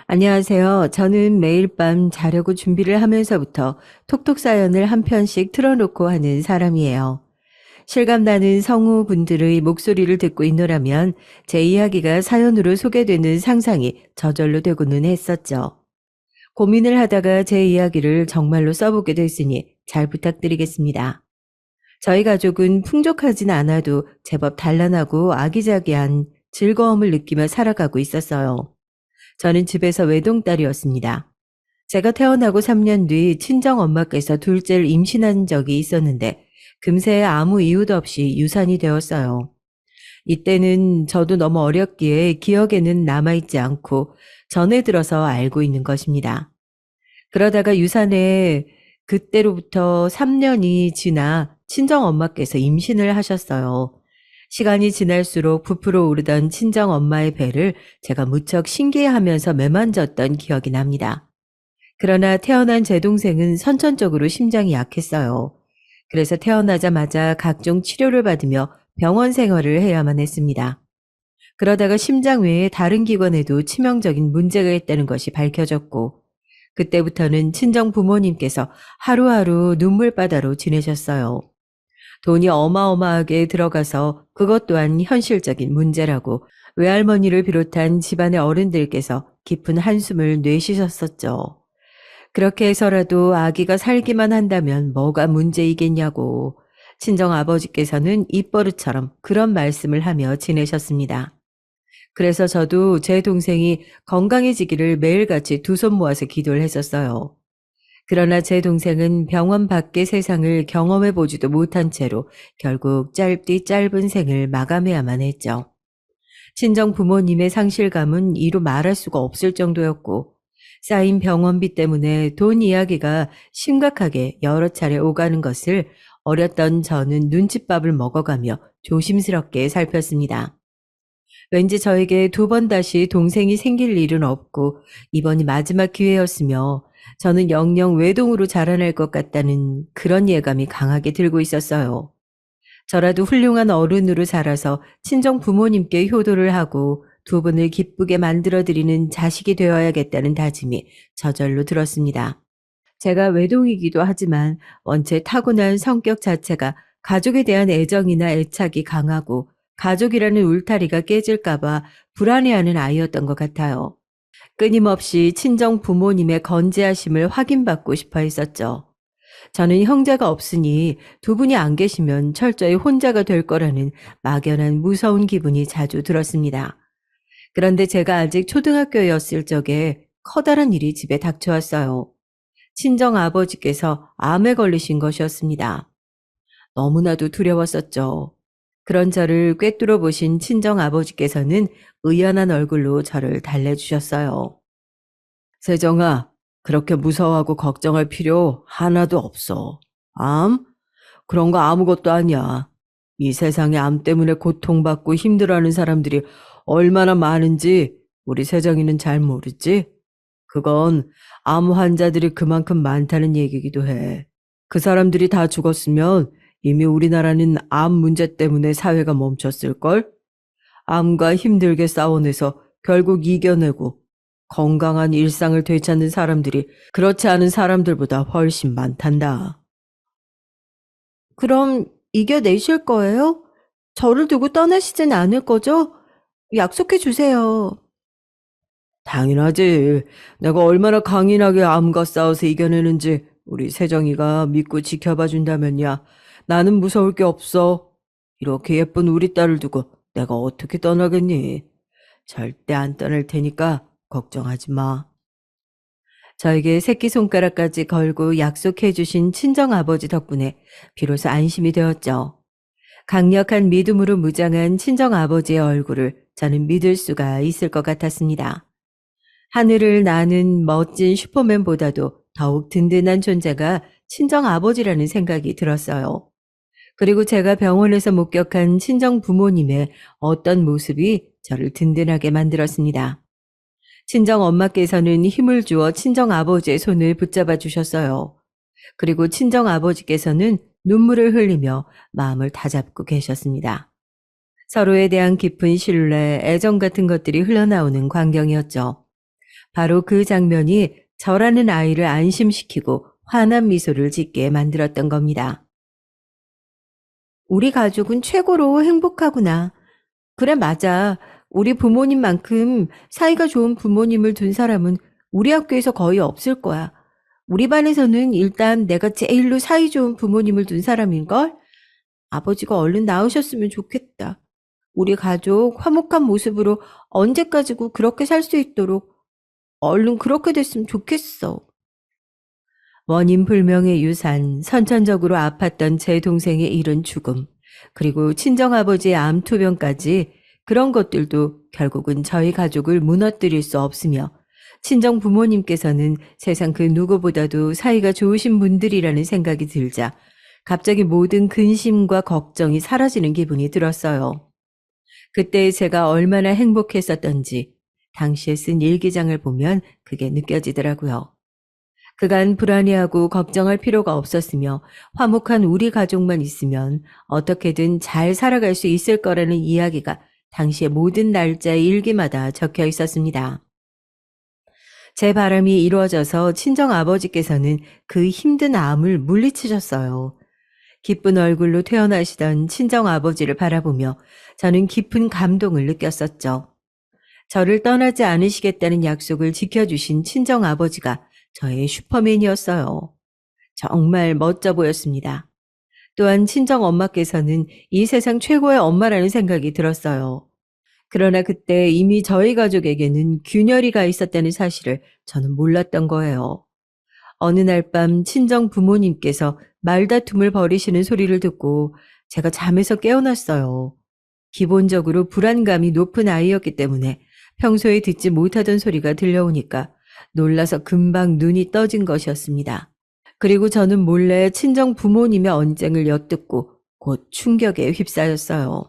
안녕하세요. 저는 매일 밤 자려고 준비를 하면서부터 톡톡 사연을 한 편씩 틀어놓고 하는 사람이에요. 실감나는 성우분들의 목소리를 듣고 있노라면 제 이야기가 사연으로 소개되는 상상이 저절로 되고는 했었죠. 고민을 하다가 제 이야기를 정말로 써보게 됐으니 잘 부탁드리겠습니다. 저희 가족은 풍족하진 않아도 제법 단란하고 아기자기한 즐거움을 느끼며 살아가고 있었어요. 저는 집에서 외동딸이었습니다. 제가 태어나고 3년 뒤 친정엄마께서 둘째를 임신한 적이 있었는데 금세 아무 이유도 없이 유산이 되었어요. 이때는 저도 너무 어렸기에 기억에는 남아있지 않고 전해 들어서 알고 있는 것입니다. 그러다가 유산에 그때로부터 3년이 지나 친정엄마께서 임신을 하셨어요. 시간이 지날수록 부풀어 오르던 친정엄마의 배를 제가 무척 신기해하면서 매만졌던 기억이 납니다. 그러나 태어난 제 동생은 선천적으로 심장이 약했어요. 그래서 태어나자마자 각종 치료를 받으며 병원 생활을 해야만 했습니다. 그러다가 심장 외에 다른 기관에도 치명적인 문제가 있다는 것이 밝혀졌고, 그때부터는 친정 부모님께서 하루하루 눈물바다로 지내셨어요. 돈이 어마어마하게 들어가서 그것 또한 현실적인 문제라고 외할머니를 비롯한 집안의 어른들께서 깊은 한숨을 내쉬셨었죠. 그렇게 해서라도 아기가 살기만 한다면 뭐가 문제이겠냐고 친정 아버지께서는 입버릇처럼 그런 말씀을 하며 지내셨습니다. 그래서 저도 제 동생이 건강해지기를 매일같이 두 손 모아서 기도를 했었어요. 그러나 제 동생은 병원 밖의 세상을 경험해 보지도 못한 채로 결국 짧디 짧은 생을 마감해야만 했죠. 친정 부모님의 상실감은 이루 말할 수가 없을 정도였고, 쌓인 병원비 때문에 돈 이야기가 심각하게 여러 차례 오가는 것을 어렸던 저는 눈칫밥을 먹어가며 조심스럽게 살폈습니다. 왠지 저에게 두 번 다시 동생이 생길 일은 없고 이번이 마지막 기회였으며 저는 영영 외동으로 자라날 것 같다는 그런 예감이 강하게 들고 있었어요. 저라도 훌륭한 어른으로 자라서 친정 부모님께 효도를 하고 두 분을 기쁘게 만들어드리는 자식이 되어야겠다는 다짐이 저절로 들었습니다. 제가 외동이기도 하지만 원체 타고난 성격 자체가 가족에 대한 애정이나 애착이 강하고 가족이라는 울타리가 깨질까봐 불안해하는 아이였던 것 같아요. 끊임없이 친정 부모님의 건재하심을 확인받고 싶어 했었죠. 저는 형제가 없으니 두 분이 안 계시면 철저히 혼자가 될 거라는 막연한 무서운 기분이 자주 들었습니다. 그런데 제가 아직 초등학교였을 적에 커다란 일이 집에 닥쳐왔어요. 친정 아버지께서 암에 걸리신 것이었습니다. 너무나도 두려웠었죠. 그런 저를 꿰뚫어 보신 친정 아버지께서는 의연한 얼굴로 저를 달래주셨어요. 세정아, 그렇게 무서워하고 걱정할 필요 하나도 없어. 암? 그런 거 아무것도 아니야. 이 세상에 암 때문에 고통받고 힘들어하는 사람들이 얼마나 많은지 우리 세정이는 잘 모르지? 그건 암 환자들이 그만큼 많다는 얘기기도 해. 그 사람들이 다 죽었으면 이미 우리나라는 암 문제 때문에 사회가 멈췄을걸? 암과 힘들게 싸워내서 결국 이겨내고 건강한 일상을 되찾는 사람들이 그렇지 않은 사람들보다 훨씬 많단다. 그럼 이겨내실 거예요? 저를 두고 떠나시진 않을 거죠? 약속해 주세요. 당연하지. 내가 얼마나 강인하게 암과 싸워서 이겨내는지 우리 세정이가 믿고 지켜봐 준다면야 나는 무서울 게 없어. 이렇게 예쁜 우리 딸을 두고 내가 어떻게 떠나겠니? 절대 안 떠날 테니까 걱정하지 마. 저에게 새끼손가락까지 걸고 약속해 주신 친정아버지 덕분에 비로소 안심이 되었죠. 강력한 믿음으로 무장한 친정아버지의 얼굴을 저는 믿을 수가 있을 것 같았습니다. 하늘을 나는 멋진 슈퍼맨보다도 더욱 든든한 존재가 친정아버지라는 생각이 들었어요. 그리고 제가 병원에서 목격한 친정 부모님의 어떤 모습이 저를 든든하게 만들었습니다. 친정 엄마께서는 힘을 주어 친정 아버지의 손을 붙잡아 주셨어요. 그리고 친정 아버지께서는 눈물을 흘리며 마음을 다잡고 계셨습니다. 서로에 대한 깊은 신뢰, 애정 같은 것들이 흘러나오는 광경이었죠. 바로 그 장면이 저라는 아이를 안심시키고 환한 미소를 짓게 만들었던 겁니다. 우리 가족은 최고로 행복하구나. 그래, 맞아. 우리 부모님만큼 사이가 좋은 부모님을 둔 사람은 우리 학교에서 거의 없을 거야. 우리 반에서는 일단 내가 제일로 사이 좋은 부모님을 둔 사람인걸? 아버지가 얼른 나으셨으면 좋겠다. 우리 가족 화목한 모습으로 언제까지고 그렇게 살 수 있도록 얼른 그렇게 됐으면 좋겠어. 원인 불명의 유산, 선천적으로 아팠던 제 동생의 이른 죽음, 그리고 친정아버지의 암투병까지 그런 것들도 결국은 저희 가족을 무너뜨릴 수 없으며 친정 부모님께서는 세상 그 누구보다도 사이가 좋으신 분들이라는 생각이 들자 갑자기 모든 근심과 걱정이 사라지는 기분이 들었어요. 그때 제가 얼마나 행복했었던지 당시에 쓴 일기장을 보면 그게 느껴지더라고요. 그간 불안해하고 걱정할 필요가 없었으며 화목한 우리 가족만 있으면 어떻게든 잘 살아갈 수 있을 거라는 이야기가 당시의 모든 날짜의 일기마다 적혀 있었습니다. 제 바람이 이루어져서 친정 아버지께서는 그 힘든 암을 물리치셨어요. 기쁜 얼굴로 퇴원하시던 친정 아버지를 바라보며 저는 깊은 감동을 느꼈었죠. 저를 떠나지 않으시겠다는 약속을 지켜주신 친정 아버지가 저의 슈퍼맨이었어요. 정말 멋져 보였습니다. 또한 친정 엄마께서는 이 세상 최고의 엄마라는 생각이 들었어요. 그러나 그때 이미 저희 가족에게는 균열이가 있었다는 사실을 저는 몰랐던 거예요. 어느 날 밤 친정 부모님께서 말다툼을 벌이시는 소리를 듣고 제가 잠에서 깨어났어요. 기본적으로 불안감이 높은 아이였기 때문에 평소에 듣지 못하던 소리가 들려오니까 놀라서 금방 눈이 떠진 것이었습니다. 그리고 저는 몰래 친정 부모님의 언쟁을 엿듣고 곧 충격에 휩싸였어요.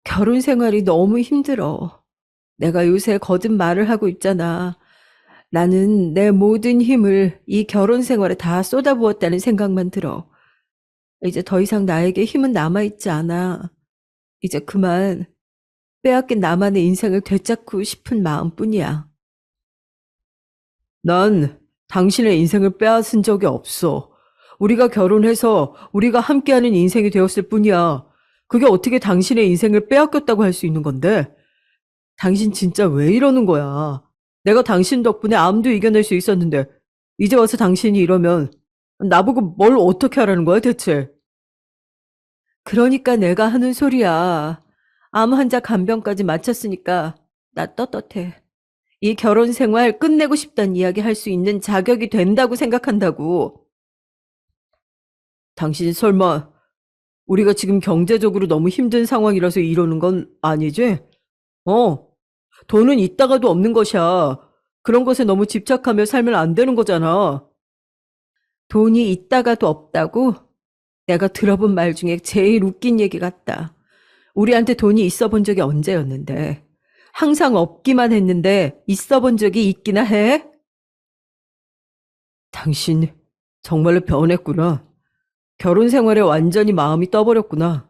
결혼 생활이 너무 힘들어. 내가 요새 거듭 말을 하고 있잖아. 나는 내 모든 힘을 이 결혼 생활에 다 쏟아부었다는 생각만 들어. 이제 더 이상 나에게 힘은 남아있지 않아. 이제 그만 빼앗긴 나만의 인생을 되찾고 싶은 마음뿐이야. 난 당신의 인생을 빼앗은 적이 없어. 우리가 결혼해서 우리가 함께하는 인생이 되었을 뿐이야. 그게 어떻게 당신의 인생을 빼앗겼다고 할 수 있는 건데? 당신 진짜 왜 이러는 거야? 내가 당신 덕분에 암도 이겨낼 수 있었는데 이제 와서 당신이 이러면 나보고 뭘 어떻게 하라는 거야 대체? 그러니까 내가 하는 소리야. 암 환자 간병까지 마쳤으니까 나 떳떳해. 이 결혼 생활 끝내고 싶다는 이야기 할 수 있는 자격이 된다고 생각한다고. 당신 설마 우리가 지금 경제적으로 너무 힘든 상황이라서 이러는 건 아니지? 어, 돈은 있다가도 없는 것이야. 그런 것에 너무 집착하며 살면 안 되는 거잖아. 돈이 있다가도 없다고? 내가 들어본 말 중에 제일 웃긴 얘기 같다. 우리한테 돈이 있어 본 적이 언제였는데. 항상 없기만 했는데 있어 본 적이 있기나 해? 당신 정말로 변했구나. 결혼 생활에 완전히 마음이 떠버렸구나.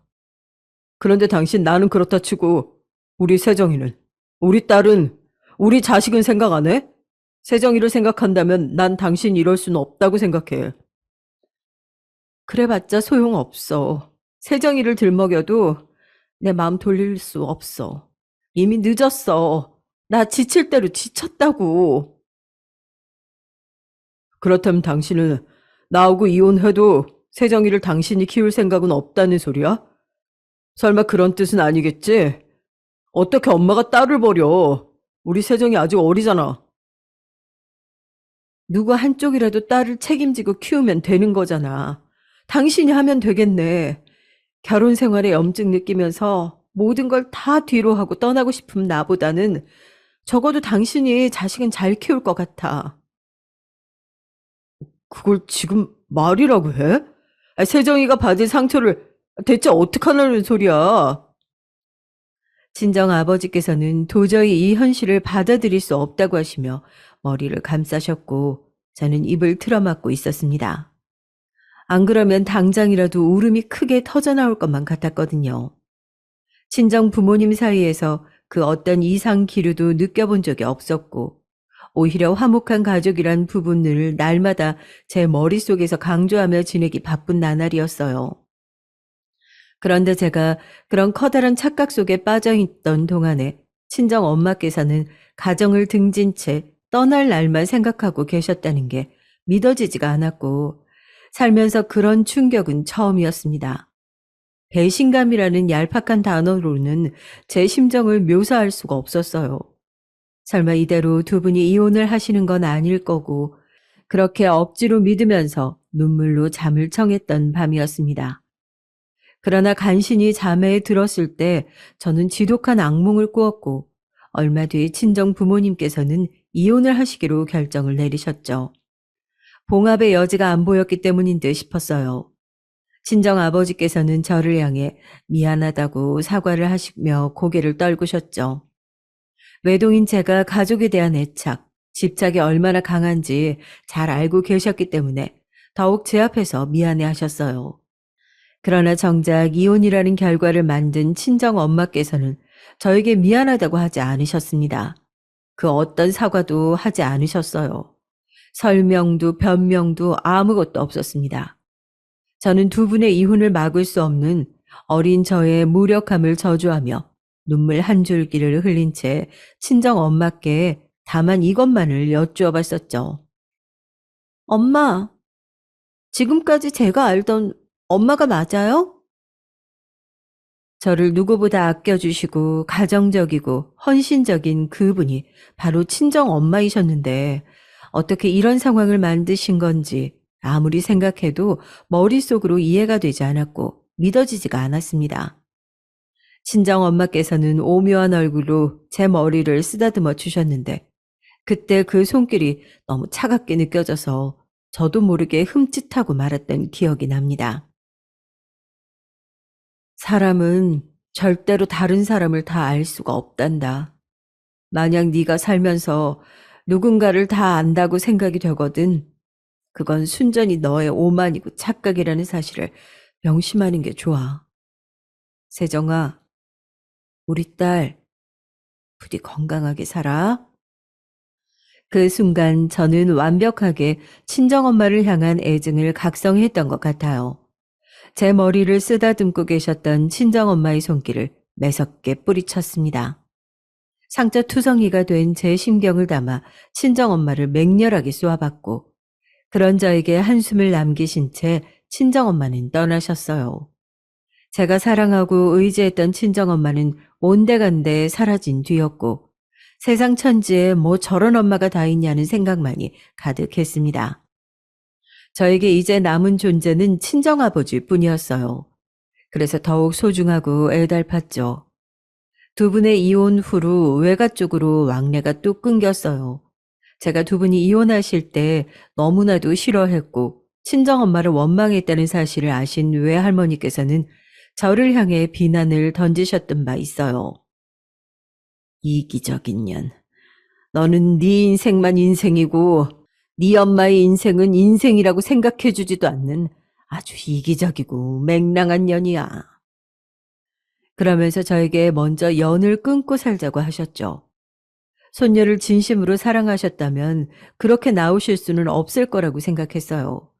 그런데 당신 나는 그렇다 치고 우리 세정이는, 우리 딸은, 우리 자식은 생각 안 해? 세정이를 생각한다면 난 당신이 이럴 수는 없다고 생각해. 그래봤자 소용없어. 세정이를 들먹여도 내 마음 돌릴 수 없어. 이미 늦었어. 나 지칠 대로 지쳤다고. 그렇다면 당신은 나하고 이혼해도 세정이를 당신이 키울 생각은 없다는 소리야? 설마 그런 뜻은 아니겠지? 어떻게 엄마가 딸을 버려? 우리 세정이 아직 어리잖아. 누구 한쪽이라도 딸을 책임지고 키우면 되는 거잖아. 당신이 하면 되겠네. 결혼 생활에 염증 느끼면서 모든 걸 다 뒤로 하고 떠나고 싶은 나보다는 적어도 당신이 자식은 잘 키울 것 같아. 그걸 지금 말이라고 해? 세정이가 받은 상처를 대체 어떡하라는 소리야? 친정 아버지께서는 도저히 이 현실을 받아들일 수 없다고 하시며 머리를 감싸셨고 저는 입을 틀어막고 있었습니다. 안 그러면 당장이라도 울음이 크게 터져나올 것만 같았거든요. 친정 부모님 사이에서 그 어떤 이상 기류도 느껴본 적이 없었고, 오히려 화목한 가족이란 부분을 날마다 제 머릿속에서 강조하며 지내기 바쁜 나날이었어요. 그런데 제가 그런 커다란 착각 속에 빠져 있던 동안에 친정 엄마께서는 가정을 등진 채 떠날 날만 생각하고 계셨다는 게 믿어지지가 않았고, 살면서 그런 충격은 처음이었습니다. 배신감이라는 얄팍한 단어로는 제 심정을 묘사할 수가 없었어요. 설마 이대로 두 분이 이혼을 하시는 건 아닐 거고, 그렇게 억지로 믿으면서 눈물로 잠을 청했던 밤이었습니다. 그러나 간신히 잠에 들었을 때 저는 지독한 악몽을 꾸었고, 얼마 뒤 친정 부모님께서는 이혼을 하시기로 결정을 내리셨죠. 봉합의 여지가 안 보였기 때문인 듯 싶었어요. 친정 아버지께서는 저를 향해 미안하다고 사과를 하시며 고개를 떨구셨죠. 외동인 제가 가족에 대한 애착, 집착이 얼마나 강한지 잘 알고 계셨기 때문에 더욱 제 앞에서 미안해 하셨어요. 그러나 정작 이혼이라는 결과를 만든 친정 엄마께서는 저에게 미안하다고 하지 않으셨습니다. 그 어떤 사과도 하지 않으셨어요. 설명도 변명도 아무것도 없었습니다. 저는 두 분의 이혼을 막을 수 없는 어린 저의 무력함을 저주하며 눈물 한 줄기를 흘린 채 친정 엄마께 다만 이것만을 여쭈어 봤었죠. 엄마, 지금까지 제가 알던 엄마가 맞아요? 저를 누구보다 아껴주시고 가정적이고 헌신적인 그분이 바로 친정 엄마이셨는데 어떻게 이런 상황을 만드신 건지 아무리 생각해도 머릿속으로 이해가 되지 않았고 믿어지지가 않았습니다. 친정 엄마께서는 오묘한 얼굴로 제 머리를 쓰다듬어 주셨는데 그때 그 손길이 너무 차갑게 느껴져서 저도 모르게 흠칫하고 말았던 기억이 납니다. 사람은 절대로 다른 사람을 다 알 수가 없단다. 만약 네가 살면서 누군가를 다 안다고 생각이 되거든, 그건 순전히 너의 오만이고 착각이라는 사실을 명심하는 게 좋아. 세정아, 우리 딸 부디 건강하게 살아. 그 순간 저는 완벽하게 친정엄마를 향한 애증을 각성했던 것 같아요. 제 머리를 쓰다듬고 계셨던 친정엄마의 손길을 매섭게 뿌리쳤습니다. 상처투성이가 된 제 심경을 담아 친정엄마를 맹렬하게 쏘아봤고, 그런 저에게 한숨을 남기신 채 친정엄마는 떠나셨어요. 제가 사랑하고 의지했던 친정엄마는 온데간데 사라진 뒤였고, 세상 천지에 뭐 저런 엄마가 다 있냐는 생각만이 가득했습니다. 저에게 이제 남은 존재는 친정아버지 뿐이었어요. 그래서 더욱 소중하고 애달팠죠. 두 분의 이혼 후로 외가 쪽으로 왕래가 뚝 끊겼어요. 제가 두 분이 이혼하실 때 너무나도 싫어했고 친정엄마를 원망했다는 사실을 아신 외할머니께서는 저를 향해 비난을 던지셨던 바 있어요. 이기적인 년. 너는 네 인생만 인생이고 네 엄마의 인생은 인생이라고 생각해주지도 않는 아주 이기적이고 맹랑한 년이야. 그러면서 저에게 먼저 연을 끊고 살자고 하셨죠. 손녀를 진심으로 사랑하셨다면 그렇게 나오실 수는 없을 거라고 생각했어요.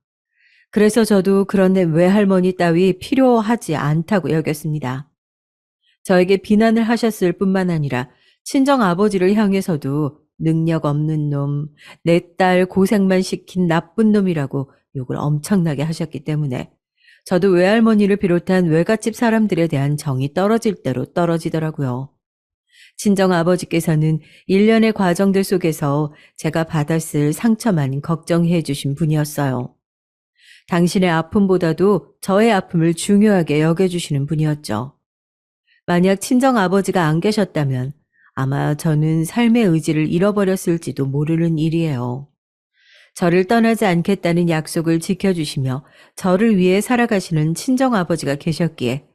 그래서 저도 그런 외할머니 따위 필요하지 않다고 여겼습니다. 저에게 비난을 하셨을 뿐만 아니라 친정 아버지를 향해서도 능력 없는 놈, 내 딸 고생만 시킨 나쁜 놈이라고 욕을 엄청나게 하셨기 때문에 저도 외할머니를 비롯한 외갓집 사람들에 대한 정이 떨어질 대로 떨어지더라고요. 친정 아버지께서는 일련의 과정들 속에서 제가 받았을 상처만 걱정해 주신 분이었어요. 당신의 아픔보다도 저의 아픔을 중요하게 여겨주시는 분이었죠. 만약 친정 아버지가 안 계셨다면 아마 저는 삶의 의지를 잃어버렸을지도 모르는 일이에요. 저를 떠나지 않겠다는 약속을 지켜주시며 저를 위해 살아가시는 친정 아버지가 계셨기에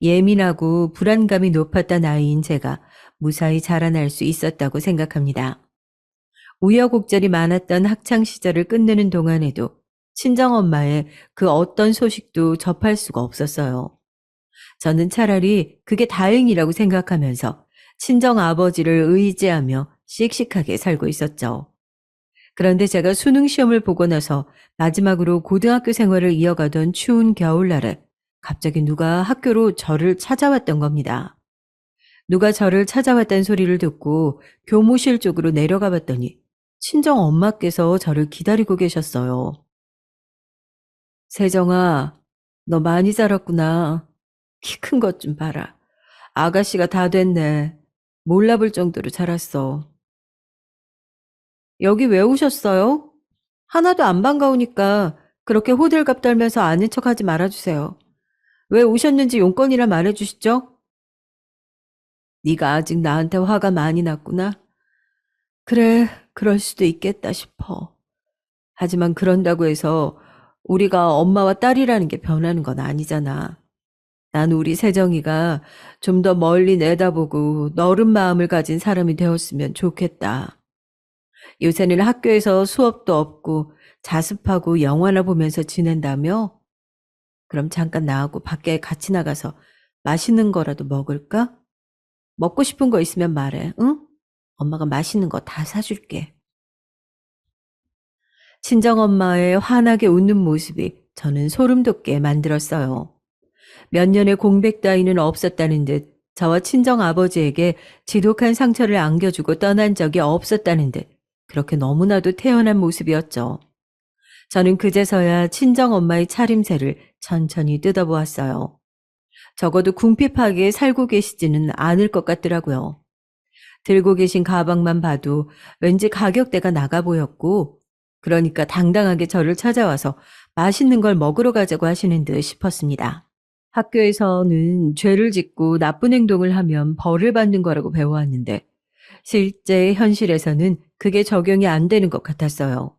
예민하고 불안감이 높았던 아이인 제가 무사히 자라날 수 있었다고 생각합니다. 우여곡절이 많았던 학창 시절을 끝내는 동안에도 친정엄마의 그 어떤 소식도 접할 수가 없었어요. 저는 차라리 그게 다행이라고 생각하면서 친정 아버지를 의지하며 씩씩하게 살고 있었죠. 그런데 제가 수능 시험을 보고 나서 마지막으로 고등학교 생활을 이어가던 추운 겨울날에 갑자기 누가 학교로 저를 찾아왔던 겁니다. 누가 저를 찾아왔다는 소리를 듣고 교무실 쪽으로 내려가 봤더니 친정 엄마께서 저를 기다리고 계셨어요. 세정아, 너 많이 자랐구나. 키 큰 것 좀 봐라. 아가씨가 다 됐네. 몰라볼 정도로 자랐어. 여기 왜 오셨어요? 하나도 안 반가우니까 그렇게 호들갑 떨면서 아는 척하지 말아주세요. 왜 오셨는지 용건이라 말해주시죠? 네가 아직 나한테 화가 많이 났구나. 그래, 그럴 수도 있겠다 싶어. 하지만 그런다고 해서 우리가 엄마와 딸이라는 게 변하는 건 아니잖아. 난 우리 세정이가 좀 더 멀리 내다보고 너른 마음을 가진 사람이 되었으면 좋겠다. 요새는 학교에서 수업도 없고 자습하고 영화나 보면서 지낸다며? 그럼 잠깐 나하고 밖에 같이 나가서 맛있는 거라도 먹을까? 먹고 싶은 거 있으면 말해, 응? 엄마가 맛있는 거 다 사줄게. 친정엄마의 환하게 웃는 모습이 저는 소름 돋게 만들었어요. 몇 년의 공백 따위는 없었다는 듯 저와 친정아버지에게 지독한 상처를 안겨주고 떠난 적이 없었다는 듯 그렇게 너무나도 태연한 모습이었죠. 저는 그제서야 친정엄마의 차림새를 천천히 뜯어보았어요. 적어도 궁핍하게 살고 계시지는 않을 것 같더라고요. 들고 계신 가방만 봐도 왠지 가격대가 나가 보였고, 그러니까 당당하게 저를 찾아와서 맛있는 걸 먹으러 가자고 하시는 듯 싶었습니다. 학교에서는 죄를 짓고 나쁜 행동을 하면 벌을 받는 거라고 배워왔는데, 실제 현실에서는 그게 적용이 안 되는 것 같았어요.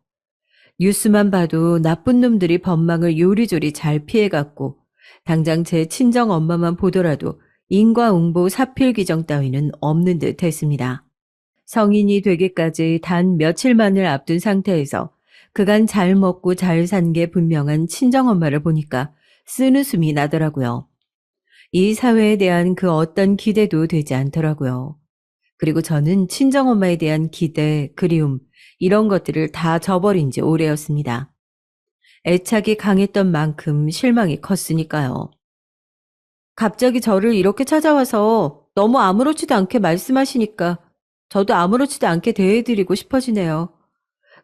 뉴스만 봐도 나쁜 놈들이 법망을 요리조리 잘 피해갔고, 당장 제 친정 엄마만 보더라도 인과응보 사필 규정 따위는 없는 듯 했습니다. 성인이 되기까지 단 며칠만을 앞둔 상태에서 그간 잘 먹고 잘 산 게 분명한 친정엄마를 보니까 쓰는숨이 나더라고요. 이 사회에 대한 그 어떤 기대도 되지 않더라고요. 그리고 저는 친정엄마에 대한 기대, 그리움, 이런 것들을 다 저버린 지 오래였습니다. 애착이 강했던 만큼 실망이 컸으니까요. 갑자기 저를 이렇게 찾아와서 너무 아무렇지도 않게 말씀하시니까 저도 아무렇지도 않게 대해드리고 싶어지네요.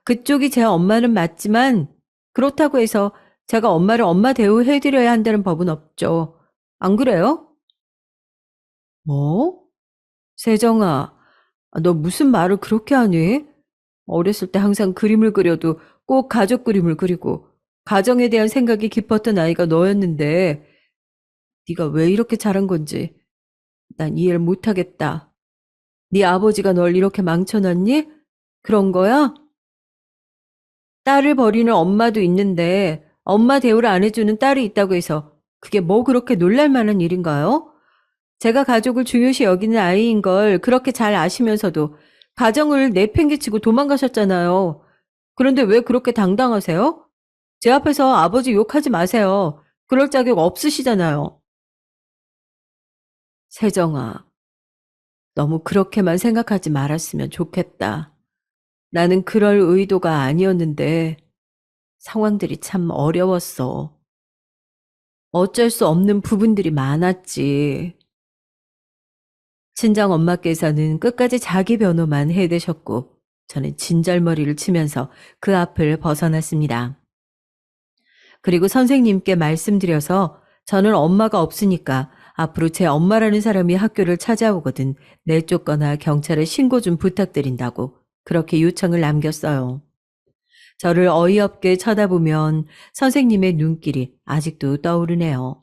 그쪽이 제 엄마는 맞지만 그렇다고 해서 제가 엄마를 엄마 대우해드려야 한다는 법은 없죠. 안 그래요? 뭐? 세정아, 너 무슨 말을 그렇게 하니? 어렸을 때 항상 그림을 그려도 꼭 가족 그림을 그리고 가정에 대한 생각이 깊었던 아이가 너였는데 네가 왜 이렇게 자란 건지 난 이해를 못하겠다. 네 아버지가 널 이렇게 망쳐놨니? 그런 거야? 딸을 버리는 엄마도 있는데 엄마 대우를 안 해주는 딸이 있다고 해서 그게 뭐 그렇게 놀랄 만한 일인가요? 제가 가족을 중요시 여기는 아이인 걸 그렇게 잘 아시면서도 가정을 내팽개치고 도망가셨잖아요. 그런데 왜 그렇게 당당하세요? 제 앞에서 아버지 욕하지 마세요. 그럴 자격 없으시잖아요. 세정아, 너무 그렇게만 생각하지 말았으면 좋겠다. 나는 그럴 의도가 아니었는데 상황들이 참 어려웠어. 어쩔 수 없는 부분들이 많았지. 친정 엄마께서는 끝까지 자기 변호만 해대셨고 저는 진절머리를 치면서 그 앞을 벗어났습니다. 그리고 선생님께 말씀드려서 저는 엄마가 없으니까 앞으로 제 엄마라는 사람이 학교를 찾아오거든 내쫓거나 경찰에 신고 좀 부탁드린다고 그렇게 요청을 남겼어요. 저를 어이없게 쳐다보면 선생님의 눈길이 아직도 떠오르네요.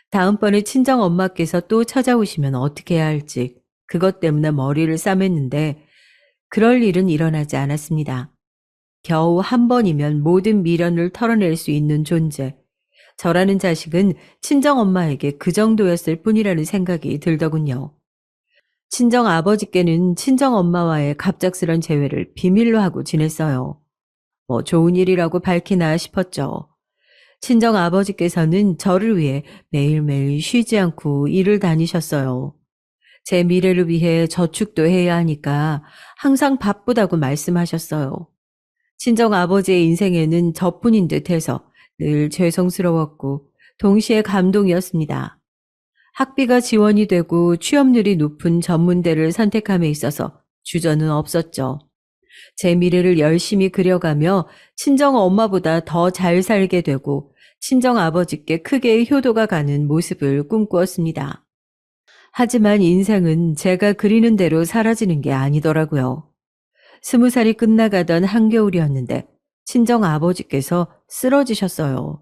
다음번에 친정 엄마께서 또 찾아오시면 어떻게 해야 할지 그것 때문에 머리를 싸맸는데 그럴 일은 일어나지 않았습니다. 겨우 한 번이면 모든 미련을 털어낼 수 있는 존재. 저라는 자식은 친정엄마에게 그 정도였을 뿐이라는 생각이 들더군요. 친정아버지께는 친정엄마와의 갑작스런 재회를 비밀로 하고 지냈어요. 뭐 좋은 일이라고 밝히나 싶었죠. 친정아버지께서는 저를 위해 매일매일 쉬지 않고 일을 다니셨어요. 제 미래를 위해 저축도 해야 하니까 항상 바쁘다고 말씀하셨어요. 친정 아버지의 인생에는 저뿐인 듯해서 늘 죄송스러웠고 동시에 감동이었습니다. 학비가 지원이 되고 취업률이 높은 전문대를 선택함에 있어서 주저는 없었죠. 제 미래를 열심히 그려가며 친정 엄마보다 더 잘 살게 되고 친정 아버지께 크게 효도가 가는 모습을 꿈꾸었습니다. 하지만 인생은 제가 그리는 대로 사라지는 게 아니더라고요. 20살이 끝나가던 한겨울이었는데 친정 아버지께서 쓰러지셨어요.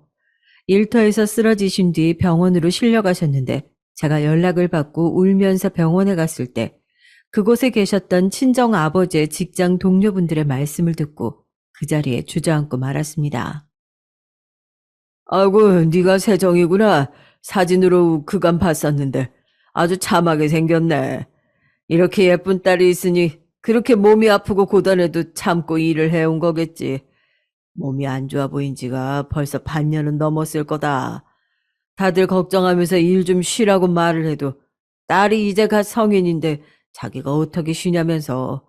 일터에서 쓰러지신 뒤 병원으로 실려가셨는데 제가 연락을 받고 울면서 병원에 갔을 때 그곳에 계셨던 친정 아버지의 직장 동료분들의 말씀을 듣고 그 자리에 주저앉고 말았습니다. 아이고, 네가 세정이구나. 사진으로 그간 봤었는데 아주 참하게 생겼네. 이렇게 예쁜 딸이 있으니 그렇게 몸이 아프고 고단해도 참고 일을 해온 거겠지. 몸이 안 좋아 보인 지가 벌써 반년은 넘었을 거다. 다들 걱정하면서 일 좀 쉬라고 말을 해도 딸이 이제 갓 성인인데 자기가 어떻게 쉬냐면서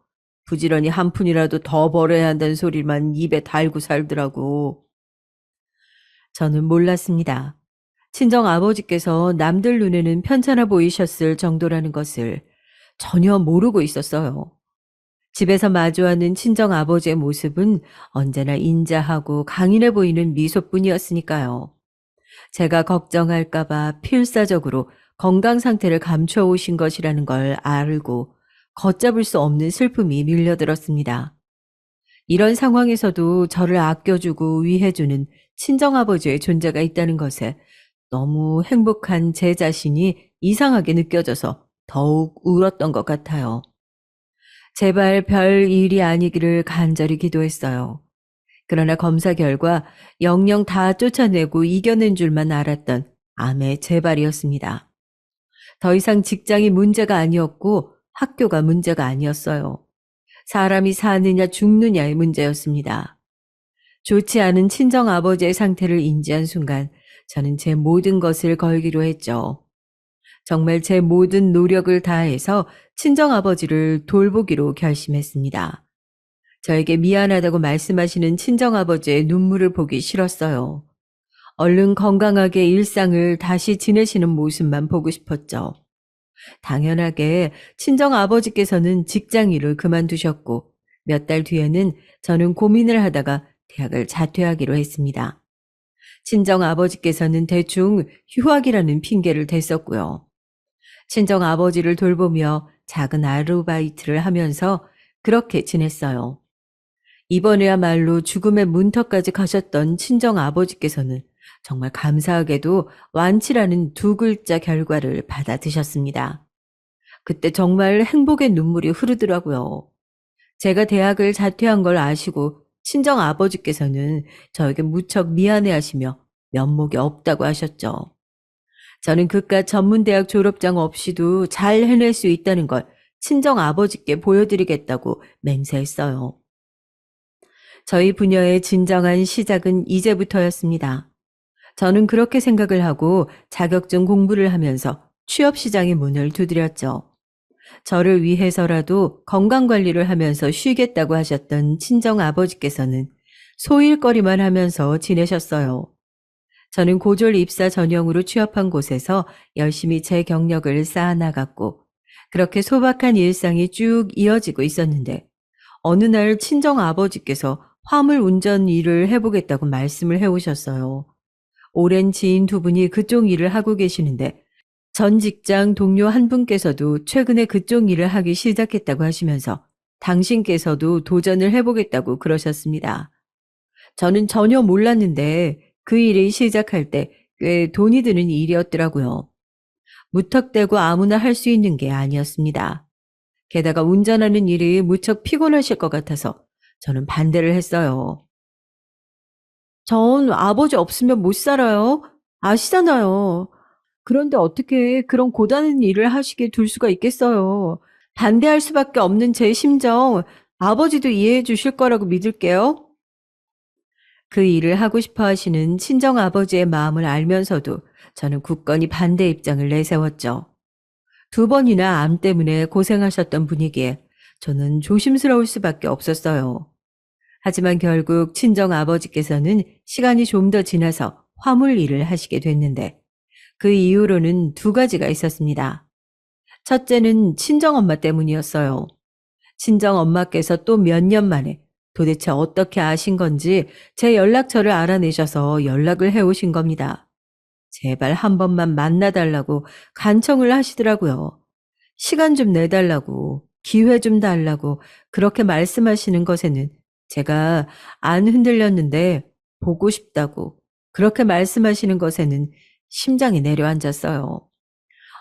부지런히 한 푼이라도 더 벌어야 한다는 소리만 입에 달고 살더라고. 저는 몰랐습니다. 친정 아버지께서 남들 눈에는 편찮아 보이셨을 정도라는 것을 전혀 모르고 있었어요. 집에서 마주하는 친정 아버지의 모습은 언제나 인자하고 강인해 보이는 미소뿐이었으니까요. 제가 걱정할까봐 필사적으로 건강 상태를 감춰오신 것이라는 걸 알고 걷잡을 수 없는 슬픔이 밀려들었습니다. 이런 상황에서도 저를 아껴주고 위해주는 친정아버지의 존재가 있다는 것에 너무 행복한 제 자신이 이상하게 느껴져서 더욱 울었던 것 같아요. 제발 별 일이 아니기를 간절히 기도했어요. 그러나 검사 결과 영영 다 쫓아내고 이겨낸 줄만 알았던 암의 재발이었습니다. 더 이상 직장이 문제가 아니었고 학교가 문제가 아니었어요. 사람이 사느냐 죽느냐의 문제였습니다. 좋지 않은 친정 아버지의 상태를 인지한 순간 저는 제 모든 것을 걸기로 했죠. 정말 제 모든 노력을 다해서 친정 아버지를 돌보기로 결심했습니다. 저에게 미안하다고 말씀하시는 친정아버지의 눈물을 보기 싫었어요. 얼른 건강하게 일상을 다시 지내시는 모습만 보고 싶었죠. 당연하게 친정아버지께서는 직장 일을 그만두셨고 몇 달 뒤에는 저는 고민을 하다가 대학을 자퇴하기로 했습니다. 친정아버지께서는 대충 휴학이라는 핑계를 댔었고요. 친정아버지를 돌보며 작은 아르바이트를 하면서 그렇게 지냈어요. 이번에야말로 죽음의 문턱까지 가셨던 친정 아버지께서는 정말 감사하게도 완치라는 두 글자 결과를 받아드셨습니다. 그때 정말 행복의 눈물이 흐르더라고요. 제가 대학을 자퇴한 걸 아시고 친정 아버지께서는 저에게 무척 미안해하시며 면목이 없다고 하셨죠. 저는 그깟 전문대학 졸업장 없이도 잘 해낼 수 있다는 걸 친정 아버지께 보여드리겠다고 맹세했어요. 저희 부녀의 진정한 시작은 이제부터였습니다. 저는 그렇게 생각을 하고 자격증 공부를 하면서 취업시장의 문을 두드렸죠. 저를 위해서라도 건강관리를 하면서 쉬겠다고 하셨던 친정 아버지께서는 소일거리만 하면서 지내셨어요. 저는 고졸 입사 전형으로 취업한 곳에서 열심히 제 경력을 쌓아나갔고 그렇게 소박한 일상이 쭉 이어지고 있었는데 어느 날 친정 아버지께서 화물 운전 일을 해보겠다고 말씀을 해오셨어요. 오랜 지인 두 분이 그쪽 일을 하고 계시는데 전 직장 동료 한 분께서도 최근에 그쪽 일을 하기 시작했다고 하시면서 당신께서도 도전을 해보겠다고 그러셨습니다. 저는 전혀 몰랐는데 그 일이 시작할 때 꽤 돈이 드는 일이었더라고요. 무턱대고 아무나 할 수 있는 게 아니었습니다. 게다가 운전하는 일이 무척 피곤하실 것 같아서 저는 반대를 했어요. 전 아버지 없으면 못 살아요. 아시잖아요. 그런데 어떻게 그런 고단한 일을 하시게 둘 수가 있겠어요. 반대할 수밖에 없는 제 심정, 아버지도 이해해 주실 거라고 믿을게요. 그 일을 하고 싶어 하시는 친정 아버지의 마음을 알면서도 저는 굳건히 반대 입장을 내세웠죠. 두 번이나 암 때문에 고생하셨던 분이기에 저는 조심스러울 수밖에 없었어요. 하지만 결국 친정 아버지께서는 시간이 좀 더 지나서 화물 일을 하시게 됐는데 그 이유로는 두 가지가 있었습니다. 첫째는 친정엄마 때문이었어요. 친정엄마께서 또 몇 년 만에 도대체 어떻게 아신 건지 제 연락처를 알아내셔서 연락을 해오신 겁니다. 제발 한 번만 만나달라고 간청을 하시더라고요. 시간 좀 내달라고, 기회 좀 달라고 그렇게 말씀하시는 것에는 제가 안 흔들렸는데 보고 싶다고 그렇게 말씀하시는 것에는 심장이 내려앉았어요.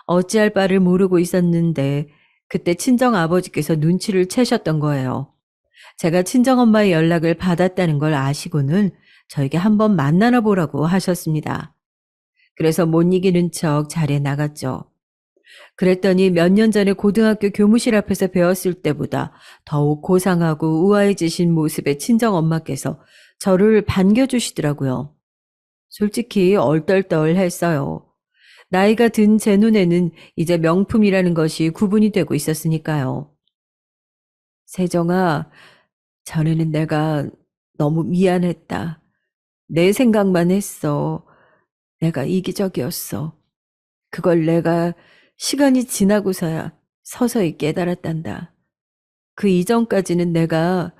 어찌할 바를 모르고 있었는데 그때 친정아버지께서 눈치를 채셨던 거예요. 제가 친정엄마의 연락을 받았다는 걸 아시고는 저에게 한번 만나나 보라고 하셨습니다. 그래서 못 이기는 척 자리에 나갔죠. 그랬더니 몇 년 전에 고등학교 교무실 앞에서 배웠을 때보다 더욱 고상하고 우아해지신 모습의 친정엄마께서 저를 반겨주시더라고요. 솔직히 얼떨떨했어요. 나이가 든 제 눈에는 이제 명품이라는 것이 구분이 되고 있었으니까요. 세정아, 전에는 내가 너무 미안했다. 내 생각만 했어. 내가 이기적이었어. 그걸 내가 시간이 지나고서야 서서히 깨달았단다. 그 이전까지는 내가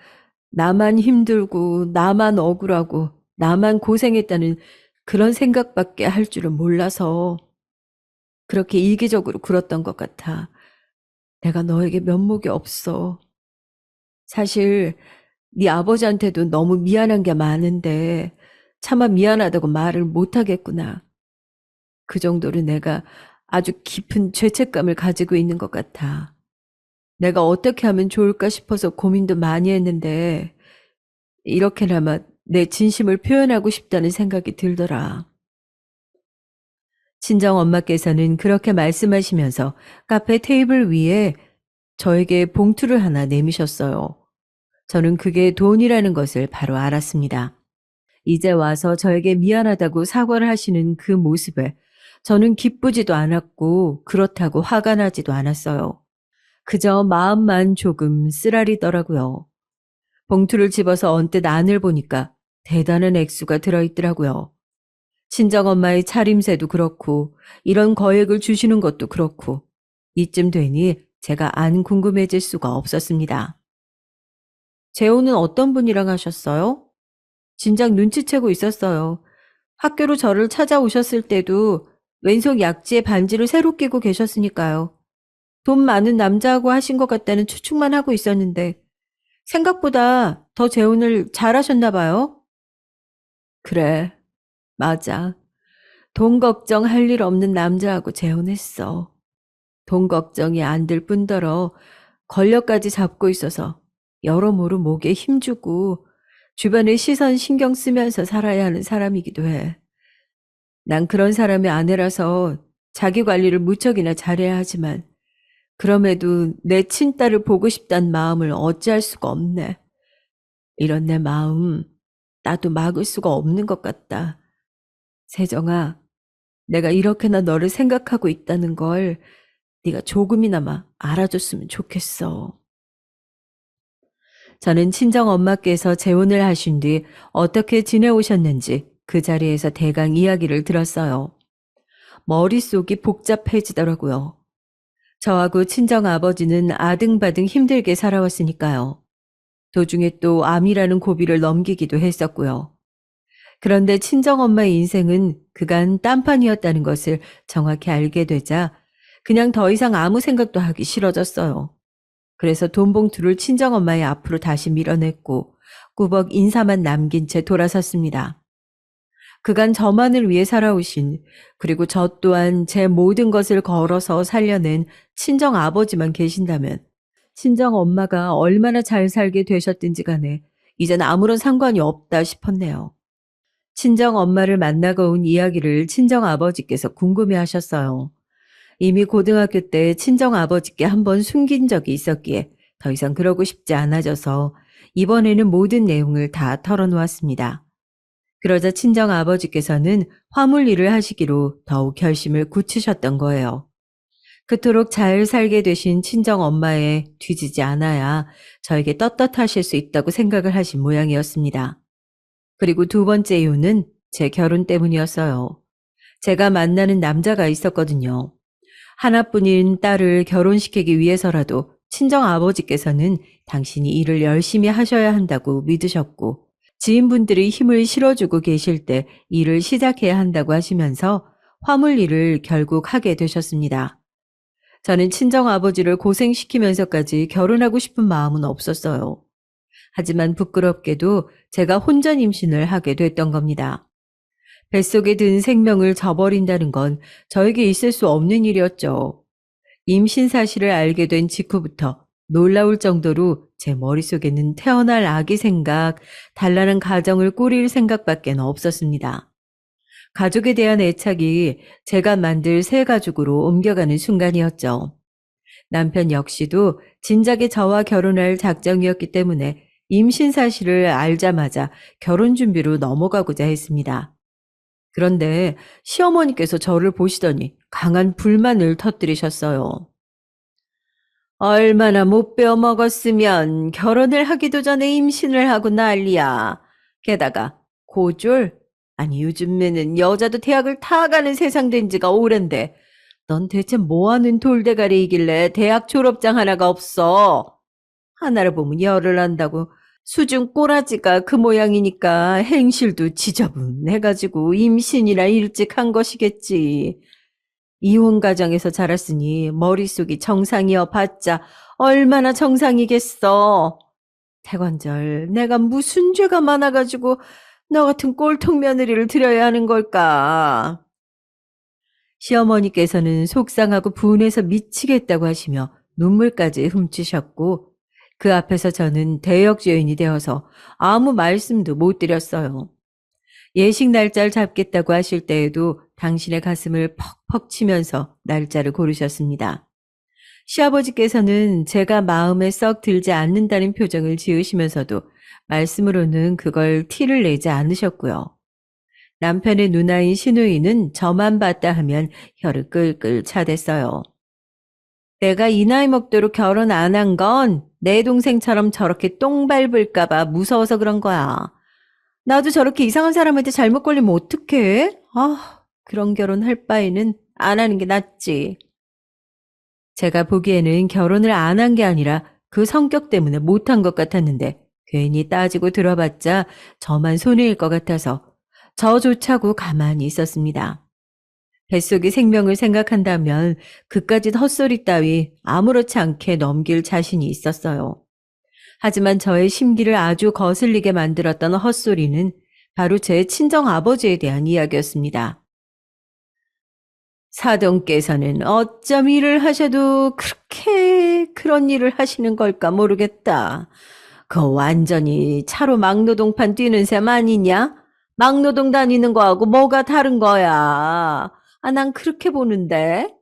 나만 힘들고 나만 억울하고 나만 고생했다는 그런 생각밖에 할 줄은 몰라서 그렇게 이기적으로 굴었던 것 같아. 내가 너에게 면목이 없어. 사실 네 아버지한테도 너무 미안한 게 많은데 차마 미안하다고 말을 못하겠구나. 그 정도로 내가 아주 깊은 죄책감을 가지고 있는 것 같아. 내가 어떻게 하면 좋을까 싶어서 고민도 많이 했는데 이렇게나마 내 진심을 표현하고 싶다는 생각이 들더라. 친정엄마께서는 그렇게 말씀하시면서 카페 테이블 위에 저에게 봉투를 하나 내미셨어요. 저는 그게 돈이라는 것을 바로 알았습니다. 이제 와서 저에게 미안하다고 사과를 하시는 그 모습에 저는 기쁘지도 않았고 그렇다고 화가 나지도 않았어요. 그저 마음만 조금 쓰라리더라고요. 봉투를 집어서 언뜻 안을 보니까 대단한 액수가 들어있더라고요. 친정엄마의 차림새도 그렇고 이런 거액을 주시는 것도 그렇고 이쯤 되니 제가 안 궁금해질 수가 없었습니다. 재혼은 어떤 분이랑 하셨어요? 진작 눈치채고 있었어요. 학교로 저를 찾아오셨을 때도 왼손 약지에 반지를 새로 끼고 계셨으니까요. 돈 많은 남자하고 하신 것 같다는 추측만 하고 있었는데 생각보다 더 재혼을 잘하셨나 봐요. 그래, 맞아. 돈 걱정할 일 없는 남자하고 재혼했어. 돈 걱정이 안 들 뿐더러 권력까지 잡고 있어서 여러모로 목에 힘주고 주변의 시선 신경 쓰면서 살아야 하는 사람이기도 해. 난 그런 사람의 아내라서 자기 관리를 무척이나 잘해야 하지만 그럼에도 내 친딸을 보고 싶단 마음을 어찌할 수가 없네. 이런 내 마음 나도 막을 수가 없는 것 같다. 세정아, 내가 이렇게나 너를 생각하고 있다는 걸 네가 조금이나마 알아줬으면 좋겠어. 저는 친정엄마께서 재혼을 하신 뒤 어떻게 지내오셨는지 그 자리에서 대강 이야기를 들었어요. 머릿속이 복잡해지더라고요. 저하고 친정아버지는 아등바등 힘들게 살아왔으니까요. 도중에 또 암이라는 고비를 넘기기도 했었고요. 그런데 친정엄마의 인생은 그간 딴판이었다는 것을 정확히 알게 되자 그냥 더 이상 아무 생각도 하기 싫어졌어요. 그래서 돈 봉투를 친정엄마의 앞으로 다시 밀어냈고 꾸벅 인사만 남긴 채 돌아섰습니다. 그간 저만을 위해 살아오신 그리고 저 또한 제 모든 것을 걸어서 살려낸 친정아버지만 계신다면 친정엄마가 얼마나 잘 살게 되셨든지 간에 이젠 아무런 상관이 없다 싶었네요. 친정엄마를 만나고 온 이야기를 친정아버지께서 궁금해하셨어요. 이미 고등학교 때 친정아버지께 한번 숨긴 적이 있었기에 더 이상 그러고 싶지 않아져서 이번에는 모든 내용을 다 털어놓았습니다. 그러자 친정아버지께서는 화물 일을 하시기로 더욱 결심을 굳히셨던 거예요. 그토록 잘 살게 되신 친정 엄마에 뒤지지 않아야 저에게 떳떳하실 수 있다고 생각을 하신 모양이었습니다. 그리고 두 번째 이유는 제 결혼 때문이었어요. 제가 만나는 남자가 있었거든요. 하나뿐인 딸을 결혼시키기 위해서라도 친정 아버지께서는 당신이 일을 열심히 하셔야 한다고 믿으셨고, 지인분들이 힘을 실어주고 계실 때 일을 시작해야 한다고 하시면서 화물 일을 결국 하게 되셨습니다. 저는 친정 아버지를 고생시키면서까지 결혼하고 싶은 마음은 없었어요. 하지만 부끄럽게도 제가 혼전 임신을 하게 됐던 겁니다. 뱃속에 든 생명을 저버린다는 건 저에게 있을 수 없는 일이었죠. 임신 사실을 알게 된 직후부터 놀라울 정도로 제 머릿속에는 태어날 아기 생각, 단란한 가정을 꾸릴 생각밖에 없었습니다. 가족에 대한 애착이 제가 만들 새 가족으로 옮겨가는 순간이었죠. 남편 역시도 진작에 저와 결혼할 작정이었기 때문에 임신 사실을 알자마자 결혼 준비로 넘어가고자 했습니다. 그런데 시어머니께서 저를 보시더니 강한 불만을 터뜨리셨어요. 얼마나 못 배워 먹었으면 결혼을 하기도 전에 임신을 하고 난리야. 게다가 고졸? 아니 요즘에는 여자도 대학을 다 가는 세상 된 지가 오랜데 넌 대체 뭐하는 돌대가리이길래 대학 졸업장 하나가 없어. 하나를 보면 열을 안다고 수중 꼬라지가 그 모양이니까 행실도 지저분해가지고 임신이나 일찍 한 것이겠지. 이혼 가정에서 자랐으니 머릿속이 정상이어 봤자 얼마나 정상이겠어. 태관절, 내가 무슨 죄가 많아가지고 너 같은 꼴통 며느리를 들여야 하는 걸까? 시어머니께서는 속상하고 분해서 미치겠다고 하시며 눈물까지 훔치셨고 그 앞에서 저는 대역죄인이 되어서 아무 말씀도 못 드렸어요. 예식 날짜를 잡겠다고 하실 때에도 당신의 가슴을 퍽퍽 치면서 날짜를 고르셨습니다. 시아버지께서는 제가 마음에 썩 들지 않는다는 표정을 지으시면서도 말씀으로는 그걸 티를 내지 않으셨고요. 남편의 누나인 시누이는 저만 봤다 하면 혀를 끌끌 차댔어요. 내가 이 나이 먹도록 결혼 안 한 건 내 동생처럼 저렇게 똥 밟을까봐 무서워서 그런 거야. 나도 저렇게 이상한 사람한테 잘못 걸리면 어떡해? 아, 그런 결혼 할 바에는 안 하는 게 낫지. 제가 보기에는 결혼을 안 한 게 아니라 그 성격 때문에 못한 것 같았는데 괜히 따지고 들어봤자 저만 손해일 것 같아서 저조차고 가만히 있었습니다. 뱃속의 생명을 생각한다면 그까짓 헛소리 따위 아무렇지 않게 넘길 자신이 있었어요. 하지만 저의 심기를 아주 거슬리게 만들었던 헛소리는 바로 제 친정 아버지에 대한 이야기였습니다. 사돈께서는 어쩜 일을 하셔도 그렇게 그런 일을 하시는 걸까 모르겠다. 그 완전히 차로 막노동판 뛰는 셈 아니냐? 막노동 다니는 거하고 뭐가 다른 거야? 아, 난 그렇게 보는데.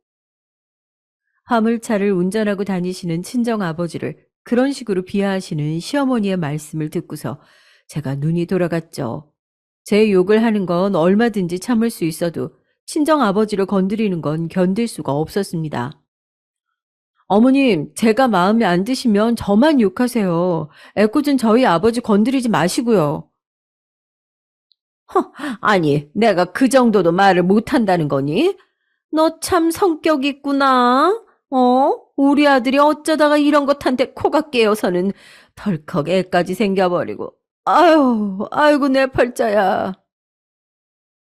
화물차를 운전하고 다니시는 친정 아버지를 그런 식으로 비하하시는 시어머니의 말씀을 듣고서 제가 눈이 돌아갔죠. 제 욕을 하는 건 얼마든지 참을 수 있어도 친정 아버지를 건드리는 건 견딜 수가 없었습니다. 어머님, 제가 마음에 안 드시면 저만 욕하세요. 애꿎은 저희 아버지 건드리지 마시고요. 아니, 내가 그 정도도 말을 못한다는 거니? 너 참 성격 있구나. 우리 아들이 어쩌다가 이런 것한테 코가 깨어서는 덜컥 애까지 생겨버리고. 아유, 아이고 내 팔자야.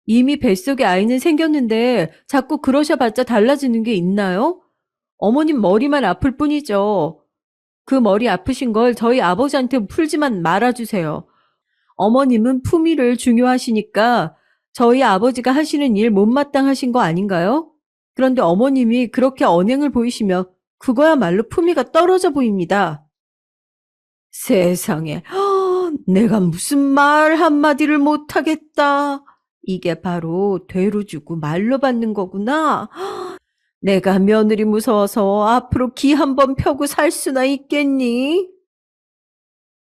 이미 뱃속에 아이는 생겼는데 자꾸 그러셔봤자 달라지는 게 있나요? 어머님 머리만 아플 뿐이죠. 그 머리 아프신 걸 저희 아버지한테 풀지만 말아주세요. 어머님은 품위를 중요하시니까 저희 아버지가 하시는 일 못마땅하신 거 아닌가요? 그런데 어머님이 그렇게 언행을 보이시며 그거야말로 품위가 떨어져 보입니다. 세상에, 내가 무슨 말 한마디를 못하겠다. 이게 바로 되로 주고 말로 받는 거구나. 내가 며느리 무서워서 앞으로 기 한번 펴고 살 수나 있겠니?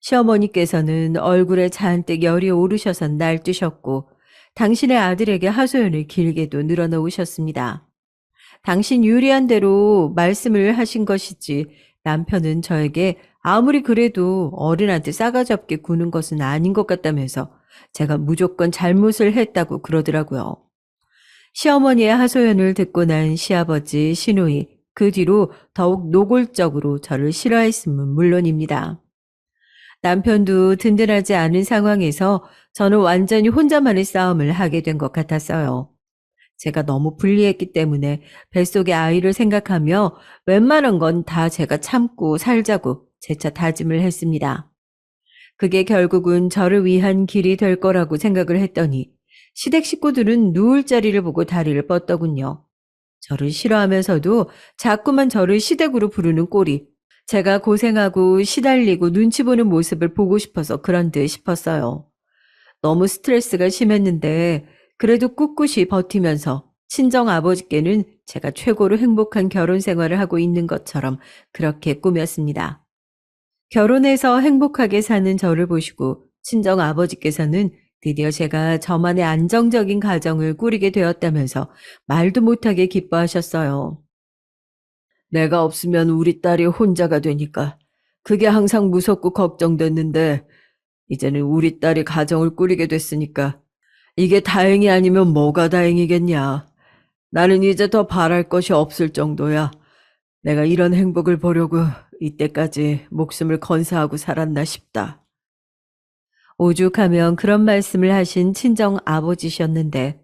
시어머니께서는 얼굴에 잔뜩 열이 오르셔서 날뛰셨고 당신의 아들에게 하소연을 길게도 늘어놓으셨습니다. 당신 유리한 대로 말씀을 하신 것이지 남편은 저에게 아무리 그래도 어른한테 싸가지 없게 구는 것은 아닌 것 같다면서 제가 무조건 잘못을 했다고 그러더라고요. 시어머니의 하소연을 듣고 난 시아버지, 시누이, 그 뒤로 더욱 노골적으로 저를 싫어했음은 물론입니다. 남편도 든든하지 않은 상황에서 저는 완전히 혼자만의 싸움을 하게 된 것 같았어요. 제가 너무 불리했기 때문에 뱃속의 아이를 생각하며 웬만한 건 다 제가 참고 살자고 재차 다짐을 했습니다. 그게 결국은 저를 위한 길이 될 거라고 생각을 했더니 시댁 식구들은 누울 자리를 보고 다리를 뻗더군요. 저를 싫어하면서도 자꾸만 저를 시댁으로 부르는 꼴이 제가 고생하고 시달리고 눈치 보는 모습을 보고 싶어서 그런 듯 싶었어요. 너무 스트레스가 심했는데 그래도 꿋꿋이 버티면서 친정 아버지께는 제가 최고로 행복한 결혼 생활을 하고 있는 것처럼 그렇게 꾸몄습니다. 결혼해서 행복하게 사는 저를 보시고 친정 아버지께서는 드디어 제가 저만의 안정적인 가정을 꾸리게 되었다면서 말도 못하게 기뻐하셨어요. 내가 없으면 우리 딸이 혼자가 되니까 그게 항상 무섭고 걱정됐는데 이제는 우리 딸이 가정을 꾸리게 됐으니까 이게 다행이 아니면 뭐가 다행이겠냐. 나는 이제 더 바랄 것이 없을 정도야. 내가 이런 행복을 보려고 이때까지 목숨을 건사하고 살았나 싶다. 오죽하면 그런 말씀을 하신 친정 아버지셨는데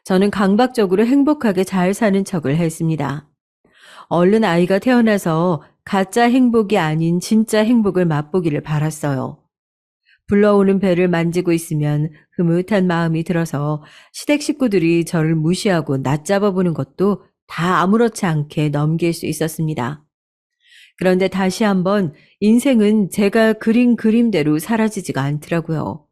저는 강박적으로 행복하게 잘 사는 척을 했습니다. 얼른 아이가 태어나서 가짜 행복이 아닌 진짜 행복을 맛보기를 바랐어요. 불러오는 배를 만지고 있으면 흐뭇한 마음이 들어서 시댁 식구들이 저를 무시하고 낮잡아 보는 것도 다 아무렇지 않게 넘길 수 있었습니다. 그런데 다시 한번 인생은 제가 그린 그림대로 사라지지가 않더라고요.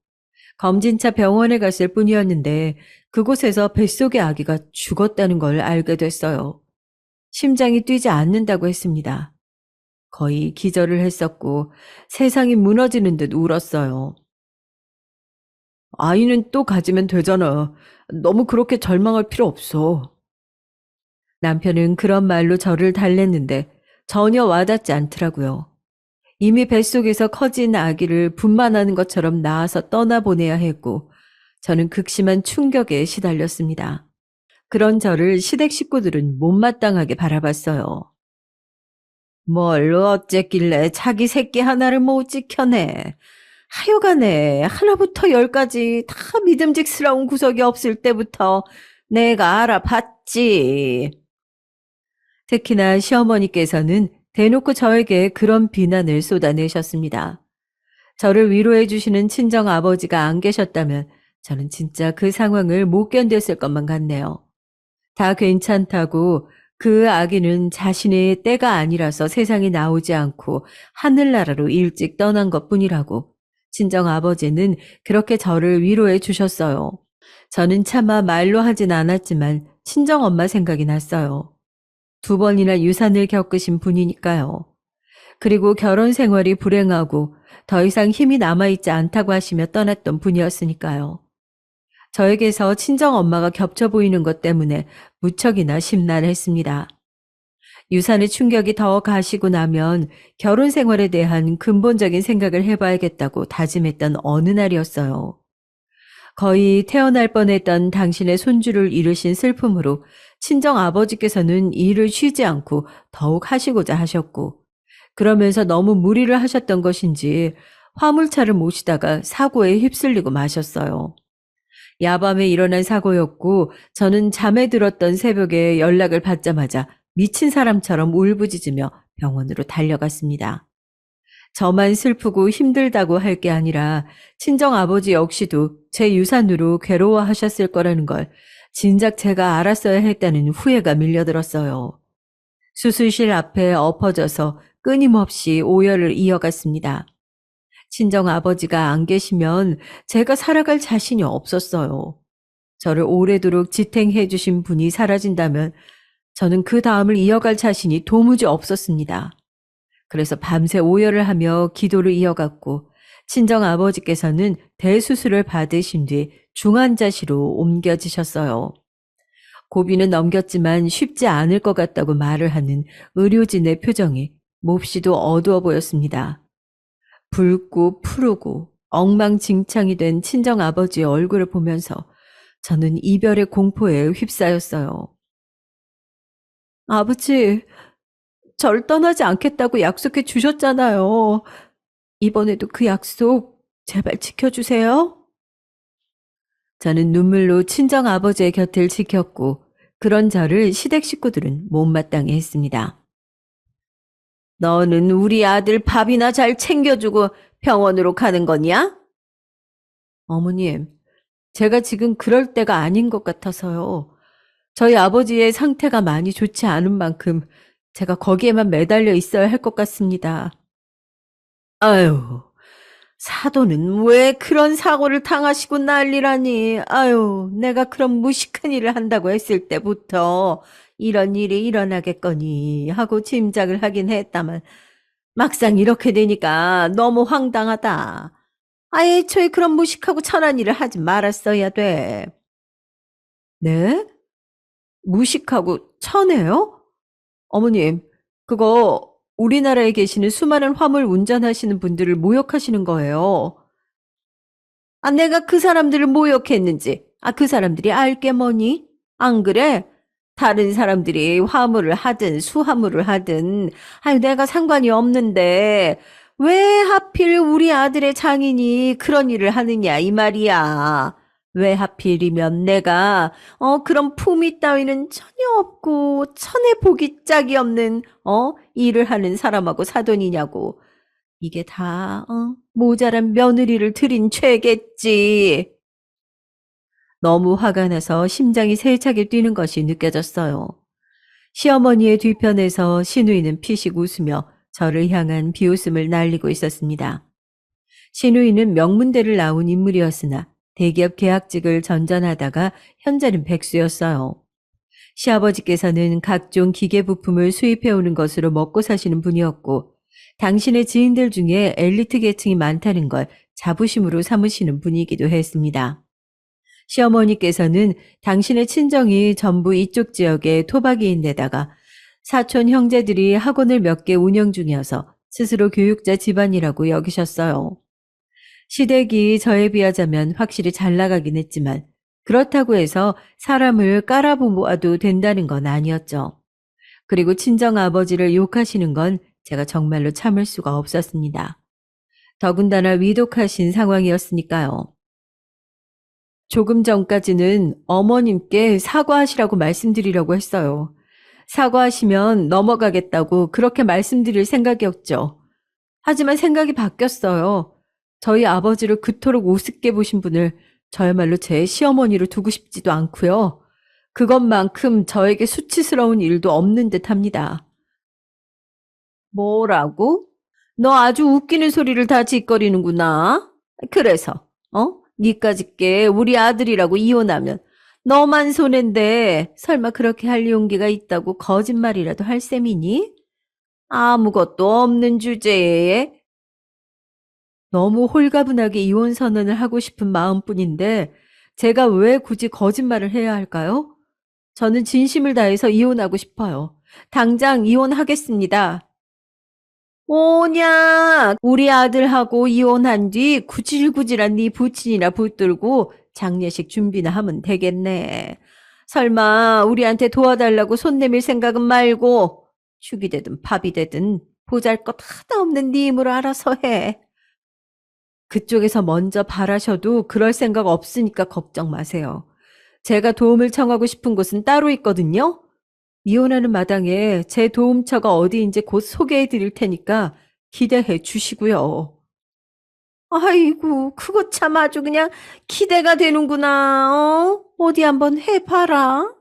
검진차 병원에 갔을 뿐이었는데 그곳에서 뱃속의 아기가 죽었다는 걸 알게 됐어요. 심장이 뛰지 않는다고 했습니다. 거의 기절을 했었고 세상이 무너지는 듯 울었어요. 아이는 또 가지면 되잖아. 너무 그렇게 절망할 필요 없어. 남편은 그런 말로 저를 달랬는데 전혀 와닿지 않더라고요. 이미 뱃속에서 커진 아기를 분만하는 것처럼 낳아서 떠나보내야 했고 저는 극심한 충격에 시달렸습니다. 그런 저를 시댁 식구들은 못마땅하게 바라봤어요. 뭘 어쨌길래 자기 새끼 하나를 못 지켜내. 하여간에 하나부터 열까지 다 믿음직스러운 구석이 없을 때부터 내가 알아봤지. 특히나 시어머니께서는 대놓고 저에게 그런 비난을 쏟아내셨습니다. 저를 위로해 주시는 친정 아버지가 안 계셨다면 저는 진짜 그 상황을 못 견뎠을 것만 같네요. 다 괜찮다고 그 아기는 자신의 때가 아니라서 세상에 나오지 않고 하늘나라로 일찍 떠난 것뿐이라고 친정 아버지는 그렇게 저를 위로해 주셨어요. 저는 차마 말로 하진 않았지만 친정 엄마 생각이 났어요. 2번이나 유산을 겪으신 분이니까요. 그리고 결혼 생활이 불행하고 더 이상 힘이 남아있지 않다고 하시며 떠났던 분이었으니까요. 저에게서 친정 엄마가 겹쳐 보이는 것 때문에 무척이나 심란했습니다. 유산의 충격이 더 가시고 나면 결혼 생활에 대한 근본적인 생각을 해봐야겠다고 다짐했던 어느 날이었어요. 거의 태어날 뻔했던 당신의 손주를 잃으신 슬픔으로 친정 아버지께서는 일을 쉬지 않고 더욱 하시고자 하셨고, 그러면서 너무 무리를 하셨던 것인지 화물차를 모시다가 사고에 휩쓸리고 마셨어요. 야밤에 일어난 사고였고 저는 잠에 들었던 새벽에 연락을 받자마자 미친 사람처럼 울부짖으며 병원으로 달려갔습니다. 저만 슬프고 힘들다고 할 게 아니라 친정 아버지 역시도 제 유산으로 괴로워하셨을 거라는 걸 진작 제가 알았어야 했다는 후회가 밀려들었어요. 수술실 앞에 엎어져서 끊임없이 오열을 이어갔습니다. 친정 아버지가 안 계시면 제가 살아갈 자신이 없었어요. 저를 오래도록 지탱해 주신 분이 사라진다면 저는 그 다음을 이어갈 자신이 도무지 없었습니다. 그래서 밤새 오열을 하며 기도를 이어갔고 친정 아버지께서는 대수술을 받으신 뒤 중환자실로 옮겨지셨어요. 고비는 넘겼지만 쉽지 않을 것 같다고 말을 하는 의료진의 표정이 몹시도 어두워 보였습니다. 붉고 푸르고 엉망진창이 된 친정아버지의 얼굴을 보면서 저는 이별의 공포에 휩싸였어요. 아버지, 절 떠나지 않겠다고 약속해 주셨잖아요. 이번에도 그 약속 제발 지켜주세요. 저는 눈물로 친정아버지의 곁을 지켰고 그런 저를 시댁 식구들은 못마땅해 했습니다. 너는 우리 아들 밥이나 잘 챙겨주고 병원으로 가는 거냐? 어머님, 제가 지금 그럴 때가 아닌 것 같아서요. 저희 아버지의 상태가 많이 좋지 않은 만큼 제가 거기에만 매달려 있어야 할 것 같습니다. 아유, 사돈은 왜 그런 사고를 당하시고 난리라니. 아유, 내가 그런 무식한 일을 한다고 했을 때부터 이런 일이 일어나겠거니 하고 짐작을 하긴 했다만 막상 이렇게 되니까 너무 황당하다. 아예 애초에 그런 무식하고 천한 일을 하지 말았어야 돼. 네? 무식하고 천해요? 어머님, 그거 우리나라에 계시는 수많은 화물 운전하시는 분들을 모욕하시는 거예요. 아, 내가 그 사람들을 모욕했는지, 그 사람들이 알게 뭐니? 안 그래? 다른 사람들이 화물을 하든 수화물을 하든, 아유, 내가 상관이 없는데, 왜 하필 우리 아들의 장인이 그런 일을 하느냐, 이 말이야. 왜 하필이면 내가, 그런 품위 따위는 전혀 없고, 천에 복이 짝이 없는, 일을 하는 사람하고 사돈이냐고. 이게 다 모자란 며느리를 들인 죄겠지. 너무 화가 나서 심장이 세차게 뛰는 것이 느껴졌어요. 시어머니의 뒤편에서 시누이는 피식 웃으며 저를 향한 비웃음을 날리고 있었습니다. 시누이는 명문대를 나온 인물이었으나 대기업 계약직을 전전하다가 현재는 백수였어요. 시아버지께서는 각종 기계 부품을 수입해오는 것으로 먹고 사시는 분이었고 당신의 지인들 중에 엘리트 계층이 많다는 걸 자부심으로 삼으시는 분이기도 했습니다. 시어머니께서는 당신의 친정이 전부 이쪽 지역의 토박이인데다가 사촌 형제들이 학원을 몇 개 운영 중이어서 스스로 교육자 집안이라고 여기셨어요. 시댁이 저에 비하자면 확실히 잘 나가긴 했지만 그렇다고 해서 사람을 깔아보아도 된다는 건 아니었죠. 그리고 친정아버지를 욕하시는 건 제가 정말로 참을 수가 없었습니다. 더군다나 위독하신 상황이었으니까요. 조금 전까지는 어머님께 사과하시라고 말씀드리려고 했어요. 사과하시면 넘어가겠다고 그렇게 말씀드릴 생각이었죠. 하지만 생각이 바뀌었어요. 저희 아버지를 그토록 우습게 보신 분을 저야말로 제 시어머니로 두고 싶지도 않고요. 그것만큼 저에게 수치스러운 일도 없는 듯 합니다. 뭐라고? 너 아주 웃기는 소리를 다 짓거리는구나. 그래서, 니까짓게 우리 아들이라고 이혼하면 너만 손해인데 설마 그렇게 할 용기가 있다고 거짓말이라도 할 셈이니? 아무것도 없는 주제에 너무 홀가분하게 이혼 선언을 하고 싶은 마음뿐인데 제가 왜 굳이 거짓말을 해야 할까요? 저는 진심을 다해서 이혼하고 싶어요. 당장 이혼하겠습니다. 오냐, 우리 아들하고 이혼한 뒤 구질구질한 네 부친이나 붙들고 장례식 준비나 하면 되겠네. 설마 우리한테 도와달라고 손 내밀 생각은 말고 죽이 되든 밥이 되든 보잘것 하나 없는 네 힘으로 알아서 해. 그쪽에서 먼저 바라셔도 그럴 생각 없으니까 걱정 마세요. 제가 도움을 청하고 싶은 곳은 따로 있거든요. 이혼하는 마당에 제 도움처가 어디인지 곧 소개해 드릴 테니까 기대해 주시고요. 아이고, 그거 참 아주 그냥 기대가 되는구나. 어디 한번 해봐라.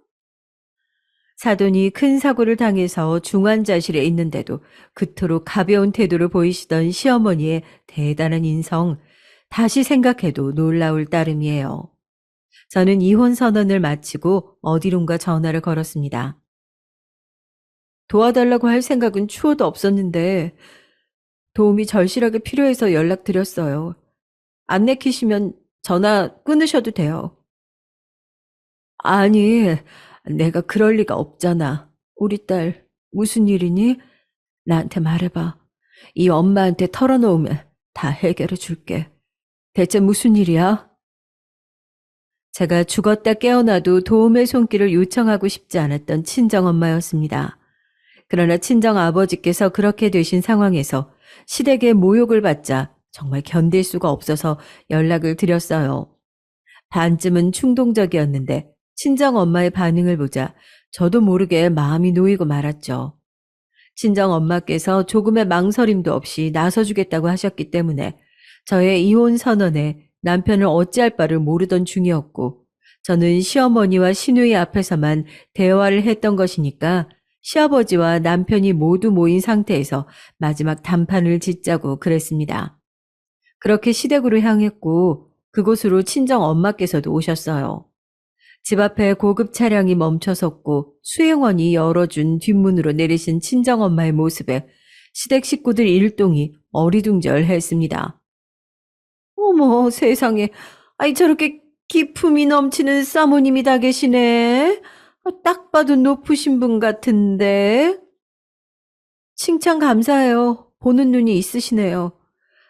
사돈이 큰 사고를 당해서 중환자실에 있는데도 그토록 가벼운 태도를 보이시던 시어머니의 대단한 인성, 다시 생각해도 놀라울 따름이에요. 저는 이혼 선언을 마치고 어디론가 전화를 걸었습니다. 도와달라고 할 생각은 추호도 없었는데 도움이 절실하게 필요해서 연락드렸어요. 안 내키시면 전화 끊으셔도 돼요. 아니, 내가 그럴 리가 없잖아. 우리 딸, 무슨 일이니? 나한테 말해봐. 이 엄마한테 털어놓으면 다 해결해 줄게. 대체 무슨 일이야? 제가 죽었다 깨어나도 도움의 손길을 요청하고 싶지 않았던 친정엄마였습니다. 그러나 친정아버지께서 그렇게 되신 상황에서 시댁의 모욕을 받자 정말 견딜 수가 없어서 연락을 드렸어요. 반쯤은 충동적이었는데 친정엄마의 반응을 보자 저도 모르게 마음이 놓이고 말았죠. 친정엄마께서 조금의 망설임도 없이 나서주겠다고 하셨기 때문에 저의 이혼 선언에 남편을 어찌할 바를 모르던 중이었고, 저는 시어머니와 시누이 앞에서만 대화를 했던 것이니까 시아버지와 남편이 모두 모인 상태에서 마지막 단판을 짓자고 그랬습니다. 그렇게 시댁으로 향했고 그곳으로 친정 엄마께서도 오셨어요. 집 앞에 고급 차량이 멈춰섰고 수행원이 열어준 뒷문으로 내리신 친정엄마의 모습에 시댁 식구들 일동이 어리둥절했습니다. 어머 세상에, 아이 저렇게 기품이 넘치는 사모님이 다 계시네. 딱 봐도 높으신 분 같은데. 칭찬 감사해요. 보는 눈이 있으시네요.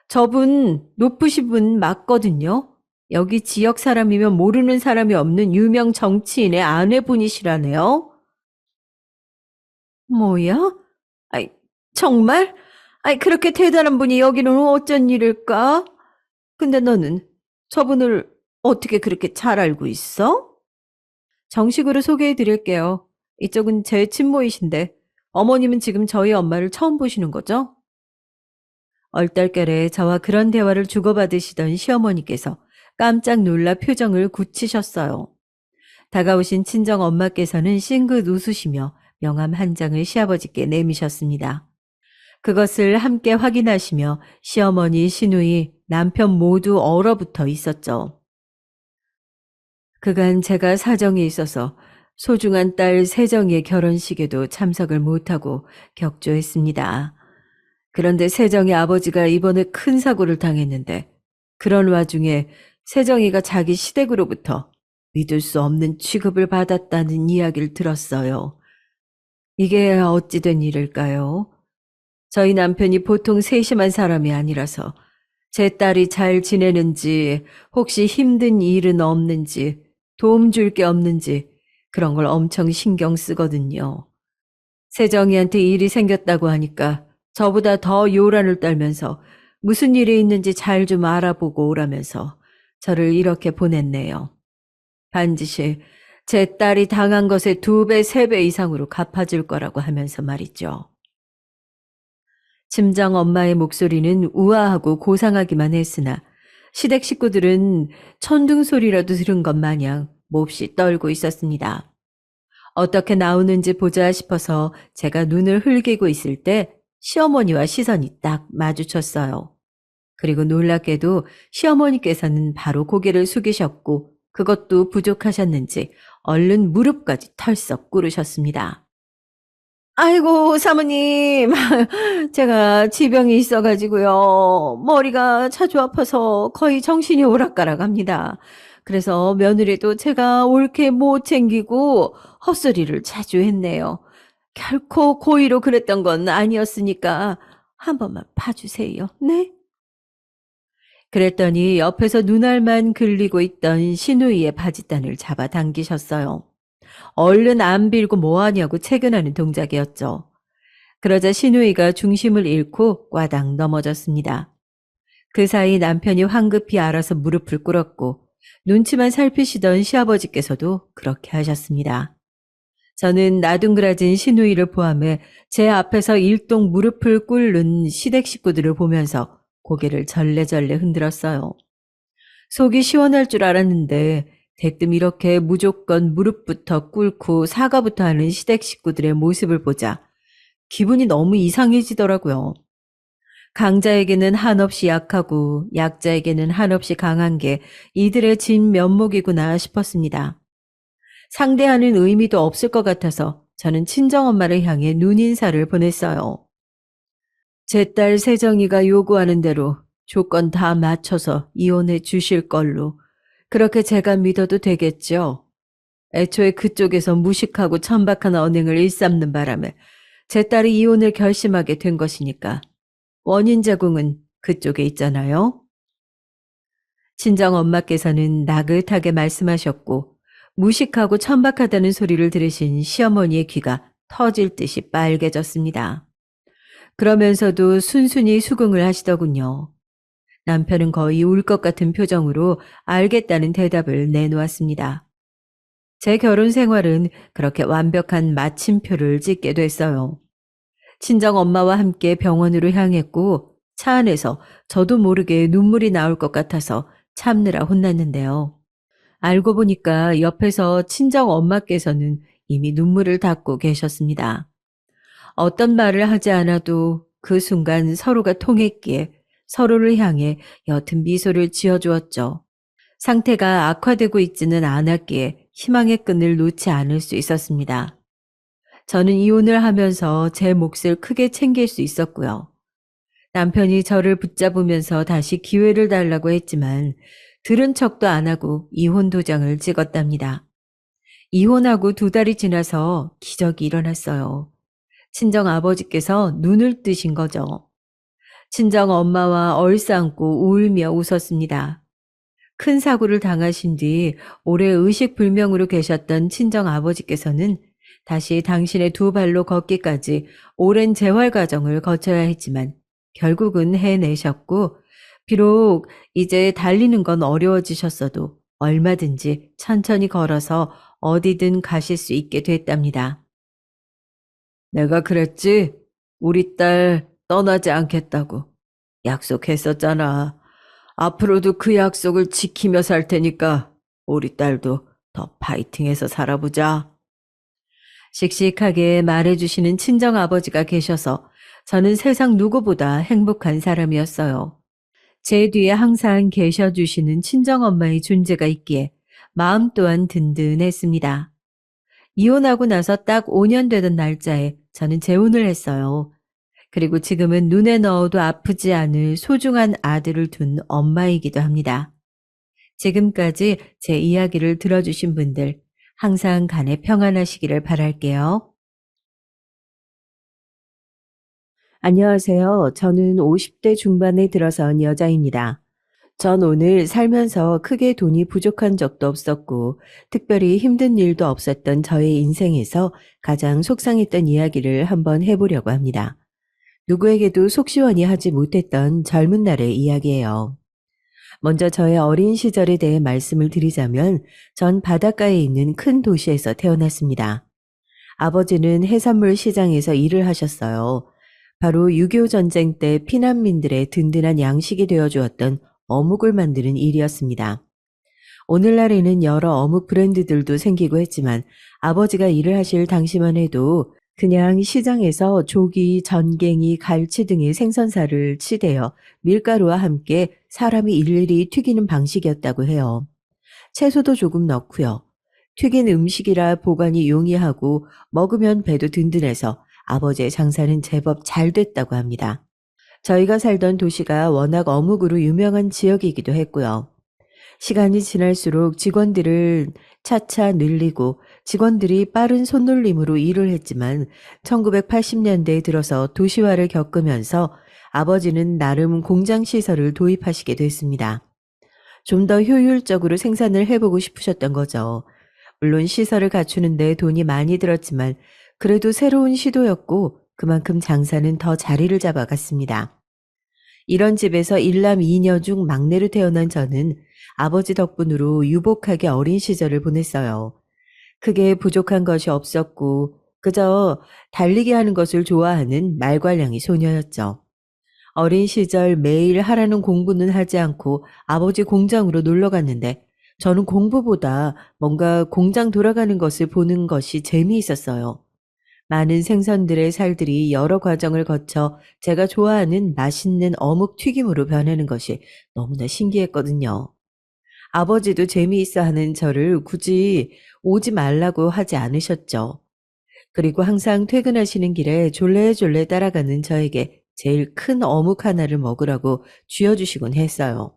저분 높으신 분 맞거든요. 여기 지역 사람이면 모르는 사람이 없는 유명 정치인의 아내분이시라네요. 뭐야? 아이, 정말? 아이, 그렇게 대단한 분이 여기는 어쩐 일일까? 근데 너는 저분을 어떻게 그렇게 잘 알고 있어? 정식으로 소개해 드릴게요. 이쪽은 제 친모이신데, 어머님은 지금 저희 엄마를 처음 보시는 거죠? 얼떨결에 저와 그런 대화를 주고받으시던 시어머니께서 깜짝 놀라 표정을 굳히셨어요. 다가오신 친정 엄마께서는 싱긋 웃으시며 명함 한 장을 시아버지께 내미셨습니다. 그것을 함께 확인하시며 시어머니, 시누이, 남편 모두 얼어붙어 있었죠. 그간 제가 사정이 있어서 소중한 딸 세정이의 결혼식에도 참석을 못하고 격조했습니다. 그런데 세정이 아버지가 이번에 큰 사고를 당했는데 그런 와중에 세정이가 자기 시댁으로부터 믿을 수 없는 취급을 받았다는 이야기를 들었어요. 이게 어찌 된 일일까요? 저희 남편이 보통 세심한 사람이 아니라서 제 딸이 잘 지내는지, 혹시 힘든 일은 없는지, 도움 줄 게 없는지 그런 걸 엄청 신경 쓰거든요. 세정이한테 일이 생겼다고 하니까 저보다 더 요란을 떨면서 무슨 일이 있는지 잘 좀 알아보고 오라면서 저를 이렇게 보냈네요. 반드시 제 딸이 당한 것의 2배, 3배 이상으로 갚아줄 거라고 하면서 말이죠. 친정 엄마의 목소리는 우아하고 고상하기만 했으나 시댁 식구들은 천둥 소리라도 들은 것 마냥 몹시 떨고 있었습니다. 어떻게 나오는지 보자 싶어서 제가 눈을 흘기고 있을 때 시어머니와 시선이 딱 마주쳤어요. 그리고 놀랍게도 시어머니께서는 바로 고개를 숙이셨고 그것도 부족하셨는지 얼른 무릎까지 털썩 꿇으셨습니다. 아이고, 사모님. 제가 지병이 있어가지고요. 머리가 자주 아파서 거의 정신이 오락가락합니다. 그래서 며느리도 제가 옳게 못 챙기고 헛소리를 자주 했네요. 결코 고의로 그랬던 건 아니었으니까 한 번만 봐주세요. 네? 그랬더니 옆에서 눈알만 긁리고 있던 시누이의 바짓단을 잡아당기셨어요. 얼른 안 빌고 뭐하냐고 채근하는 동작이었죠. 그러자 시누이가 중심을 잃고 꽈당 넘어졌습니다. 그 사이 남편이 황급히 알아서 무릎을 꿇었고 눈치만 살피시던 시아버지께서도 그렇게 하셨습니다. 저는 나둥그라진 시누이를 포함해 제 앞에서 일동 무릎을 꿇는 시댁 식구들을 보면서 고개를 절레절레 흔들었어요. 속이 시원할 줄 알았는데 대뜸 이렇게 무조건 무릎부터 꿇고 사과부터 하는 시댁 식구들의 모습을 보자 기분이 너무 이상해지더라고요. 강자에게는 한없이 약하고 약자에게는 한없이 강한 게 이들의 진면목이구나 싶었습니다. 상대하는 의미도 없을 것 같아서 저는 친정엄마를 향해 눈인사를 보냈어요. 제 딸 세정이가 요구하는 대로 조건 다 맞춰서 이혼해 주실 걸로. 그렇게 제가 믿어도 되겠죠? 애초에 그쪽에서 무식하고 천박한 언행을 일삼는 바람에 제 딸이 이혼을 결심하게 된 것이니까 원인 제공은 그쪽에 있잖아요. 친정 엄마께서는 나긋하게 말씀하셨고 무식하고 천박하다는 소리를 들으신 시어머니의 귀가 터질 듯이 빨개졌습니다. 그러면서도 순순히 수긍을 하시더군요. 남편은 거의 울 것 같은 표정으로 알겠다는 대답을 내놓았습니다. 제 결혼 생활은 그렇게 완벽한 마침표를 찍게 됐어요. 친정 엄마와 함께 병원으로 향했고 차 안에서 저도 모르게 눈물이 나올 것 같아서 참느라 혼났는데요. 알고 보니까 옆에서 친정 엄마께서는 이미 눈물을 닦고 계셨습니다. 어떤 말을 하지 않아도 그 순간 서로가 통했기에 서로를 향해 옅은 미소를 지어주었죠. 상태가 악화되고 있지는 않았기에 희망의 끈을 놓지 않을 수 있었습니다. 저는 이혼을 하면서 제 몫을 크게 챙길 수 있었고요. 남편이 저를 붙잡으면서 다시 기회를 달라고 했지만 들은 척도 안 하고 이혼 도장을 찍었답니다. 이혼하고 2달이 지나서 기적이 일어났어요. 친정 아버지께서 눈을 뜨신 거죠. 친정 엄마와 얼싸안고 울며 웃었습니다. 큰 사고를 당하신 뒤 오래 의식불명으로 계셨던 친정 아버지께서는 다시 당신의 2발로 걷기까지 오랜 재활 과정을 거쳐야 했지만 결국은 해내셨고, 비록 이제 달리는 건 어려워지셨어도 얼마든지 천천히 걸어서 어디든 가실 수 있게 됐답니다. 내가 그랬지? 우리 딸 떠나지 않겠다고. 약속했었잖아. 앞으로도 그 약속을 지키며 살 테니까 우리 딸도 더 파이팅해서 살아보자. 씩씩하게 말해주시는 친정아버지가 계셔서 저는 세상 누구보다 행복한 사람이었어요. 제 뒤에 항상 계셔주시는 친정엄마의 존재가 있기에 마음 또한 든든했습니다. 이혼하고 나서 딱 5년 되던 날짜에 저는 재혼을 했어요. 그리고 지금은 눈에 넣어도 아프지 않을 소중한 아들을 둔 엄마이기도 합니다. 지금까지 제 이야기를 들어주신 분들 항상 간에 평안하시기를 바랄게요. 안녕하세요. 저는 50대 중반에 들어선 여자입니다. 전 오늘 살면서 크게 돈이 부족한 적도 없었고 특별히 힘든 일도 없었던 저의 인생에서 가장 속상했던 이야기를 한번 해보려고 합니다. 누구에게도 속 시원히 하지 못했던 젊은 날의 이야기예요. 먼저 저의 어린 시절에 대해 말씀을 드리자면 전 바닷가에 있는 큰 도시에서 태어났습니다. 아버지는 해산물 시장에서 일을 하셨어요. 바로 6.25 전쟁 때 피난민들의 든든한 양식이 되어 주었던 어묵을 만드는 일이었습니다. 오늘날에는 여러 어묵 브랜드들도 생기고 했지만 아버지가 일을 하실 당시만 해도 그냥 시장에서 조기, 전갱이, 갈치 등의 생선살을 치대어 밀가루와 함께 사람이 일일이 튀기는 방식이었다고 해요. 채소도 조금 넣고요. 튀긴 음식이라 보관이 용이하고 먹으면 배도 든든해서 아버지의 장사는 제법 잘 됐다고 합니다. 저희가 살던 도시가 워낙 어묵으로 유명한 지역이기도 했고요. 시간이 지날수록 직원들을 차차 늘리고 직원들이 빠른 손놀림으로 일을 했지만 1980년대에 들어서 도시화를 겪으면서 아버지는 나름 공장 시설을 도입하시게 됐습니다. 좀 더 효율적으로 생산을 해보고 싶으셨던 거죠. 물론 시설을 갖추는데 돈이 많이 들었지만 그래도 새로운 시도였고 그만큼 장사는 더 자리를 잡아갔습니다. 이런 집에서 일남 2녀 중 막내로 태어난 저는 아버지 덕분으로 유복하게 어린 시절을 보냈어요. 크게 부족한 것이 없었고 그저 달리기 하는 것을 좋아하는 말괄량이 소녀였죠. 어린 시절 매일 하라는 공부는 하지 않고 아버지 공장으로 놀러 갔는데 저는 공부보다 뭔가 공장 돌아가는 것을 보는 것이 재미있었어요. 많은 생선들의 살들이 여러 과정을 거쳐 제가 좋아하는 맛있는 어묵 튀김으로 변하는 것이 너무나 신기했거든요. 아버지도 재미있어 하는 저를 굳이 오지 말라고 하지 않으셨죠. 그리고 항상 퇴근하시는 길에 졸래졸래 따라가는 저에게 제일 큰 어묵 하나를 먹으라고 쥐어주시곤 했어요.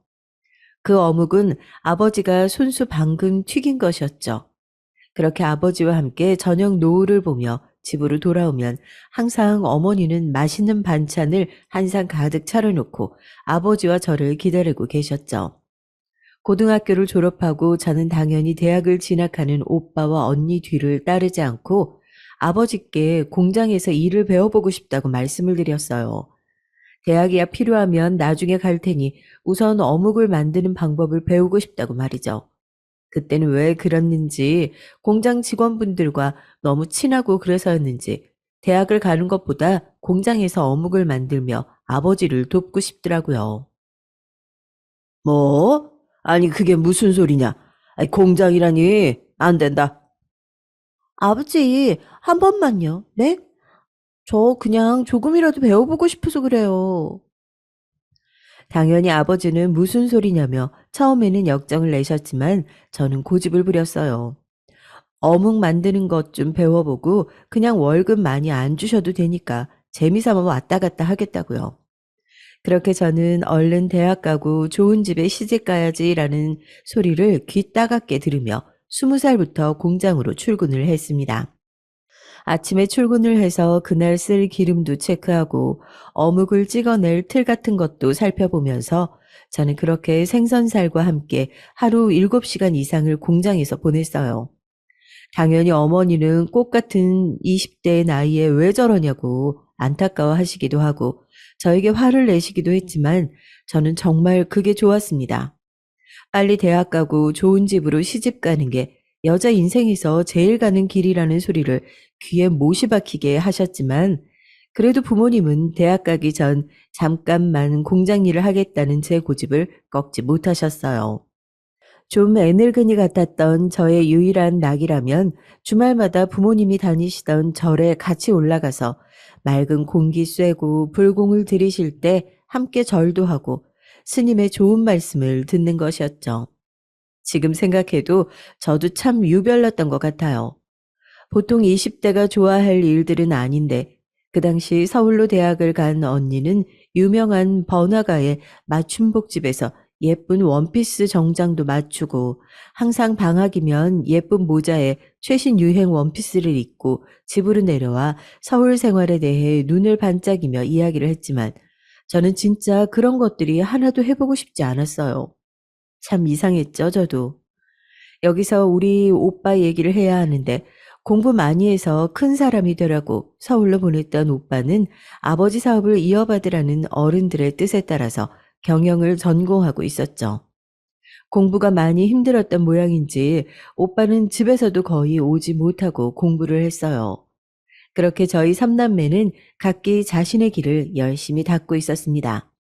그 어묵은 아버지가 손수 방금 튀긴 것이었죠. 그렇게 아버지와 함께 저녁 노을을 보며 집으로 돌아오면 항상 어머니는 맛있는 반찬을 한 상 가득 차려놓고 아버지와 저를 기다리고 계셨죠. 고등학교를 졸업하고 저는 당연히 대학을 진학하는 오빠와 언니 뒤를 따르지 않고 아버지께 공장에서 일을 배워보고 싶다고 말씀을 드렸어요. 대학이야 필요하면 나중에 갈 테니 우선 어묵을 만드는 방법을 배우고 싶다고 말이죠. 그때는 왜 그랬는지 공장 직원분들과 너무 친하고 그래서였는지 대학을 가는 것보다 공장에서 어묵을 만들며 아버지를 돕고 싶더라고요. 뭐? 아니 그게 무슨 소리냐? 아니, 공장이라니 안 된다. 아버지, 한 번만요. 네? 저 그냥 조금이라도 배워보고 싶어서 그래요. 당연히 아버지는 무슨 소리냐며 처음에는 역정을 내셨지만 저는 고집을 부렸어요. 어묵 만드는 것 좀 배워보고 그냥 월급 많이 안 주셔도 되니까 재미삼아 왔다 갔다 하겠다고요. 그렇게 저는 얼른 대학 가고 좋은 집에 시집 가야지라는 소리를 귀 따갑게 들으며 20살부터 공장으로 출근을 했습니다. 아침에 출근을 해서 그날 쓸 기름도 체크하고 어묵을 찍어낼 틀 같은 것도 살펴보면서 저는 그렇게 생선살과 함께 하루 7시간 이상을 공장에서 보냈어요. 당연히 어머니는 꽃 같은 20대의 나이에 왜 저러냐고 안타까워 하시기도 하고 저에게 화를 내시기도 했지만 저는 정말 그게 좋았습니다. 빨리 대학 가고 좋은 집으로 시집 가는 게 여자 인생에서 제일 가는 길이라는 소리를 귀에 못이 박히게 하셨지만 그래도 부모님은 대학 가기 전 잠깐만 공장 일을 하겠다는 제 고집을 꺾지 못하셨어요. 좀 애늙은이 같았던 저의 유일한 낙이라면 주말마다 부모님이 다니시던 절에 같이 올라가서 맑은 공기 쐬고 불공을 들이실 때 함께 절도 하고 스님의 좋은 말씀을 듣는 것이었죠. 지금 생각해도 저도 참 유별났던 것 같아요. 보통 20대가 좋아할 일들은 아닌데 그 당시 서울로 대학을 간 언니는 유명한 번화가의 맞춤복집에서 예쁜 원피스 정장도 맞추고 항상 방학이면 예쁜 모자에 최신 유행 원피스를 입고 집으로 내려와 서울 생활에 대해 눈을 반짝이며 이야기를 했지만 저는 진짜 그런 것들이 하나도 해보고 싶지 않았어요. 참 이상했죠, 저도. 여기서 우리 오빠 얘기를 해야 하는데 공부 많이 해서 큰 사람이 되라고 서울로 보냈던 오빠는 아버지 사업을 이어받으라는 어른들의 뜻에 따라서 경영을 전공하고 있었죠. 공부가 많이 힘들었던 모양인지 오빠는 집에서도 거의 오지 못하고 공부를 했어요. 그렇게 저희 삼남매는 각기 자신의 길을 열심히 닦고 있었습니다.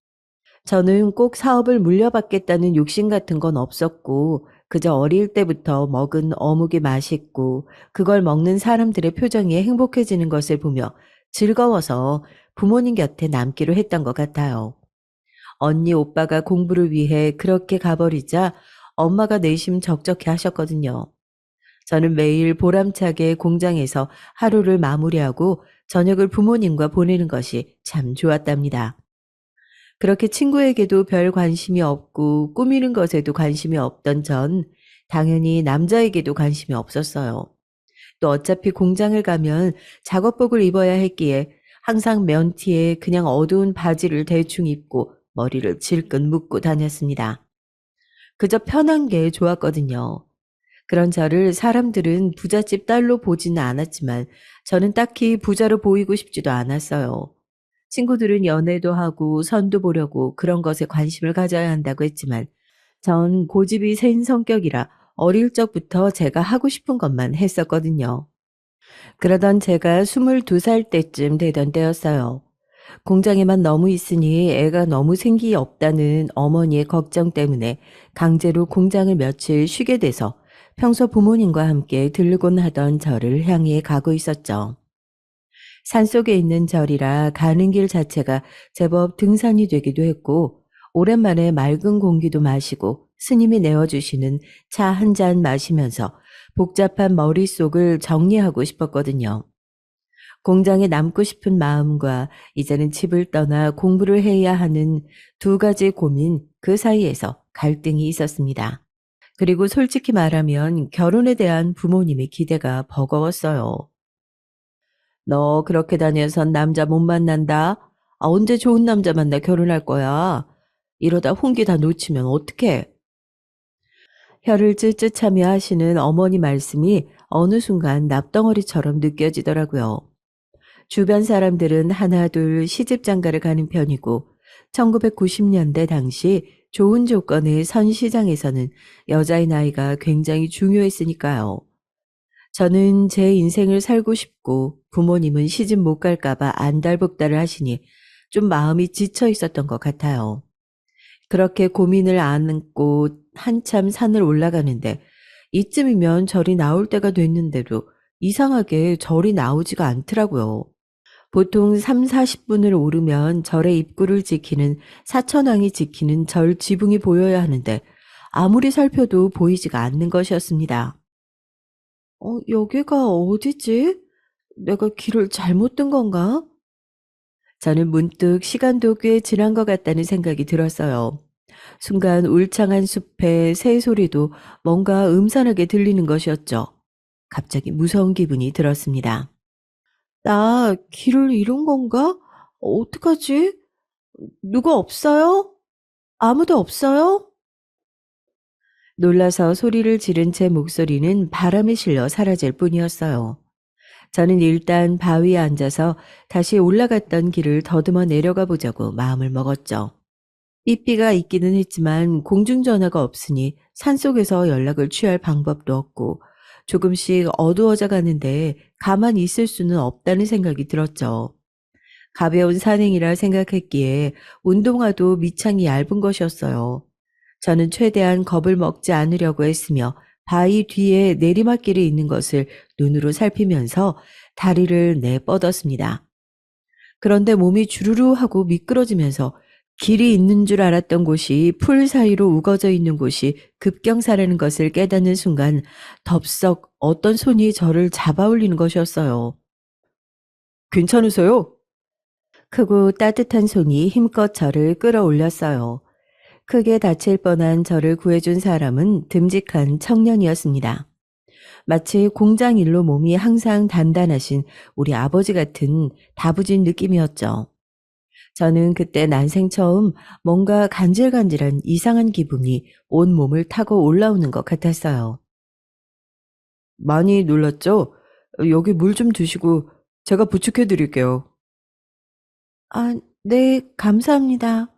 저는 꼭 사업을 물려받겠다는 욕심 같은 건 없었고, 그저 어릴 때부터 먹은 어묵이 맛있고, 그걸 먹는 사람들의 표정이 행복해지는 것을 보며 즐거워서 부모님 곁에 남기로 했던 것 같아요. 언니, 오빠가 공부를 위해 그렇게 가버리자 엄마가 내심 적적해 하셨거든요. 저는 매일 보람차게 공장에서 하루를 마무리하고 저녁을 부모님과 보내는 것이 참 좋았답니다. 그렇게 친구에게도 별 관심이 없고 꾸미는 것에도 관심이 없던 전 당연히 남자에게도 관심이 없었어요. 또 어차피 공장을 가면 작업복을 입어야 했기에 항상 면티에 그냥 어두운 바지를 대충 입고 머리를 질끈 묶고 다녔습니다. 그저 편한 게 좋았거든요. 그런 저를 사람들은 부잣집 딸로 보지는 않았지만 저는 딱히 부자로 보이고 싶지도 않았어요. 친구들은 연애도 하고 선도 보려고 그런 것에 관심을 가져야 한다고 했지만 전 고집이 센 성격이라 어릴 적부터 제가 하고 싶은 것만 했었거든요. 그러던 제가 22살 때쯤 되던 때였어요. 공장에만 너무 있으니 애가 너무 생기 없다는 어머니의 걱정 때문에 강제로 공장을 며칠 쉬게 돼서 평소 부모님과 함께 들르곤 하던 절을 향해 가고 있었죠. 산속에 있는 절이라 가는 길 자체가 제법 등산이 되기도 했고 오랜만에 맑은 공기도 마시고 스님이 내어주시는 차 한 잔 마시면서 복잡한 머릿속을 정리하고 싶었거든요. 공장에 남고 싶은 마음과 이제는 집을 떠나 공부를 해야 하는 두 가지 고민 그 사이에서 갈등이 있었습니다. 그리고 솔직히 말하면 결혼에 대한 부모님의 기대가 버거웠어요. 너 그렇게 다녀선 남자 못 만난다? 아, 언제 좋은 남자 만나 결혼할 거야? 이러다 혼기 다 놓치면 어떡해? 혀를 쯧쯧하며 하시는 어머니 말씀이 어느 순간 납덩어리처럼 느껴지더라고요. 주변 사람들은 하나둘 시집 장가를 가는 편이고 1990년대 당시 좋은 조건의 선 시장에서는 여자의 나이가 굉장히 중요했으니까요. 저는 제 인생을 살고 싶고 부모님은 시집 못 갈까봐 안달복달을 하시니 좀 마음이 지쳐 있었던 것 같아요. 그렇게 고민을 안고 한참 산을 올라가는데 이쯤이면 절이 나올 때가 됐는데도 이상하게 절이 나오지가 않더라고요. 보통 3, 40분을 오르면 절의 입구를 지키는 사천왕이 지키는 절 지붕이 보여야 하는데 아무리 살펴도 보이지가 않는 것이었습니다. 여기가 어디지? 내가 길을 잘못 든 건가? 저는 문득 시간도 꽤 지난 것 같다는 생각이 들었어요. 순간 울창한 숲의 새 소리도 뭔가 음산하게 들리는 것이었죠. 갑자기 무서운 기분이 들었습니다. 나 길을 잃은 건가? 어떡하지? 누구 없어요? 아무도 없어요? 놀라서 소리를 지른 제 목소리는 바람에 실려 사라질 뿐이었어요. 저는 일단 바위에 앉아서 다시 올라갔던 길을 더듬어 내려가 보자고 마음을 먹었죠. 삐삐가 있기는 했지만 공중전화가 없으니 산속에서 연락을 취할 방법도 없고 조금씩 어두워져 가는데 가만히 있을 수는 없다는 생각이 들었죠. 가벼운 산행이라 생각했기에 운동화도 밑창이 얇은 것이었어요. 저는 최대한 겁을 먹지 않으려고 했으며 바위 뒤에 내리막길이 있는 것을 눈으로 살피면서 다리를 내뻗었습니다. 그런데 몸이 주르르 하고 미끄러지면서 길이 있는 줄 알았던 곳이 풀 사이로 우거져 있는 곳이 급경사라는 것을 깨닫는 순간 덥석 어떤 손이 저를 잡아 올리는 것이었어요. 괜찮으세요? 크고 따뜻한 손이 힘껏 저를 끌어올렸어요. 크게 다칠 뻔한 저를 구해준 사람은 듬직한 청년이었습니다. 마치 공장 일로 몸이 항상 단단하신 우리 아버지 같은 다부진 느낌이었죠. 저는 그때 난생 처음 뭔가 간질간질한 이상한 기분이 온 몸을 타고 올라오는 것 같았어요. 많이 놀랐죠? 여기 물 좀 드시고 제가 부축해 드릴게요. 아, 네, 감사합니다.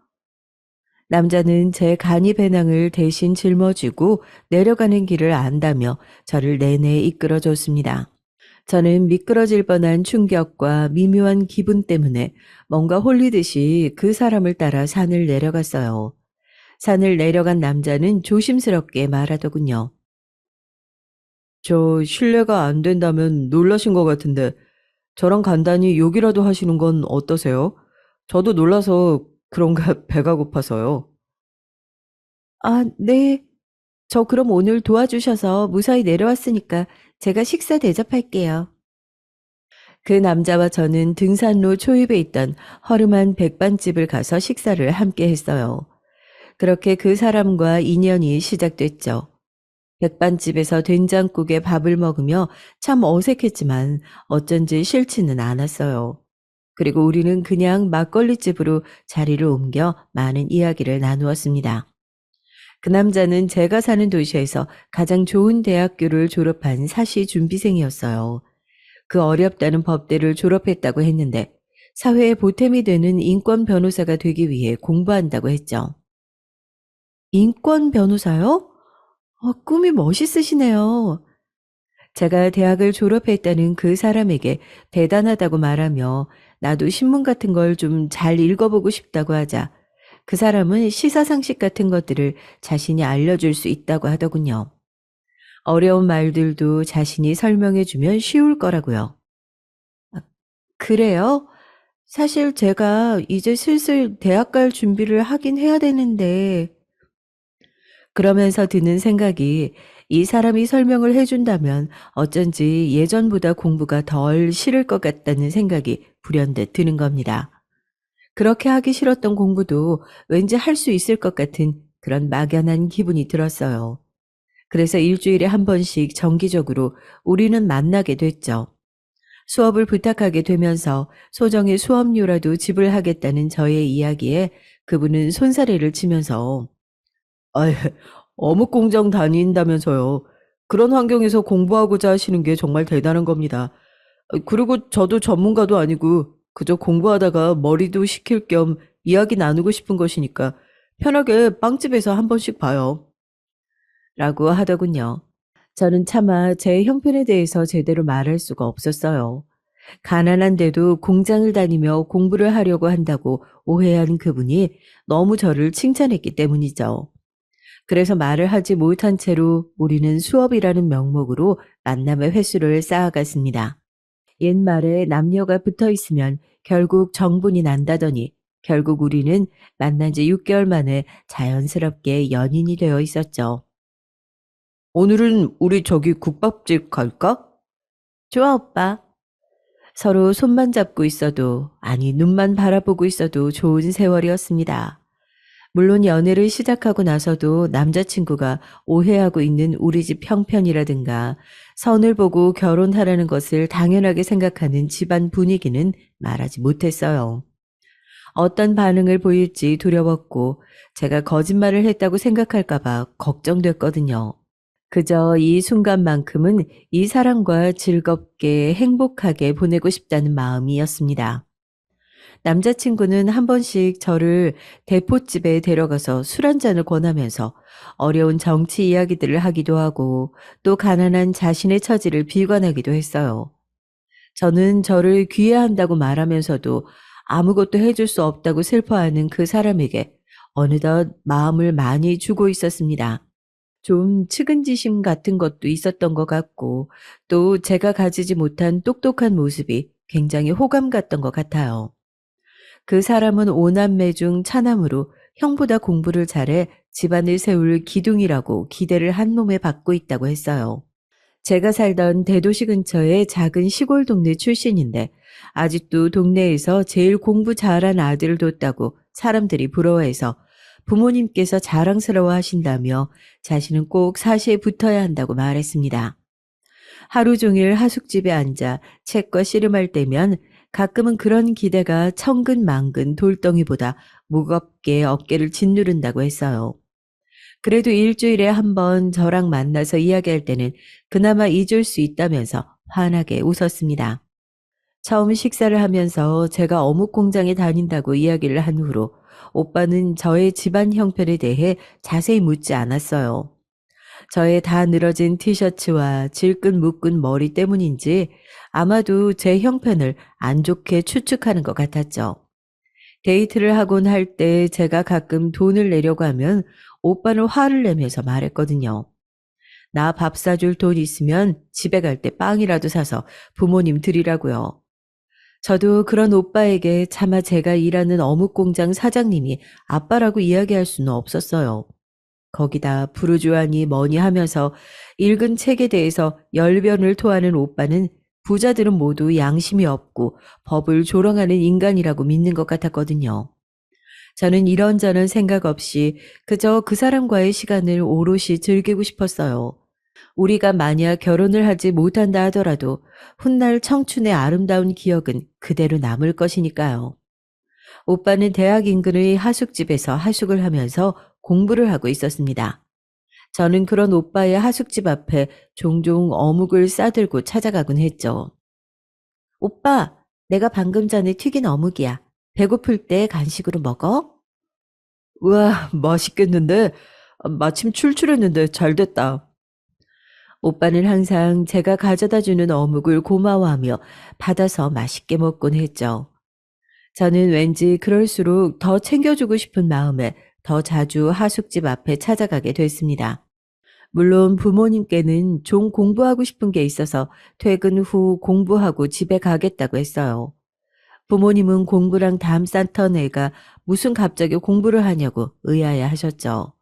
남자는 제 간이 배낭을 대신 짊어지고 내려가는 길을 안다며 저를 내내 이끌어줬습니다. 저는 미끄러질 뻔한 충격과 미묘한 기분 때문에 뭔가 홀리듯이 그 사람을 따라 산을 내려갔어요. 산을 내려간 남자는 조심스럽게 말하더군요. 저 실례가 안 된다면 놀라신 것 같은데 저랑 간단히 욕이라도 하시는 건 어떠세요? 저도 놀라서 그런가 배가 고파서요. 아, 네. 저 그럼 오늘 도와주셔서 무사히 내려왔으니까 제가 식사 대접할게요. 그 남자와 저는 등산로 초입에 있던 허름한 백반집을 가서 식사를 함께 했어요. 그렇게 그 사람과 인연이 시작됐죠. 백반집에서 된장국에 밥을 먹으며 참 어색했지만 어쩐지 싫지는 않았어요. 그리고 우리는 그냥 막걸리집으로 자리를 옮겨 많은 이야기를 나누었습니다. 그 남자는 제가 사는 도시에서 가장 좋은 대학교를 졸업한 사시 준비생이었어요. 그 어렵다는 법대를 졸업했다고 했는데 사회에 보탬이 되는 인권 변호사가 되기 위해 공부한다고 했죠. 인권 변호사요? 꿈이 멋있으시네요. 제가 대학을 졸업했다는 그 사람에게 대단하다고 말하며 나도 신문 같은 걸 좀 잘 읽어보고 싶다고 하자 그 사람은 시사상식 같은 것들을 자신이 알려줄 수 있다고 하더군요. 어려운 말들도 자신이 설명해주면 쉬울 거라고요. 아, 그래요? 사실 제가 이제 슬슬 대학 갈 준비를 하긴 해야 되는데, 그러면서 드는 생각이 이 사람이 설명을 해준다면 어쩐지 예전보다 공부가 덜 싫을 것 같다는 생각이 불현듯 드는 겁니다. 그렇게 하기 싫었던 공부도 왠지 할 수 있을 것 같은 그런 막연한 기분이 들었어요. 그래서 일주일에 한 번씩 정기적으로 우리는 만나게 됐죠. 수업을 부탁하게 되면서 소정의 수업료라도 지불하겠다는 저의 이야기에 그분은 손사래를 치면서 아, 어묵 공장 다닌다면서요. 그런 환경에서 공부하고자 하시는 게 정말 대단한 겁니다. 그리고 저도 전문가도 아니고 그저 공부하다가 머리도 식힐 겸 이야기 나누고 싶은 것이니까 편하게 빵집에서 한 번씩 봐요. 라고 하더군요. 저는 차마 제 형편에 대해서 제대로 말할 수가 없었어요. 가난한데도 공장을 다니며 공부를 하려고 한다고 오해한 그분이 너무 저를 칭찬했기 때문이죠. 그래서 말을 하지 못한 채로 우리는 수업이라는 명목으로 만남의 횟수를 쌓아갔습니다. 옛말에 남녀가 붙어 있으면 결국 정분이 난다더니 결국 우리는 만난 지 6개월 만에 자연스럽게 연인이 되어 있었죠. 오늘은 우리 저기 국밥집 갈까? 좋아, 오빠. 서로 손만 잡고 있어도, 아니, 눈만 바라보고 있어도 좋은 세월이었습니다. 물론 연애를 시작하고 나서도 남자친구가 오해하고 있는 우리 집 형편이라든가 선을 보고 결혼하라는 것을 당연하게 생각하는 집안 분위기는 말하지 못했어요. 어떤 반응을 보일지 두려웠고 제가 거짓말을 했다고 생각할까봐 걱정됐거든요. 그저 이 순간만큼은 이 사람과 즐겁게 행복하게 보내고 싶다는 마음이었습니다. 남자친구는 한 번씩 저를 대포집에 데려가서 술 한 잔을 권하면서 어려운 정치 이야기들을 하기도 하고 또 가난한 자신의 처지를 비관하기도 했어요. 저는 저를 귀해한다고 말하면서도 아무것도 해줄 수 없다고 슬퍼하는 그 사람에게 어느덧 마음을 많이 주고 있었습니다. 좀 측은지심 같은 것도 있었던 것 같고 또 제가 가지지 못한 똑똑한 모습이 굉장히 호감 갔던 것 같아요. 그 사람은 오남매 중 차남으로 형보다 공부를 잘해 집안을 세울 기둥이라고 기대를 한 몸에 받고 있다고 했어요. 제가 살던 대도시 근처의 작은 시골 동네 출신인데 아직도 동네에서 제일 공부 잘한 아들을 뒀다고 사람들이 부러워해서 부모님께서 자랑스러워 하신다며 자신은 꼭 사시에 붙어야 한다고 말했습니다. 하루 종일 하숙집에 앉아 책과 씨름할 때면 가끔은 그런 기대가 천근만근 돌덩이보다 무겁게 어깨를 짓누른다고 했어요. 그래도 일주일에 한 번 저랑 만나서 이야기할 때는 그나마 잊을 수 있다면서 환하게 웃었습니다. 처음 식사를 하면서 제가 어묵 공장에 다닌다고 이야기를 한 후로 오빠는 저의 집안 형편에 대해 자세히 묻지 않았어요. 저의 다 늘어진 티셔츠와 질끈 묶은 머리 때문인지 아마도 제 형편을 안 좋게 추측하는 것 같았죠. 데이트를 하곤 할 때 제가 가끔 돈을 내려고 하면 오빠는 화를 내면서 말했거든요. 나 밥 사줄 돈 있으면 집에 갈 때 빵이라도 사서 부모님 드리라고요. 저도 그런 오빠에게 차마 제가 일하는 어묵 공장 사장님이 아빠라고 이야기할 수는 없었어요. 거기다 부르주아니 뭐니 하면서 읽은 책에 대해서 열변을 토하는 오빠는 부자들은 모두 양심이 없고 법을 조롱하는 인간이라고 믿는 것 같았거든요. 저는 이런저런 생각 없이 그저 그 사람과의 시간을 오롯이 즐기고 싶었어요. 우리가 만약 결혼을 하지 못한다 하더라도 훗날 청춘의 아름다운 기억은 그대로 남을 것이니까요. 오빠는 대학 인근의 하숙집에서 하숙을 하면서 공부를 하고 있었습니다. 저는 그런 오빠의 하숙집 앞에 종종 어묵을 싸들고 찾아가곤 했죠. 오빠, 내가 방금 전에 튀긴 어묵이야. 배고플 때 간식으로 먹어? 우와, 맛있겠는데? 마침 출출했는데 잘 됐다. 오빠는 항상 제가 가져다 주는 어묵을 고마워하며 받아서 맛있게 먹곤 했죠. 저는 왠지 그럴수록 더 챙겨주고 싶은 마음에 더 자주 하숙집 앞에 찾아가게 됐습니다. 물론 부모님께는 좀 공부하고 싶은 게 있어서 퇴근 후 공부하고 집에 가겠다고 했어요. 부모님은 공부랑 담 쌓던 애가 무슨 갑자기 공부를 하냐고 의아해 하셨죠.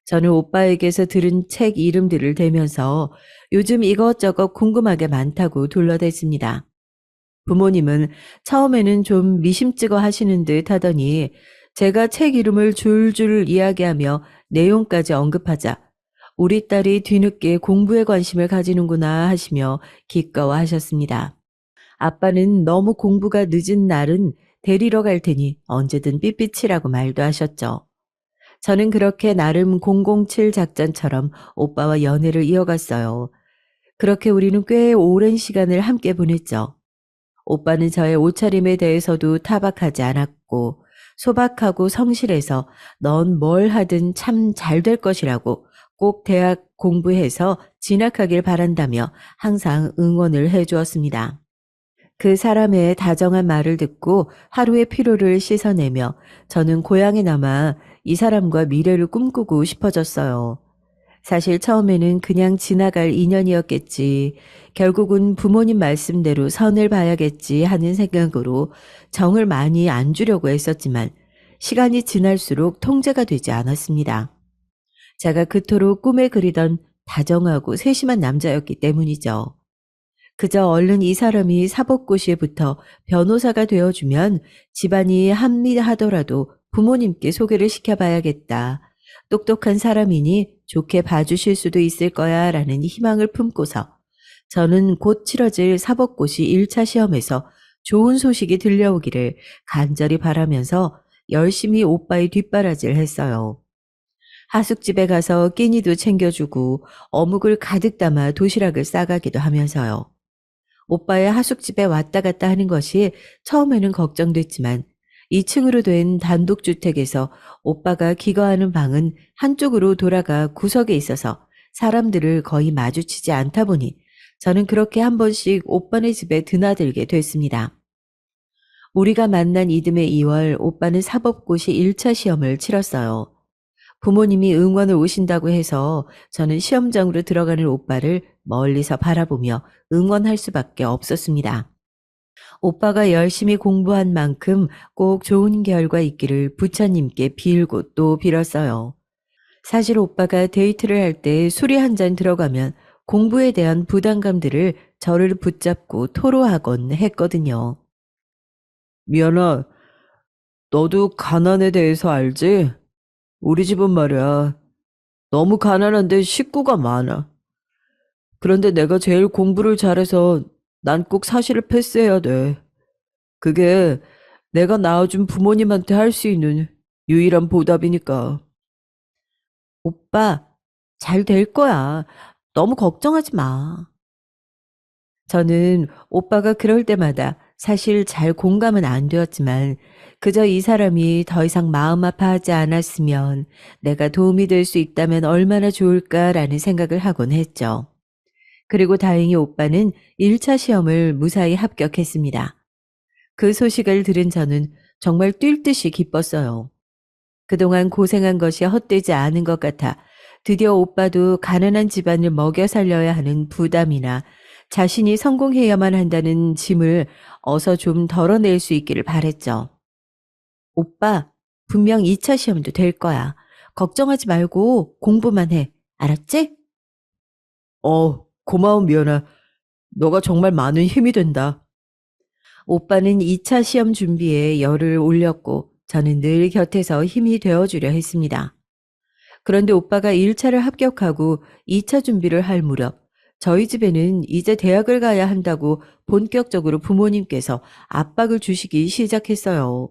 저는 오빠에게서 들은 책 이름들을 대면서 요즘 이것저것 궁금하게 많다고 둘러댔습니다. 부모님은 처음에는 좀 미심쩍어 하시는 듯 하더니 제가 책 이름을 줄줄 이야기하며 내용까지 언급하자 우리 딸이 뒤늦게 공부에 관심을 가지는구나 하시며 기꺼워하셨습니다. 아빠는 너무 공부가 늦은 날은 데리러 갈 테니 언제든 삐삐치라고 말도 하셨죠. 저는 그렇게 나름 007 작전처럼 오빠와 연애를 이어갔어요. 그렇게 우리는 꽤 오랜 시간을 함께 보냈죠. 오빠는 저의 옷차림에 대해서도 타박하지 않았고 소박하고 성실해서 넌 뭘 하든 참 잘 될 것이라고 꼭 대학 공부해서 진학하길 바란다며 항상 응원을 해주었습니다. 그 사람의 다정한 말을 듣고 하루의 피로를 씻어내며 저는 고향에 남아 이 사람과 미래를 꿈꾸고 싶어졌어요. 사실 처음에는 그냥 지나갈 인연이었겠지. 결국은 부모님 말씀대로 선을 봐야겠지 하는 생각으로 정을 많이 안 주려고 했었지만 시간이 지날수록 통제가 되지 않았습니다. 제가 그토록 꿈에 그리던 다정하고 세심한 남자였기 때문이죠. 그저 얼른 이 사람이 사법고시에 붙어 변호사가 되어주면 집안이 합리하더라도 부모님께 소개를 시켜봐야겠다. 똑똑한 사람이니 좋게 봐주실 수도 있을 거야 라는 희망을 품고서 저는 곧 치러질 사법고시 1차 시험에서 좋은 소식이 들려오기를 간절히 바라면서 열심히 오빠의 뒷바라지를 했어요. 하숙집에 가서 끼니도 챙겨주고 어묵을 가득 담아 도시락을 싸가기도 하면서요. 오빠의 하숙집에 왔다 갔다 하는 것이 처음에는 걱정됐지만 2층으로 된 단독주택에서 오빠가 기거하는 방은 한쪽으로 돌아가 구석에 있어서 사람들을 거의 마주치지 않다 보니 저는 그렇게 한 번씩 오빠네 집에 드나들게 됐습니다. 우리가 만난 이듬해 2월 오빠는 사법고시 1차 시험을 치렀어요. 부모님이 응원을 오신다고 해서 저는 시험장으로 들어가는 오빠를 멀리서 바라보며 응원할 수밖에 없었습니다. 오빠가 열심히 공부한 만큼 꼭 좋은 결과 있기를 부처님께 빌고 또 빌었어요. 사실 오빠가 데이트를 할 때 술이 한 잔 들어가면 공부에 대한 부담감들을 저를 붙잡고 토로하곤 했거든요. 미연아, 너도 가난에 대해서 알지? 우리 집은 말이야. 너무 가난한데 식구가 많아. 그런데 내가 제일 공부를 잘해서 난 꼭 사실을 패스해야 돼. 그게 내가 낳아준 부모님한테 할 수 있는 유일한 보답이니까. 오빠, 잘 될 거야. 너무 걱정하지 마. 저는 오빠가 그럴 때마다 사실 잘 공감은 안 되었지만 그저 이 사람이 더 이상 마음 아파하지 않았으면 내가 도움이 될 수 있다면 얼마나 좋을까라는 생각을 하곤 했죠. 그리고 다행히 오빠는 1차 시험을 무사히 합격했습니다. 그 소식을 들은 저는 정말 뛸 듯이 기뻤어요. 그동안 고생한 것이 헛되지 않은 것 같아 드디어 오빠도 가난한 집안을 먹여 살려야 하는 부담이나 자신이 성공해야만 한다는 짐을 어서 좀 덜어낼 수 있기를 바랬죠. 오빠, 분명 2차 시험도 될 거야. 걱정하지 말고 공부만 해. 알았지? 고마워, 미연아. 너가 정말 많은 힘이 된다. 오빠는 2차 시험 준비에 열을 올렸고 저는 늘 곁에서 힘이 되어주려 했습니다. 그런데 오빠가 1차를 합격하고 2차 준비를 할 무렵 저희 집에는 이제 대학을 가야 한다고 본격적으로 부모님께서 압박을 주시기 시작했어요.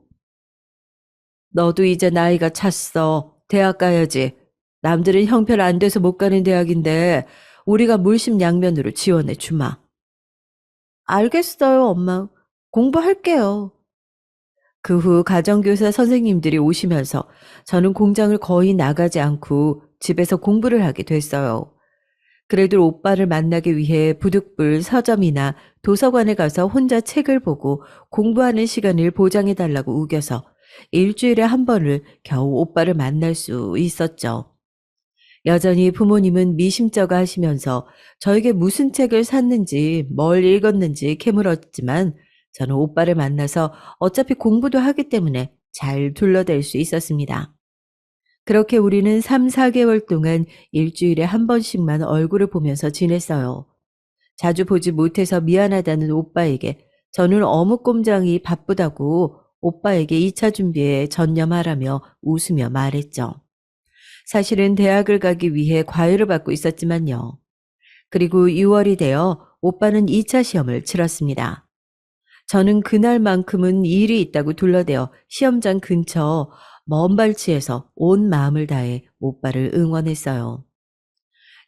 너도 이제 나이가 찼어. 대학 가야지. 남들은 형편 안 돼서 못 가는 대학인데 우리가 물심양면으로 지원해 주마. 알겠어요, 엄마. 공부할게요. 그 후 가정교사 선생님들이 오시면서 저는 공장을 거의 나가지 않고 집에서 공부를 하게 됐어요. 그래도 오빠를 만나기 위해 부득불 서점이나 도서관에 가서 혼자 책을 보고 공부하는 시간을 보장해달라고 우겨서 일주일에 한 번을 겨우 오빠를 만날 수 있었죠. 여전히 부모님은 미심쩍어 하시면서 저에게 무슨 책을 샀는지 뭘 읽었는지 캐물었지만 저는 오빠를 만나서 어차피 공부도 하기 때문에 잘 둘러댈 수 있었습니다. 그렇게 우리는 3, 4개월 동안 일주일에 한 번씩만 얼굴을 보면서 지냈어요. 자주 보지 못해서 미안하다는 오빠에게 저는 어묵 꼼장이 바쁘다고 오빠에게 2차 준비에 전념하라며 웃으며 말했죠. 사실은 대학을 가기 위해 과외를 받고 있었지만요. 그리고 6월이 되어 오빠는 2차 시험을 치렀습니다. 저는 그날만큼은 일이 있다고 둘러대어 시험장 근처 먼 발치에서 온 마음을 다해 오빠를 응원했어요.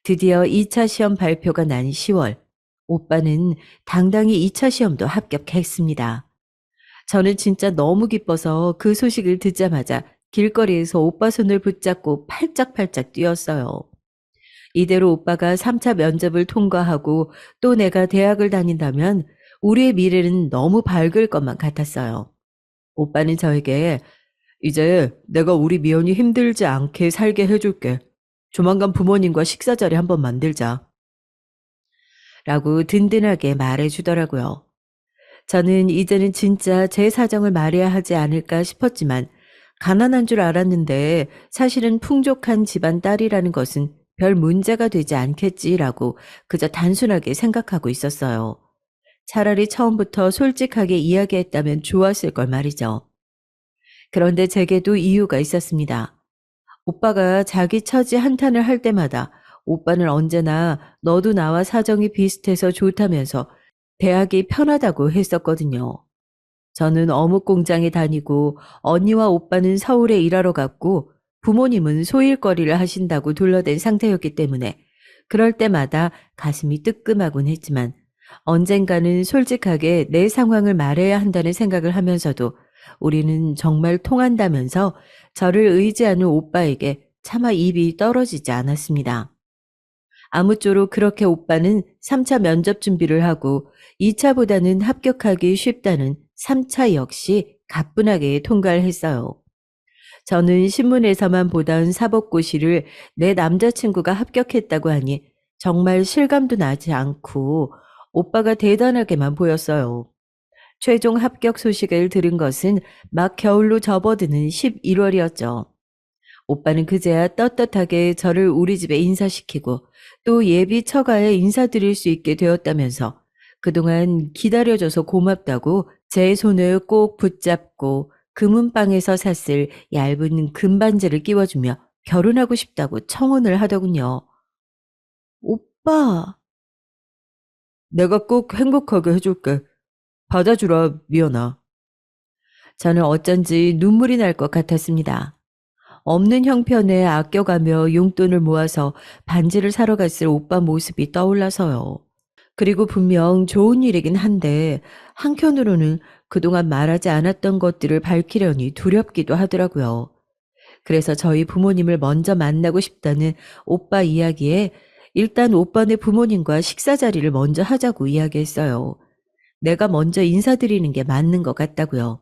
드디어 2차 시험 발표가 난 10월, 오빠는 당당히 2차 시험도 합격했습니다. 저는 진짜 너무 기뻐서 그 소식을 듣자마자 길거리에서 오빠 손을 붙잡고 팔짝팔짝 뛰었어요. 이대로 오빠가 3차 면접을 통과하고 또 내가 대학을 다닌다면 우리의 미래는 너무 밝을 것만 같았어요. 오빠는 저에게 이제 내가 우리 미연이 힘들지 않게 살게 해줄게. 조만간 부모님과 식사 자리 한번 만들자. 라고 든든하게 말해주더라고요. 저는 이제는 진짜 제 사정을 말해야 하지 않을까 싶었지만 가난한 줄 알았는데 사실은 풍족한 집안 딸이라는 것은 별 문제가 되지 않겠지라고 그저 단순하게 생각하고 있었어요. 차라리 처음부터 솔직하게 이야기했다면 좋았을 걸 말이죠. 그런데 제게도 이유가 있었습니다. 오빠가 자기 처지 한탄을 할 때마다 오빠는 언제나 너도 나와 사정이 비슷해서 좋다면서 대학이 편하다고 했었거든요. 저는 어묵 공장에 다니고 언니와 오빠는 서울에 일하러 갔고 부모님은 소일거리를 하신다고 둘러댄 상태였기 때문에 그럴 때마다 가슴이 뜨끔하곤 했지만 언젠가는 솔직하게 내 상황을 말해야 한다는 생각을 하면서도 우리는 정말 통한다면서 저를 의지하는 오빠에게 차마 입이 떨어지지 않았습니다. 아무쪼록 그렇게 오빠는 3차 면접 준비를 하고 2차보다는 합격하기 쉽다는 3차 역시 가뿐하게 통과를 했어요. 저는 신문에서만 보던 사법고시를 내 남자친구가 합격했다고 하니 정말 실감도 나지 않고 오빠가 대단하게만 보였어요. 최종 합격 소식을 들은 것은 막 겨울로 접어드는 11월이었죠. 오빠는 그제야 떳떳하게 저를 우리 집에 인사시키고 또 예비 처가에 인사드릴 수 있게 되었다면서 그동안 기다려줘서 고맙다고 제 손을 꼭 붙잡고 금은방에서 샀을 얇은 금반지를 끼워주며 결혼하고 싶다고 청혼을 하더군요. 오빠, 내가 꼭 행복하게 해줄게. 받아주라, 미연아. 저는 어쩐지 눈물이 날 것 같았습니다. 없는 형편에 아껴가며 용돈을 모아서 반지를 사러 갔을 오빠 모습이 떠올라서요. 그리고 분명 좋은 일이긴 한데 한켠으로는 그동안 말하지 않았던 것들을 밝히려니 두렵기도 하더라고요. 그래서 저희 부모님을 먼저 만나고 싶다는 오빠 이야기에 일단 오빠네 부모님과 식사 자리를 먼저 하자고 이야기했어요. 내가 먼저 인사드리는 게 맞는 것 같다고요.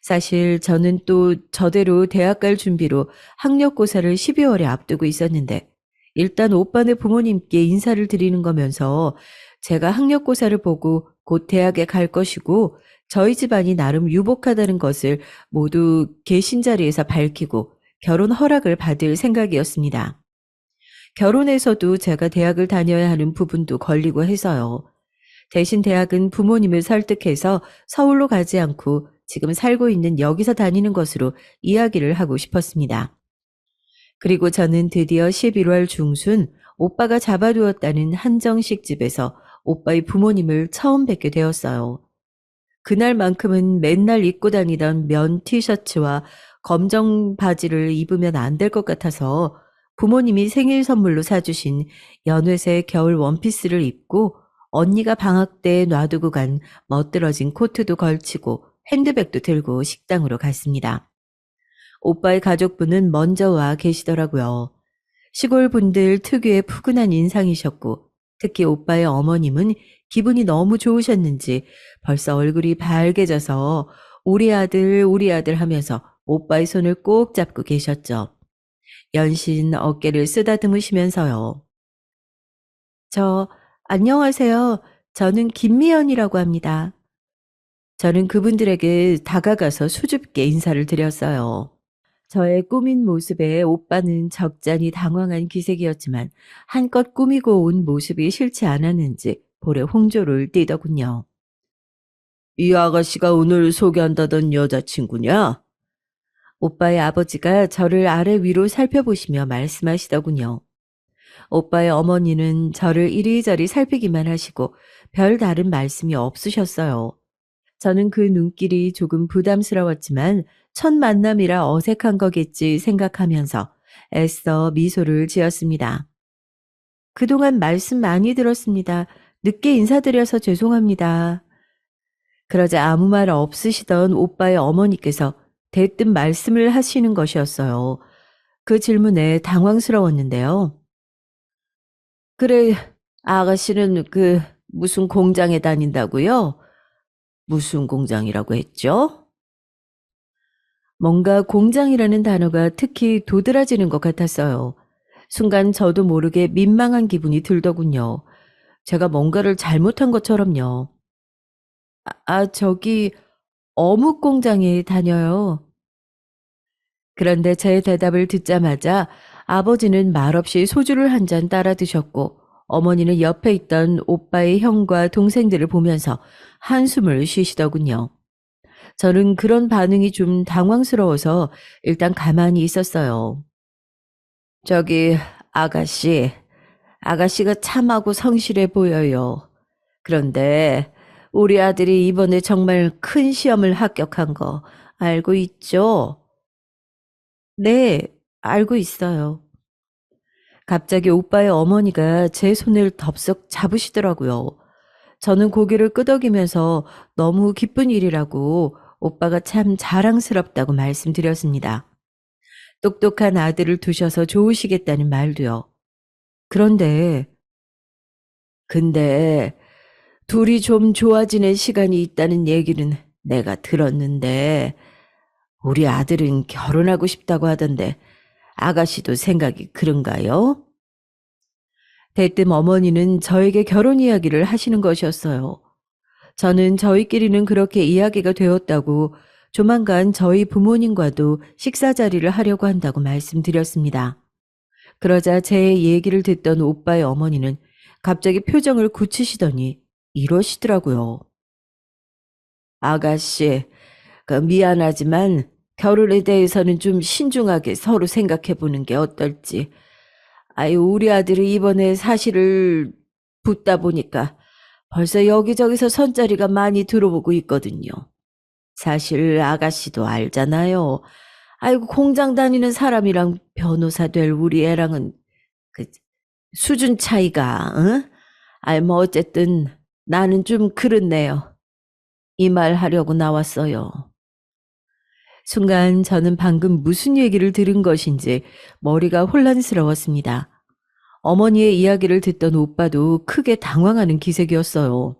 사실 저는 또 저대로 대학 갈 준비로 학력고사를 12월에 앞두고 있었는데 일단 오빠네 부모님께 인사를 드리는 거면서 제가 학력고사를 보고 곧 대학에 갈 것이고 저희 집안이 나름 유복하다는 것을 모두 계신 자리에서 밝히고 결혼 허락을 받을 생각이었습니다. 결혼해서도 제가 대학을 다녀야 하는 부분도 걸리고 해서요. 대신 대학은 부모님을 설득해서 서울로 가지 않고 지금 살고 있는 여기서 다니는 것으로 이야기를 하고 싶었습니다. 그리고 저는 드디어 11월 중순 오빠가 잡아두었다는 한정식 집에서 오빠의 부모님을 처음 뵙게 되었어요. 그날만큼은 맨날 입고 다니던 면 티셔츠와 검정 바지를 입으면 안 될 것 같아서 부모님이 생일 선물로 사주신 연회색 겨울 원피스를 입고 언니가 방학 때 놔두고 간 멋들어진 코트도 걸치고 핸드백도 들고 식당으로 갔습니다. 오빠의 가족분은 먼저 와 계시더라고요. 시골 분들 특유의 푸근한 인상이셨고 특히 오빠의 어머님은 기분이 너무 좋으셨는지 벌써 얼굴이 밝아져서 우리 아들 하면서 오빠의 손을 꼭 잡고 계셨죠. 연신 어깨를 쓰다듬으시면서요. 저, 안녕하세요. 저는 김미연이라고 합니다. 저는 그분들에게 다가가서 수줍게 인사를 드렸어요. 저의 꾸민 모습에 오빠는 적잖이 당황한 기색이었지만 한껏 꾸미고 온 모습이 싫지 않았는지 볼에 홍조를 띠더군요. 이 아가씨가 오늘 소개한다던 여자친구냐? 오빠의 아버지가 저를 아래 위로 살펴보시며 말씀하시더군요. 오빠의 어머니는 저를 이리저리 살피기만 하시고 별 다른 말씀이 없으셨어요. 저는 그 눈길이 조금 부담스러웠지만 첫 만남이라 어색한 거겠지 생각하면서 애써 미소를 지었습니다. 그동안 말씀 많이 들었습니다. 늦게 인사드려서 죄송합니다. 그러자 아무 말 없으시던 오빠의 어머니께서 대뜸 말씀을 하시는 것이었어요. 그 질문에 당황스러웠는데요. 그래, 아가씨는 무슨 공장에 다닌다고요? 무슨 공장이라고 했죠? 뭔가 공장이라는 단어가 특히 도드라지는 것 같았어요. 순간 저도 모르게 민망한 기분이 들더군요. 제가 뭔가를 잘못한 것처럼요. 저기 어묵 공장에 다녀요. 그런데 제 대답을 듣자마자 아버지는 말없이 소주를 한 잔 따라 드셨고 어머니는 옆에 있던 오빠의 형과 동생들을 보면서 한숨을 쉬시더군요. 저는 그런 반응이 좀 당황스러워서 일단 가만히 있었어요. 저기 아가씨, 아가씨가 참하고 성실해 보여요. 그런데 우리 아들이 이번에 정말 큰 시험을 합격한 거 알고 있죠? 네, 알고 있어요. 갑자기 오빠의 어머니가 제 손을 덥석 잡으시더라고요. 저는 고개를 끄덕이면서 너무 기쁜 일이라고 오빠가 참 자랑스럽다고 말씀드렸습니다. 똑똑한 아들을 두셔서 좋으시겠다는 말도요. 그런데, 근데 둘이 좀 좋아지는 시간이 있다는 얘기는 내가 들었는데 우리 아들은 결혼하고 싶다고 하던데 아가씨도 생각이 그런가요? 대뜸 어머니는 저에게 결혼 이야기를 하시는 것이었어요. 저는 저희끼리는 그렇게 이야기가 되었다고 조만간 저희 부모님과도 식사 자리를 하려고 한다고 말씀드렸습니다. 그러자 제 얘기를 듣던 오빠의 어머니는 갑자기 표정을 굳히시더니 이러시더라고요. 아가씨, 미안하지만 결혼에 대해서는 좀 신중하게 서로 생각해 보는 게 어떨지. 아유, 우리 아들이 이번에 사실을 붙다 보니까 벌써 여기저기서 선자리가 많이 들어오고 있거든요. 사실 아가씨도 알잖아요. 아이고, 공장 다니는 사람이랑 변호사 될 우리 애랑은 그 수준 차이가, 응? 아이, 뭐 어쨌든 나는 좀 그렇네요. 이 말 하려고 나왔어요. 순간 저는 방금 무슨 얘기를 들은 것인지 머리가 혼란스러웠습니다. 어머니의 이야기를 듣던 오빠도 크게 당황하는 기색이었어요.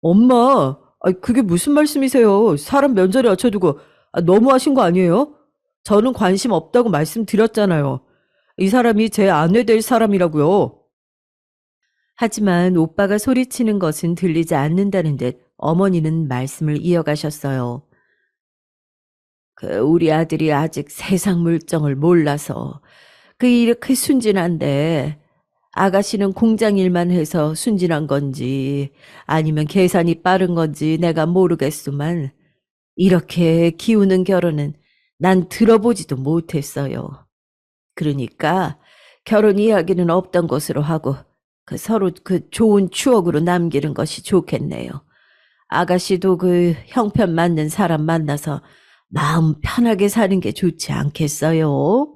엄마, 그게 무슨 말씀이세요? 사람 면전에 앉혀두고 너무하신 거 아니에요? 저는 관심 없다고 말씀드렸잖아요. 이 사람이 제 아내 될 사람이라고요. 하지만 오빠가 소리치는 것은 들리지 않는다는 듯 어머니는 말씀을 이어가셨어요. 우리 아들이 아직 세상 물정을 몰라서 이렇게 순진한데 아가씨는 공장 일만 해서 순진한 건지 아니면 계산이 빠른 건지 내가 모르겠소만 이렇게 기우는 결혼은 난 들어보지도 못했어요. 그러니까 결혼 이야기는 없던 것으로 하고 서로 좋은 추억으로 남기는 것이 좋겠네요. 아가씨도 형편 맞는 사람 만나서 마음 편하게 사는 게 좋지 않겠어요?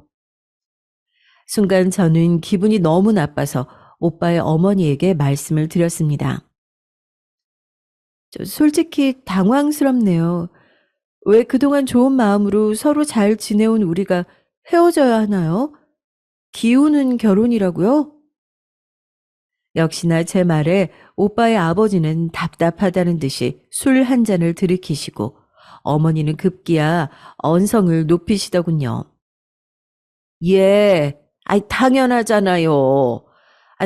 순간 저는 기분이 너무 나빠서 오빠의 어머니에게 말씀을 드렸습니다. 솔직히 당황스럽네요. 왜 그동안 좋은 마음으로 서로 잘 지내온 우리가 헤어져야 하나요? 기우는 결혼이라고요? 역시나 제 말에 오빠의 아버지는 답답하다는 듯이 술 한 잔을 들이키시고 어머니는 급기야 언성을 높이시더군요. 예, 당연하잖아요.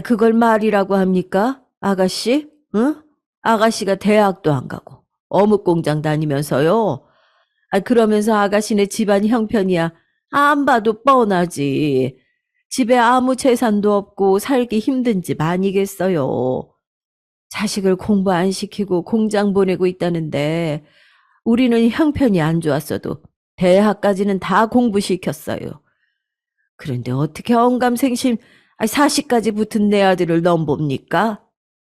그걸 말이라고 합니까? 아가씨? 응? 아가씨가 대학도 안 가고 어묵 공장 다니면서요. 그러면서 아가씨네 집안 형편이야. 안 봐도 뻔하지. 집에 아무 재산도 없고 살기 힘든 집 아니겠어요. 자식을 공부 안 시키고 공장 보내고 있다는데 우리는 형편이 안 좋았어도 대학까지는 다 공부시켰어요. 그런데 어떻게 언감생심 40까지 붙은 내 아들을 넘봅니까?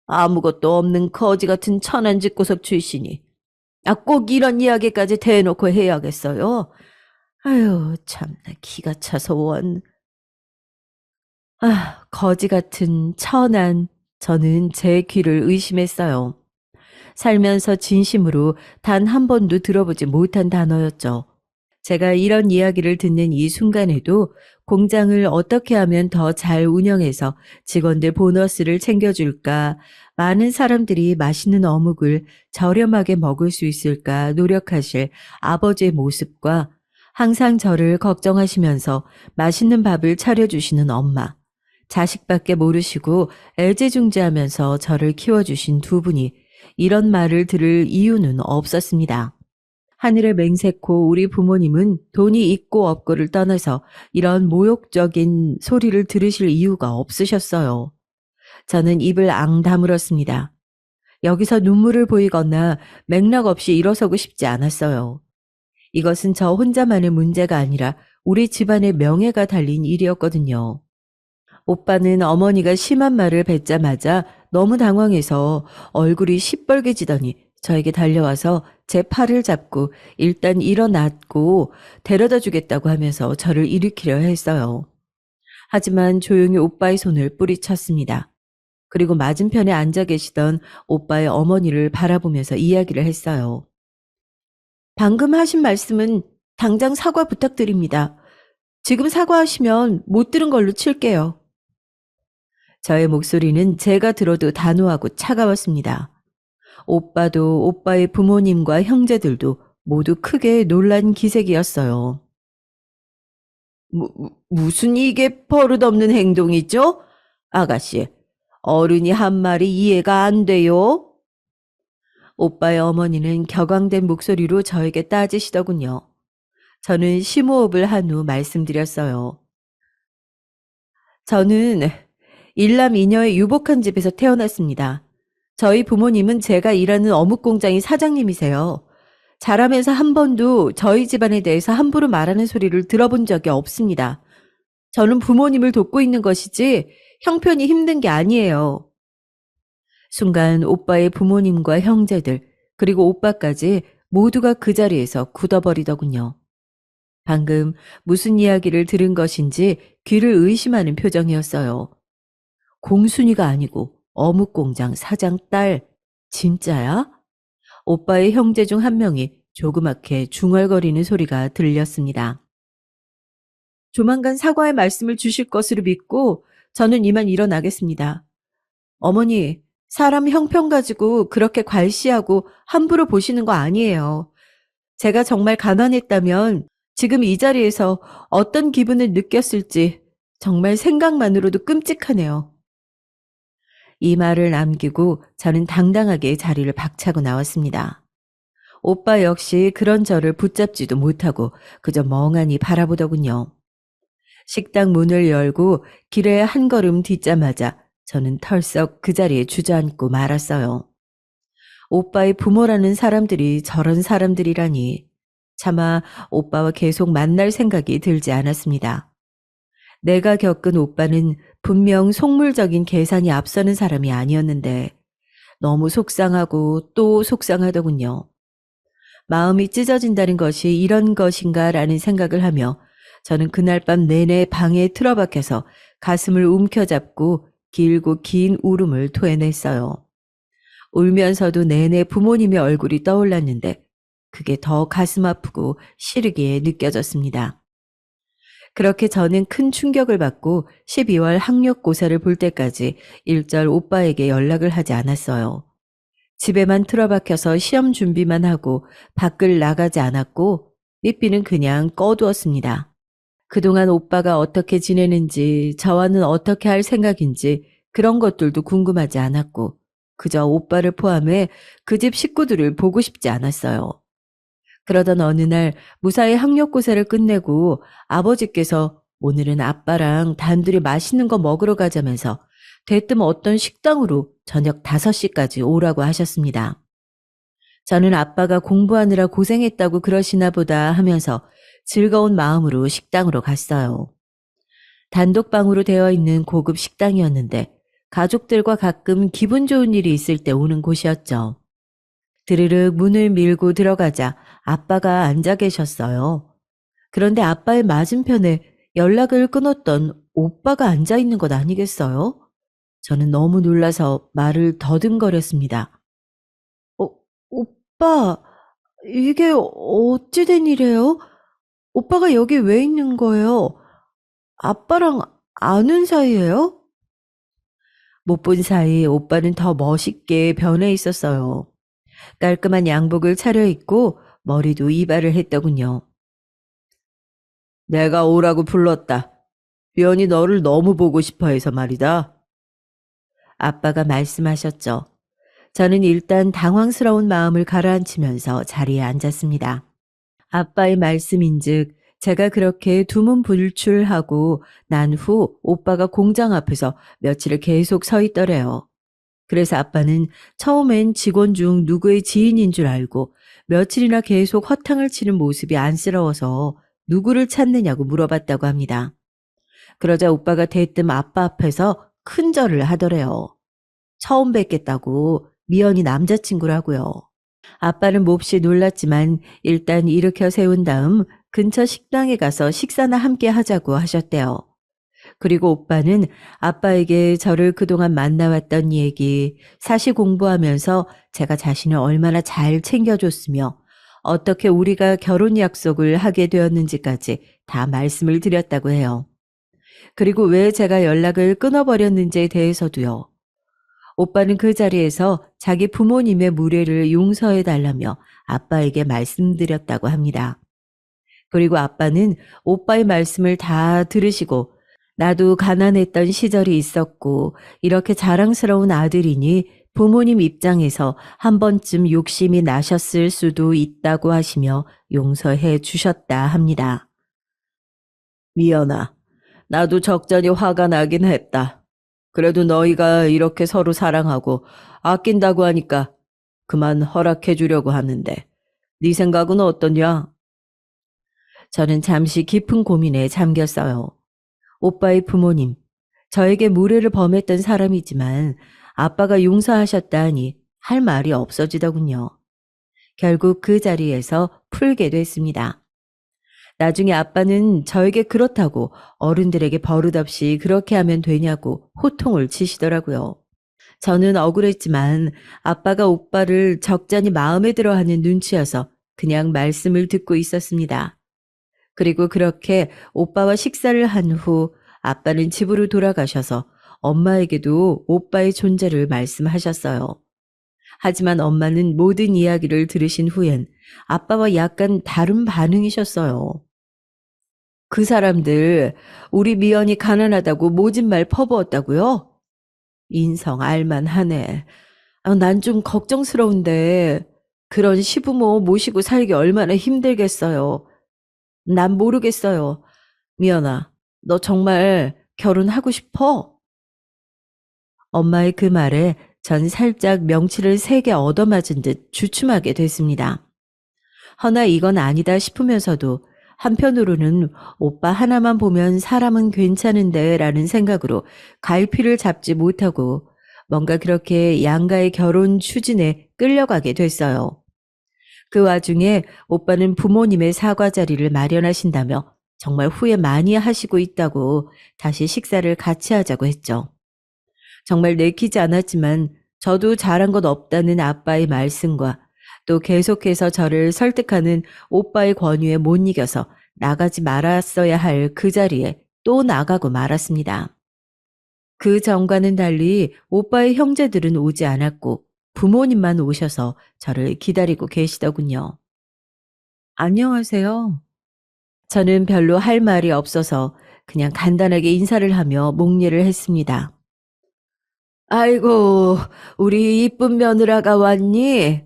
아무것도 없는 거지 같은 천한 집구석 출신이. 꼭 이런 이야기까지 대놓고 해야겠어요? 아유, 참나 기가 차서 원. 거지 같은 천한. 저는 제 귀를 의심했어요. 살면서 진심으로 단 한 번도 들어보지 못한 단어였죠. 제가 이런 이야기를 듣는 이 순간에도 공장을 어떻게 하면 더 잘 운영해서 직원들 보너스를 챙겨줄까, 많은 사람들이 맛있는 어묵을 저렴하게 먹을 수 있을까 노력하실 아버지의 모습과 항상 저를 걱정하시면서 맛있는 밥을 차려주시는 엄마, 자식밖에 모르시고 애지중지하면서 저를 키워주신 두 분이 이런 말을 들을 이유는 없었습니다. 하늘의 맹세코 우리 부모님은 돈이 있고 없고를 떠나서 이런 모욕적인 소리를 들으실 이유가 없으셨어요. 저는 입을 앙 다물었습니다. 여기서 눈물을 보이거나 맥락 없이 일어서고 싶지 않았어요. 이것은 저 혼자만의 문제가 아니라 우리 집안의 명예가 달린 일이었거든요. 오빠는 어머니가 심한 말을 뱉자마자 너무 당황해서 얼굴이 시뻘개지더니 저에게 달려와서 제 팔을 잡고 일단 일어났고 데려다 주겠다고 하면서 저를 일으키려 했어요. 하지만 조용히 오빠의 손을 뿌리쳤습니다. 그리고 맞은편에 앉아 계시던 오빠의 어머니를 바라보면서 이야기를 했어요. 방금 하신 말씀은 당장 사과 부탁드립니다. 지금 사과하시면 못 들은 걸로 칠게요. 저의 목소리는 제가 들어도 단호하고 차가웠습니다. 오빠도 오빠의 부모님과 형제들도 모두 크게 놀란 기색이었어요. 무슨 이게 버릇없는 행동이죠? 아가씨, 어른이 한 말이 이해가 안 돼요? 오빠의 어머니는 격앙된 목소리로 저에게 따지시더군요. 저는 심호흡을 한 후 말씀드렸어요. 저는 일남 이녀의 유복한 집에서 태어났습니다. 저희 부모님은 제가 일하는 어묵 공장의 사장님이세요. 자라면서 한 번도 저희 집안에 대해서 함부로 말하는 소리를 들어본 적이 없습니다. 저는 부모님을 돕고 있는 것이지 형편이 힘든 게 아니에요. 순간 오빠의 부모님과 형제들, 그리고 오빠까지 모두가 그 자리에서 굳어버리더군요. 방금 무슨 이야기를 들은 것인지 귀를 의심하는 표정이었어요. 공순이가 아니고 어묵공장 사장 딸, 진짜야? 오빠의 형제 중 한 명이 조그맣게 중얼거리는 소리가 들렸습니다. 조만간 사과의 말씀을 주실 것으로 믿고 저는 이만 일어나겠습니다. 어머니, 사람 형편 가지고 그렇게 괄시하고 함부로 보시는 거 아니에요. 제가 정말 가난했다면 지금 이 자리에서 어떤 기분을 느꼈을지 정말 생각만으로도 끔찍하네요. 이 말을 남기고 저는 당당하게 자리를 박차고 나왔습니다. 오빠 역시 그런 저를 붙잡지도 못하고 그저 멍하니 바라보더군요. 식당 문을 열고 길에 한 걸음 딛자마자 저는 털썩 그 자리에 주저앉고 말았어요. 오빠의 부모라는 사람들이 저런 사람들이라니. 차마 오빠와 계속 만날 생각이 들지 않았습니다. 내가 겪은 오빠는 분명 속물적인 계산이 앞서는 사람이 아니었는데 너무 속상하고 또 속상하더군요. 마음이 찢어진다는 것이 이런 것인가라는 생각을 하며 저는 그날 밤 내내 방에 틀어박혀서 가슴을 움켜잡고 길고 긴 울음을 토해냈어요. 울면서도 내내 부모님의 얼굴이 떠올랐는데 그게 더 가슴 아프고 시르기에 느껴졌습니다. 그렇게 저는 큰 충격을 받고 12월 학력고사를 볼 때까지 일절 오빠에게 연락을 하지 않았어요. 집에만 틀어박혀서 시험 준비만 하고 밖을 나가지 않았고 삐삐는 그냥 꺼두었습니다. 그동안 오빠가 어떻게 지내는지, 저와는 어떻게 할 생각인지 그런 것들도 궁금하지 않았고 그저 오빠를 포함해 그 집 식구들을 보고 싶지 않았어요. 그러던 어느 날 무사히 학력고사를 끝내고 아버지께서 오늘은 아빠랑 단둘이 맛있는 거 먹으러 가자면서 대뜸 어떤 식당으로 저녁 5시까지 오라고 하셨습니다. 저는 아빠가 공부하느라 고생했다고 그러시나 보다 하면서 즐거운 마음으로 식당으로 갔어요. 단독방으로 되어 있는 고급 식당이었는데 가족들과 가끔 기분 좋은 일이 있을 때 오는 곳이었죠. 드르륵 문을 밀고 들어가자 아빠가 앉아 계셨어요. 그런데 아빠의 맞은편에 연락을 끊었던 오빠가 앉아 있는 것 아니겠어요? 저는 너무 놀라서 말을 더듬거렸습니다. 어, 오빠, 이게 어찌 된 일이에요? 오빠가 여기 왜 있는 거예요? 아빠랑 아는 사이예요? 못 본 사이 오빠는 더 멋있게 변해 있었어요. 깔끔한 양복을 차려입고 머리도 이발을 했더군요. 내가 오라고 불렀다. 미연이 너를 너무 보고 싶어 해서 말이다. 아빠가 말씀하셨죠. 저는 일단 당황스러운 마음을 가라앉히면서 자리에 앉았습니다. 아빠의 말씀인즉 제가 그렇게 두문불출하고 난 후 오빠가 공장 앞에서 며칠을 계속 서 있더래요. 그래서 아빠는 처음엔 직원 중 누구의 지인인 줄 알고 며칠이나 계속 허탕을 치는 모습이 안쓰러워서 누구를 찾느냐고 물어봤다고 합니다. 그러자 오빠가 대뜸 아빠 앞에서 큰절을 하더래요. 처음 뵙겠다고 미연이 남자친구라고요. 아빠는 몹시 놀랐지만 일단 일으켜 세운 다음 근처 식당에 가서 식사나 함께 하자고 하셨대요. 그리고 오빠는 아빠에게 저를 그동안 만나왔던 얘기, 사시 공부하면서 제가 자신을 얼마나 잘 챙겨줬으며 어떻게 우리가 결혼 약속을 하게 되었는지까지 다 말씀을 드렸다고 해요. 그리고 왜 제가 연락을 끊어버렸는지에 대해서도요. 오빠는 그 자리에서 자기 부모님의 무례를 용서해달라며 아빠에게 말씀드렸다고 합니다. 그리고 아빠는 오빠의 말씀을 다 들으시고 나도 가난했던 시절이 있었고 이렇게 자랑스러운 아들이니 부모님 입장에서 한 번쯤 욕심이 나셨을 수도 있다고 하시며 용서해 주셨다 합니다. 미연아, 나도 적잖이 화가 나긴 했다. 그래도 너희가 이렇게 서로 사랑하고 아낀다고 하니까 그만 허락해 주려고 하는데 네 생각은 어떠냐? 저는 잠시 깊은 고민에 잠겼어요. 오빠의 부모님, 저에게 무례를 범했던 사람이지만 아빠가 용서하셨다 하니 할 말이 없어지더군요. 결국 그 자리에서 풀게 됐습니다. 나중에 아빠는 저에게 그렇다고 어른들에게 버릇없이 그렇게 하면 되냐고 호통을 치시더라고요. 저는 억울했지만 아빠가 오빠를 적잖이 마음에 들어 하는 눈치여서 그냥 말씀을 듣고 있었습니다. 그리고 그렇게 오빠와 식사를 한 후 아빠는 집으로 돌아가셔서 엄마에게도 오빠의 존재를 말씀하셨어요. 하지만 엄마는 모든 이야기를 들으신 후엔 아빠와 약간 다른 반응이셨어요. 그 사람들 우리 미연이 가난하다고 모진 말 퍼부었다고요? 인성 알만하네. 난 좀 걱정스러운데 그런 시부모 모시고 살기 얼마나 힘들겠어요. 난 모르겠어요. 미연아, 너 정말 결혼하고 싶어? 엄마의 그 말에 전 살짝 명치를 3개 얻어맞은 듯 주춤하게 됐습니다. 허나 이건 아니다 싶으면서도 한편으로는 오빠 하나만 보면 사람은 괜찮은데 라는 생각으로 갈피를 잡지 못하고 뭔가 그렇게 양가의 결혼 추진에 끌려가게 됐어요. 그 와중에 오빠는 부모님의 사과 자리를 마련하신다며 정말 후회 많이 하시고 있다고 다시 식사를 같이 하자고 했죠. 정말 내키지 않았지만 저도 잘한 것 없다는 아빠의 말씀과 또 계속해서 저를 설득하는 오빠의 권유에 못 이겨서 나가지 말았어야 할 그 자리에 또 나가고 말았습니다. 그 전과는 달리 오빠의 형제들은 오지 않았고 부모님만 오셔서 저를 기다리고 계시더군요. 안녕하세요. 저는 별로 할 말이 없어서 그냥 간단하게 인사를 하며 목례를 했습니다. 아이고, 우리 이쁜 며느라가 왔니?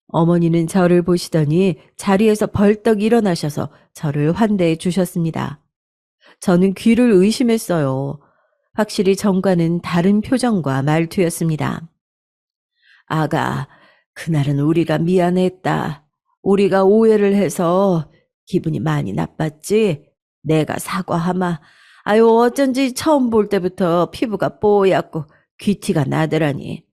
어머니는 저를 보시더니 자리에서 벌떡 일어나셔서 저를 환대해 주셨습니다. 저는 귀를 의심했어요. 확실히 전과는 다른 표정과 말투였습니다. 아가, 그날은 우리가 미안했다. 우리가 오해를 해서 기분이 많이 나빴지? 내가 사과하마. 아유, 어쩐지 처음 볼 때부터 피부가 뽀얗고 귀티가 나더라니.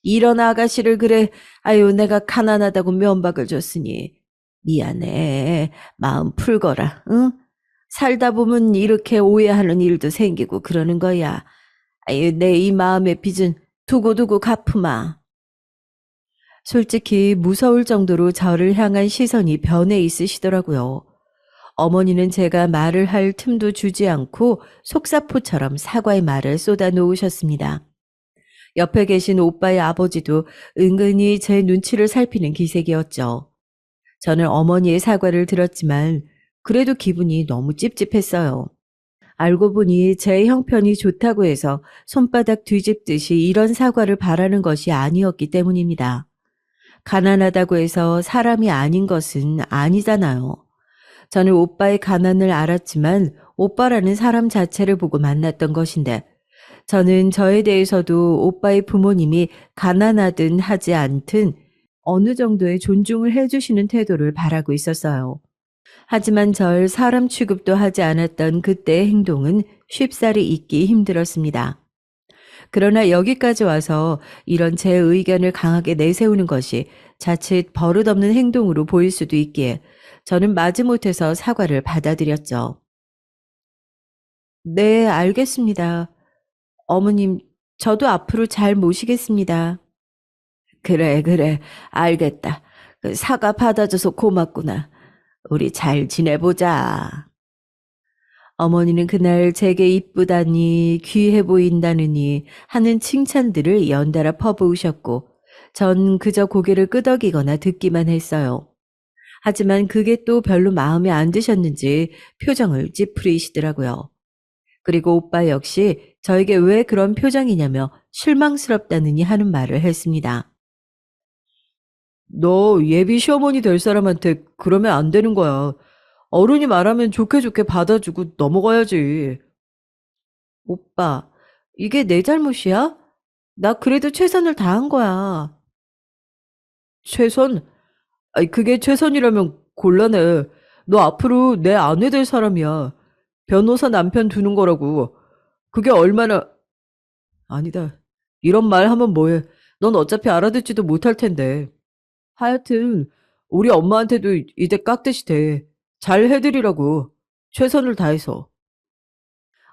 이런 아가씨를 그래, 아유, 내가 가난하다고 면박을 줬으니. 미안해. 마음 풀거라, 응? 살다 보면 이렇게 오해하는 일도 생기고 그러는 거야. 아유, 내 이 마음의 빚은 두고두고 갚으마. 솔직히 무서울 정도로 저를 향한 시선이 변해 있으시더라고요. 어머니는 제가 말을 할 틈도 주지 않고 속사포처럼 사과의 말을 쏟아 놓으셨습니다. 옆에 계신 오빠의 아버지도 은근히 제 눈치를 살피는 기색이었죠. 저는 어머니의 사과를 들었지만 그래도 기분이 너무 찝찝했어요. 알고 보니 제 형편이 좋다고 해서 손바닥 뒤집듯이 이런 사과를 바라는 것이 아니었기 때문입니다. 가난하다고 해서 사람이 아닌 것은 아니잖아요. 저는 오빠의 가난을 알았지만 오빠라는 사람 자체를 보고 만났던 것인데 저는 저에 대해서도 오빠의 부모님이 가난하든 하지 않든 어느 정도의 존중을 해주시는 태도를 바라고 있었어요. 하지만 절 사람 취급도 하지 않았던 그때의 행동은 쉽사리 잊기 힘들었습니다. 그러나 여기까지 와서 이런 제 의견을 강하게 내세우는 것이 자칫 버릇없는 행동으로 보일 수도 있기에 저는 마지못해서 사과를 받아들였죠. 네, 알겠습니다. 어머님, 저도 앞으로 잘 모시겠습니다. 그래, 그래, 알겠다. 그 사과 받아줘서 고맙구나. 우리 잘 지내보자. 어머니는 그날 제게 이쁘다니, 귀해 보인다느니 하는 칭찬들을 연달아 퍼부으셨고, 전 그저 고개를 끄덕이거나 듣기만 했어요. 하지만 그게 또 별로 마음에 안 드셨는지 표정을 찌푸리시더라고요. 그리고 오빠 역시 저에게 왜 그런 표정이냐며 실망스럽다느니 하는 말을 했습니다. 너 예비 시어머니 될 사람한테 그러면 안 되는 거야. 어른이 말하면 좋게 좋게 받아주고 넘어가야지. 오빠, 이게 내 잘못이야? 나 그래도 최선을 다한 거야. 최선? 아니, 그게 최선이라면 곤란해. 너 앞으로 내 아내 될 사람이야. 변호사 남편 두는 거라고. 그게 얼마나, 아니다. 이런 말 하면 뭐해. 넌 어차피 알아듣지도 못할 텐데. 하여튼, 우리 엄마한테도 이제 깍듯이 돼. 잘 해드리라고. 최선을 다해서.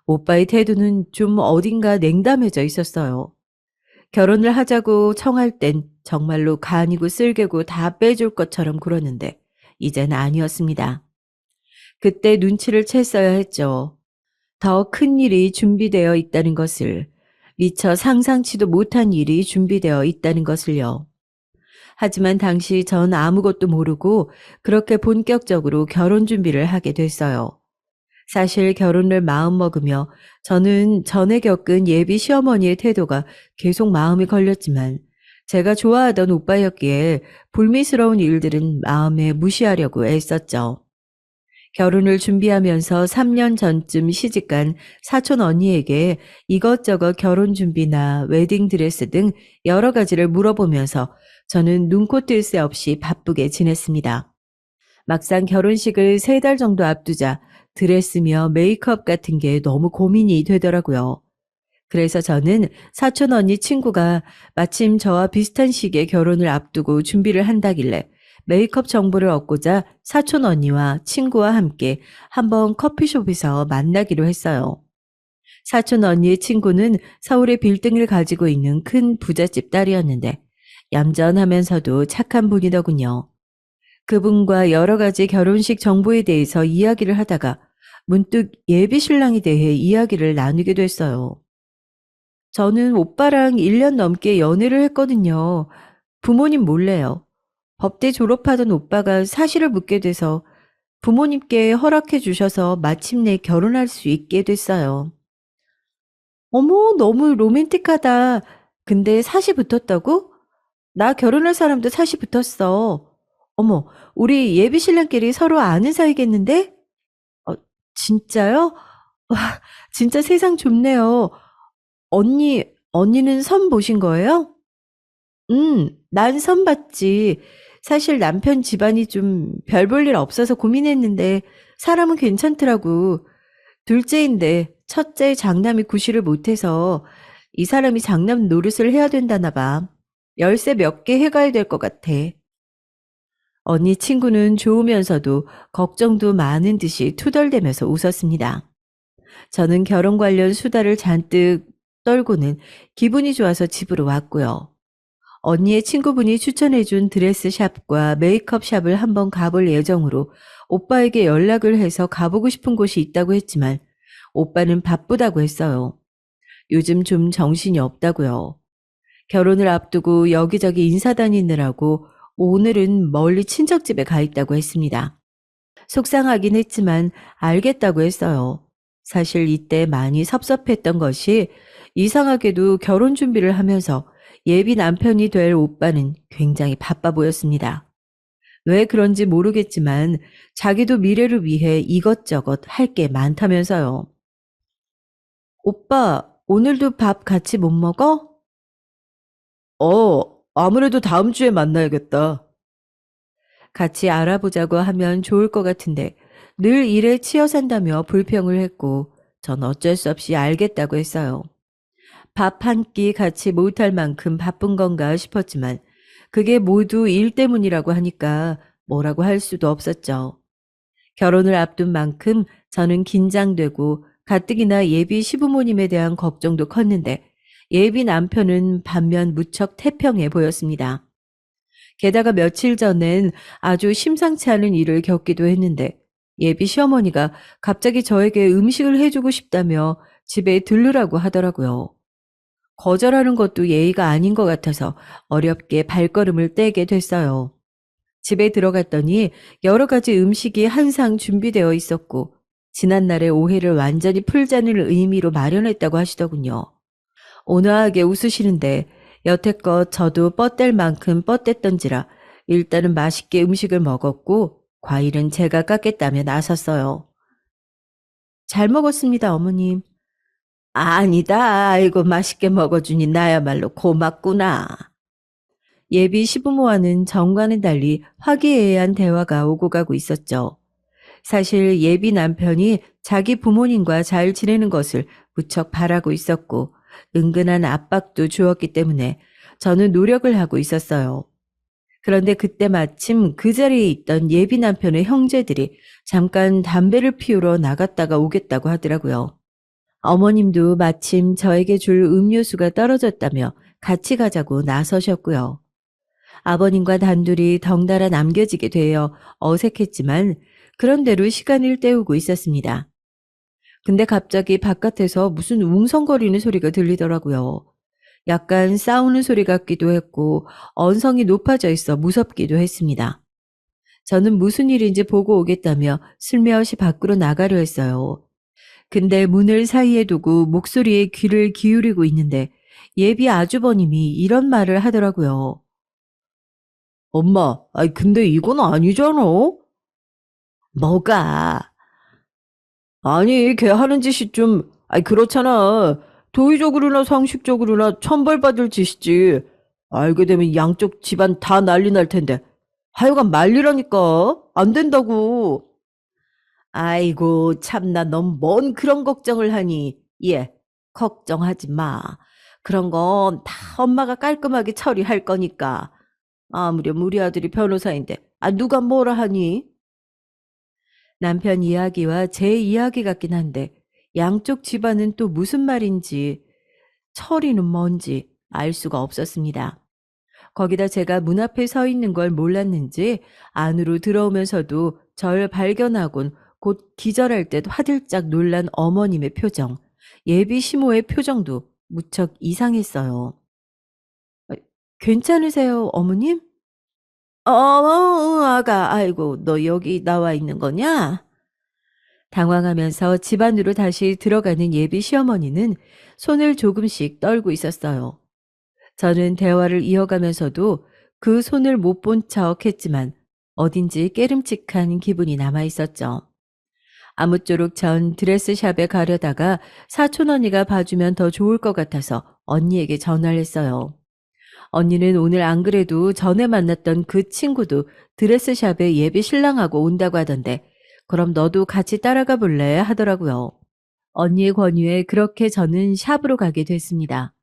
오빠의 태도는 좀 어딘가 냉담해져 있었어요. 결혼을 하자고 청할 땐 정말로 간이고 쓸개고 다 빼줄 것처럼 굴었는데 이젠 아니었습니다. 그때 눈치를 챘어야 했죠. 더 큰 일이 준비되어 있다는 것을, 미처 상상치도 못한 일이 준비되어 있다는 것을요. 하지만 당시 전 아무것도 모르고 그렇게 본격적으로 결혼 준비를 하게 됐어요. 사실 결혼을 마음먹으며 저는 전에 겪은 예비 시어머니의 태도가 계속 마음에 걸렸지만 제가 좋아하던 오빠였기에 불미스러운 일들은 마음에 무시하려고 애썼죠. 결혼을 준비하면서 3년 전쯤 시집간 사촌 언니에게 이것저것 결혼 준비나 웨딩드레스 등 여러 가지를 물어보면서 저는 눈코 뜰 새 없이 바쁘게 지냈습니다. 막상 결혼식을 3달 정도 앞두자 드레스며 메이크업 같은 게 너무 고민이 되더라고요. 그래서 저는 사촌 언니 친구가 마침 저와 비슷한 시기에 결혼을 앞두고 준비를 한다길래 메이크업 정보를 얻고자 사촌 언니와 친구와 함께 한번 커피숍에서 만나기로 했어요. 사촌 언니의 친구는 서울의 빌딩을 가지고 있는 큰 부잣집 딸이었는데 얌전하면서도 착한 분이더군요. 그분과 여러 가지 결혼식 정보에 대해서 이야기를 하다가 문득 예비 신랑에 대해 이야기를 나누게 됐어요. 저는 오빠랑 1년 넘게 연애를 했거든요. 부모님 몰래요. 법대 졸업하던 오빠가 사실을 묻게 돼서 부모님께 허락해 주셔서 마침내 결혼할 수 있게 됐어요. 어머, 너무 로맨틱하다. 근데 사시 붙었다고? 나 결혼할 사람도 사시 붙었어. 어머, 우리 예비 신랑끼리 서로 아는 사이겠는데? 어, 진짜요? 와, 진짜 세상 좁네요. 언니는 선 보신 거예요? 난 선봤지. 사실 남편 집안이 좀 별 볼 일 없어서 고민했는데 사람은 괜찮더라고. 둘째인데 첫째 장남이 구실을 못해서 이 사람이 장남 노릇을 해야 된다나 봐. 열쇠 몇 개 해가야 될 것 같아. 언니 친구는 좋으면서도 걱정도 많은 듯이 투덜대면서 웃었습니다. 저는 결혼 관련 수다를 잔뜩 떨고는 기분이 좋아서 집으로 왔고요. 언니의 친구분이 추천해준 드레스 샵과 메이크업 샵을 한번 가볼 예정으로 오빠에게 연락을 해서 가보고 싶은 곳이 있다고 했지만 오빠는 바쁘다고 했어요. 요즘 좀 정신이 없다고요. 결혼을 앞두고 여기저기 인사 다니느라고 오늘은 멀리 친척집에 가 있다고 했습니다. 속상하긴 했지만 알겠다고 했어요. 사실 이때 많이 섭섭했던 것이 이상하게도 결혼 준비를 하면서 예비 남편이 될 오빠는 굉장히 바빠 보였습니다. 왜 그런지 모르겠지만 자기도 미래를 위해 이것저것 할 게 많다면서요. 오빠, 오늘도 밥 같이 못 먹어? 아무래도 다음 주에 만나야겠다. 같이 알아보자고 하면 좋을 것 같은데 늘 일에 치여 산다며 불평을 했고 전 어쩔 수 없이 알겠다고 했어요. 밥 한 끼 같이 못할 만큼 바쁜 건가 싶었지만 그게 모두 일 때문이라고 하니까 뭐라고 할 수도 없었죠. 결혼을 앞둔 만큼 저는 긴장되고 가뜩이나 예비 시부모님에 대한 걱정도 컸는데 예비 남편은 반면 무척 태평해 보였습니다. 게다가 며칠 전엔 아주 심상치 않은 일을 겪기도 했는데 예비 시어머니가 갑자기 저에게 음식을 해주고 싶다며 집에 들르라고 하더라고요. 거절하는 것도 예의가 아닌 것 같아서 어렵게 발걸음을 떼게 됐어요. 집에 들어갔더니 여러 가지 음식이 한 상 준비되어 있었고 지난날의 오해를 완전히 풀자는 의미로 마련했다고 하시더군요. 온화하게 웃으시는데 여태껏 저도 뻗댈 만큼 뻗댔던지라 일단은 맛있게 음식을 먹었고 과일은 제가 깎겠다며 나섰어요. 잘 먹었습니다, 어머님. 아니다. 아이고 맛있게 먹어주니 나야말로 고맙구나. 예비 시부모와는 정과는 달리 화기애애한 대화가 오고 가고 있었죠. 사실 예비 남편이 자기 부모님과 잘 지내는 것을 무척 바라고 있었고 은근한 압박도 주었기 때문에 저는 노력을 하고 있었어요. 그런데 그때 마침 그 자리에 있던 예비 남편의 형제들이 잠깐 담배를 피우러 나갔다가 오겠다고 하더라고요. 어머님도 마침 저에게 줄 음료수가 떨어졌다며 같이 가자고 나서셨고요. 아버님과 단둘이 덩달아 남겨지게 되어 어색했지만 그런대로 시간을 때우고 있었습니다. 근데 갑자기 바깥에서 무슨 웅성거리는 소리가 들리더라고요. 약간 싸우는 소리 같기도 했고 언성이 높아져 있어 무섭기도 했습니다. 저는 무슨 일인지 보고 오겠다며 슬며시 밖으로 나가려 했어요. 근데 문을 사이에 두고 목소리에 귀를 기울이고 있는데 예비 아주버님이 이런 말을 하더라고요. 엄마, 근데 이건 아니잖아. 뭐가? 아니, 걔 하는 짓이 좀, 그렇잖아. 도의적으로나 상식적으로나 천벌받을 짓이지. 알게 되면 양쪽 집안 다 난리 날 텐데. 하여간 말리라니까. 안 된다고. 아이고, 참나, 넌 뭔 그런 걱정을 하니. 예, 걱정하지 마. 그런 건 다 엄마가 깔끔하게 처리할 거니까. 아무렴 우리 아들이 변호사인데, 누가 뭐라 하니? 남편 이야기와 제 이야기 같긴 한데 양쪽 집안은 또 무슨 말인지 처리는 뭔지 알 수가 없었습니다. 거기다 제가 문 앞에 서 있는 걸 몰랐는지 안으로 들어오면서도 절 발견하곤 곧 기절할 듯 화들짝 놀란 어머님의 표정, 예비 시모의 표정도 무척 이상했어요. 아, 괜찮으세요, 어머님? 아가, 아이고, 너 여기 나와 있는 거냐? 당황하면서 집 안으로 다시 들어가는 예비 시어머니는 손을 조금씩 떨고 있었어요. 저는 대화를 이어가면서도 그 손을 못 본 척 했지만 어딘지 깨름칙한 기분이 남아 있었죠. 아무쪼록 전 드레스샵에 가려다가 사촌 언니가 봐주면 더 좋을 것 같아서 언니에게 전화를 했어요. 언니는 오늘 안 그래도 전에 만났던 그 친구도 드레스샵에 예비 신랑하고 온다고 하던데 그럼 너도 같이 따라가 볼래? 하더라고요. 언니의 권유에 그렇게 저는 샵으로 가게 됐습니다.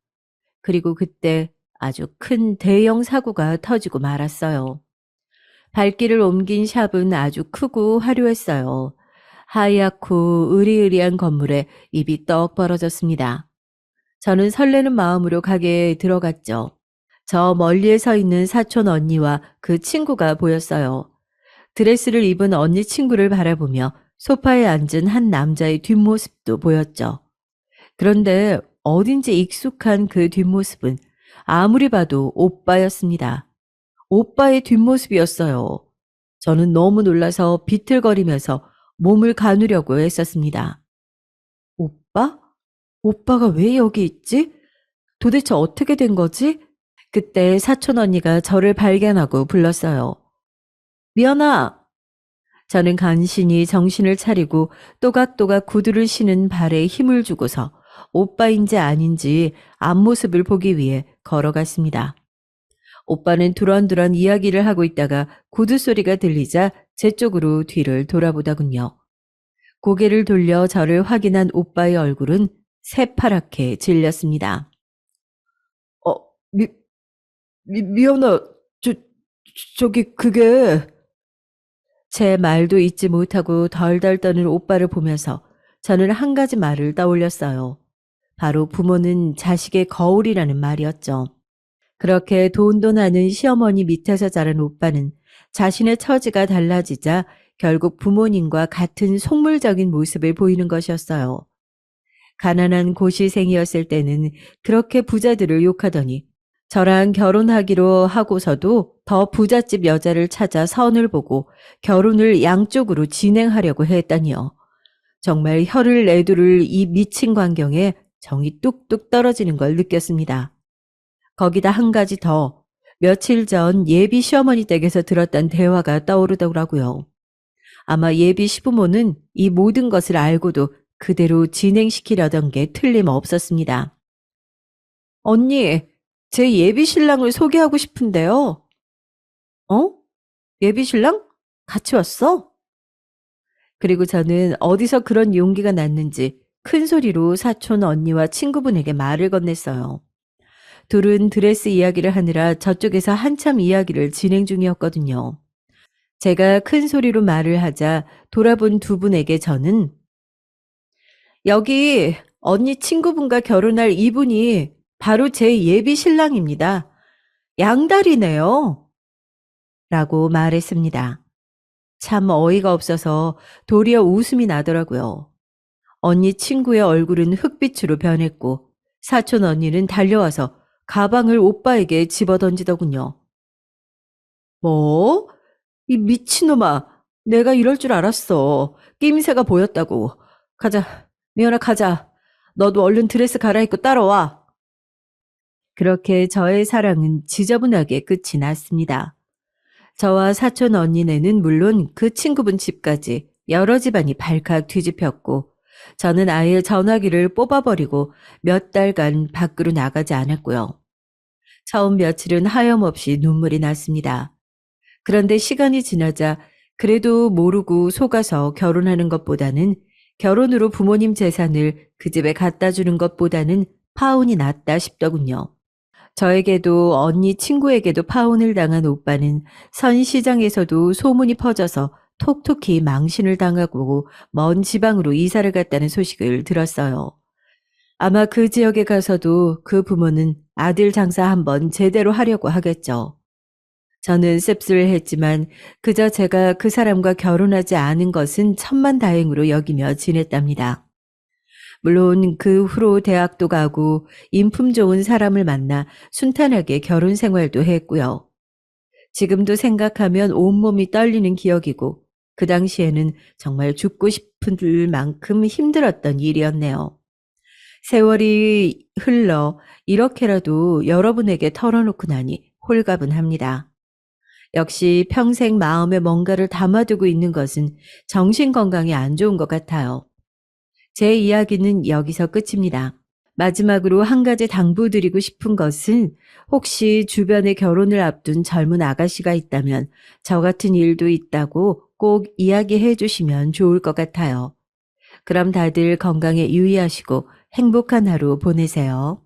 그리고 그때 아주 큰 대형 사고가 터지고 말았어요. 발길을 옮긴 샵은 아주 크고 화려했어요. 하얗고 으리으리한 건물에 입이 떡 벌어졌습니다. 저는 설레는 마음으로 가게에 들어갔죠. 저 멀리에 서 있는 사촌 언니와 그 친구가 보였어요. 드레스를 입은 언니 친구를 바라보며 소파에 앉은 한 남자의 뒷모습도 보였죠. 그런데 어딘지 익숙한 그 뒷모습은 아무리 봐도 오빠였습니다. 오빠의 뒷모습이었어요. 저는 너무 놀라서 비틀거리면서 몸을 가누려고 했었습니다. 오빠? 오빠가 왜 여기 있지? 도대체 어떻게 된 거지? 그때 사촌 언니가 저를 발견하고 불렀어요. 미연아! 저는 간신히 정신을 차리고 또각또각 구두를 신은 발에 힘을 주고서 오빠인지 아닌지 앞모습을 보기 위해 걸어갔습니다. 오빠는 두런두런 이야기를 하고 있다가 구두 소리가 들리자 제 쪽으로 뒤를 돌아보더군요. 고개를 돌려 저를 확인한 오빠의 얼굴은 새파랗게 질렸습니다. 어, 미, 미연아, 저, 저기 그게... 제 말도 잊지 못하고 덜덜 떠는 오빠를 보면서 저는 한 가지 말을 떠올렸어요. 바로 부모는 자식의 거울이라는 말이었죠. 그렇게 돈도 나는 시어머니 밑에서 자란 오빠는 자신의 처지가 달라지자 결국 부모님과 같은 속물적인 모습을 보이는 것이었어요. 가난한 고시생이었을 때는 그렇게 부자들을 욕하더니 저랑 결혼하기로 하고서도 더 부잣집 여자를 찾아 선을 보고 결혼을 양쪽으로 진행하려고 했다니요. 정말 혀를 내두를 이 미친 광경에 정이 뚝뚝 떨어지는 걸 느꼈습니다. 거기다 한 가지 더, 며칠 전 예비 시어머니 댁에서 들었던 대화가 떠오르더라고요. 아마 예비 시부모는 이 모든 것을 알고도 그대로 진행시키려던 게 틀림없었습니다. 언니, 제 예비 신랑을 소개하고 싶은데요. 어? 예비 신랑? 같이 왔어? 그리고 저는 어디서 그런 용기가 났는지 큰 소리로 사촌 언니와 친구분에게 말을 건넸어요. 둘은 드레스 이야기를 하느라 저쪽에서 한참 이야기를 진행 중이었거든요. 제가 큰 소리로 말을 하자 돌아본 두 분에게 저는 여기 언니 친구분과 결혼할 이분이 바로 제 예비 신랑입니다. 양다리네요. 라고 말했습니다. 참 어이가 없어서 도리어 웃음이 나더라고요. 언니 친구의 얼굴은 흑빛으로 변했고 사촌 언니는 달려와서 가방을 오빠에게 집어던지더군요. 뭐? 이 미친놈아. 내가 이럴 줄 알았어. 낌새가 보였다고. 가자. 미연아 가자. 너도 얼른 드레스 갈아입고 따라와. 그렇게 저의 사랑은 지저분하게 끝이 났습니다. 저와 사촌 언니네는 물론 그 친구분 집까지 여러 집안이 발칵 뒤집혔고 저는 아예 전화기를 뽑아버리고 몇 달간 밖으로 나가지 않았고요. 처음 며칠은 하염없이 눈물이 났습니다. 그런데 시간이 지나자 그래도 모르고 속아서 결혼하는 것보다는 결혼으로 부모님 재산을 그 집에 갖다 주는 것보다는 파혼이 낫다 싶더군요. 저에게도 언니 친구에게도 파혼을 당한 오빠는 선시장에서도 소문이 퍼져서 톡톡히 망신을 당하고 먼 지방으로 이사를 갔다는 소식을 들었어요. 아마 그 지역에 가서도 그 부모는 아들 장사 한번 제대로 하려고 하겠죠. 저는 씁쓸했지만 그저 제가 그 사람과 결혼하지 않은 것은 천만다행으로 여기며 지냈답니다. 물론 그 후로 대학도 가고 인품 좋은 사람을 만나 순탄하게 결혼 생활도 했고요. 지금도 생각하면 온몸이 떨리는 기억이고 그 당시에는 정말 죽고 싶을 만큼 힘들었던 일이었네요. 세월이 흘러 이렇게라도 여러분에게 털어놓고 나니 홀가분합니다. 역시 평생 마음에 뭔가를 담아두고 있는 것은 정신건강에 안 좋은 것 같아요. 제 이야기는 여기서 끝입니다. 마지막으로 한 가지 당부드리고 싶은 것은 혹시 주변에 결혼을 앞둔 젊은 아가씨가 있다면 저 같은 일도 있다고 꼭 이야기해 주시면 좋을 것 같아요. 그럼 다들 건강에 유의하시고 행복한 하루 보내세요.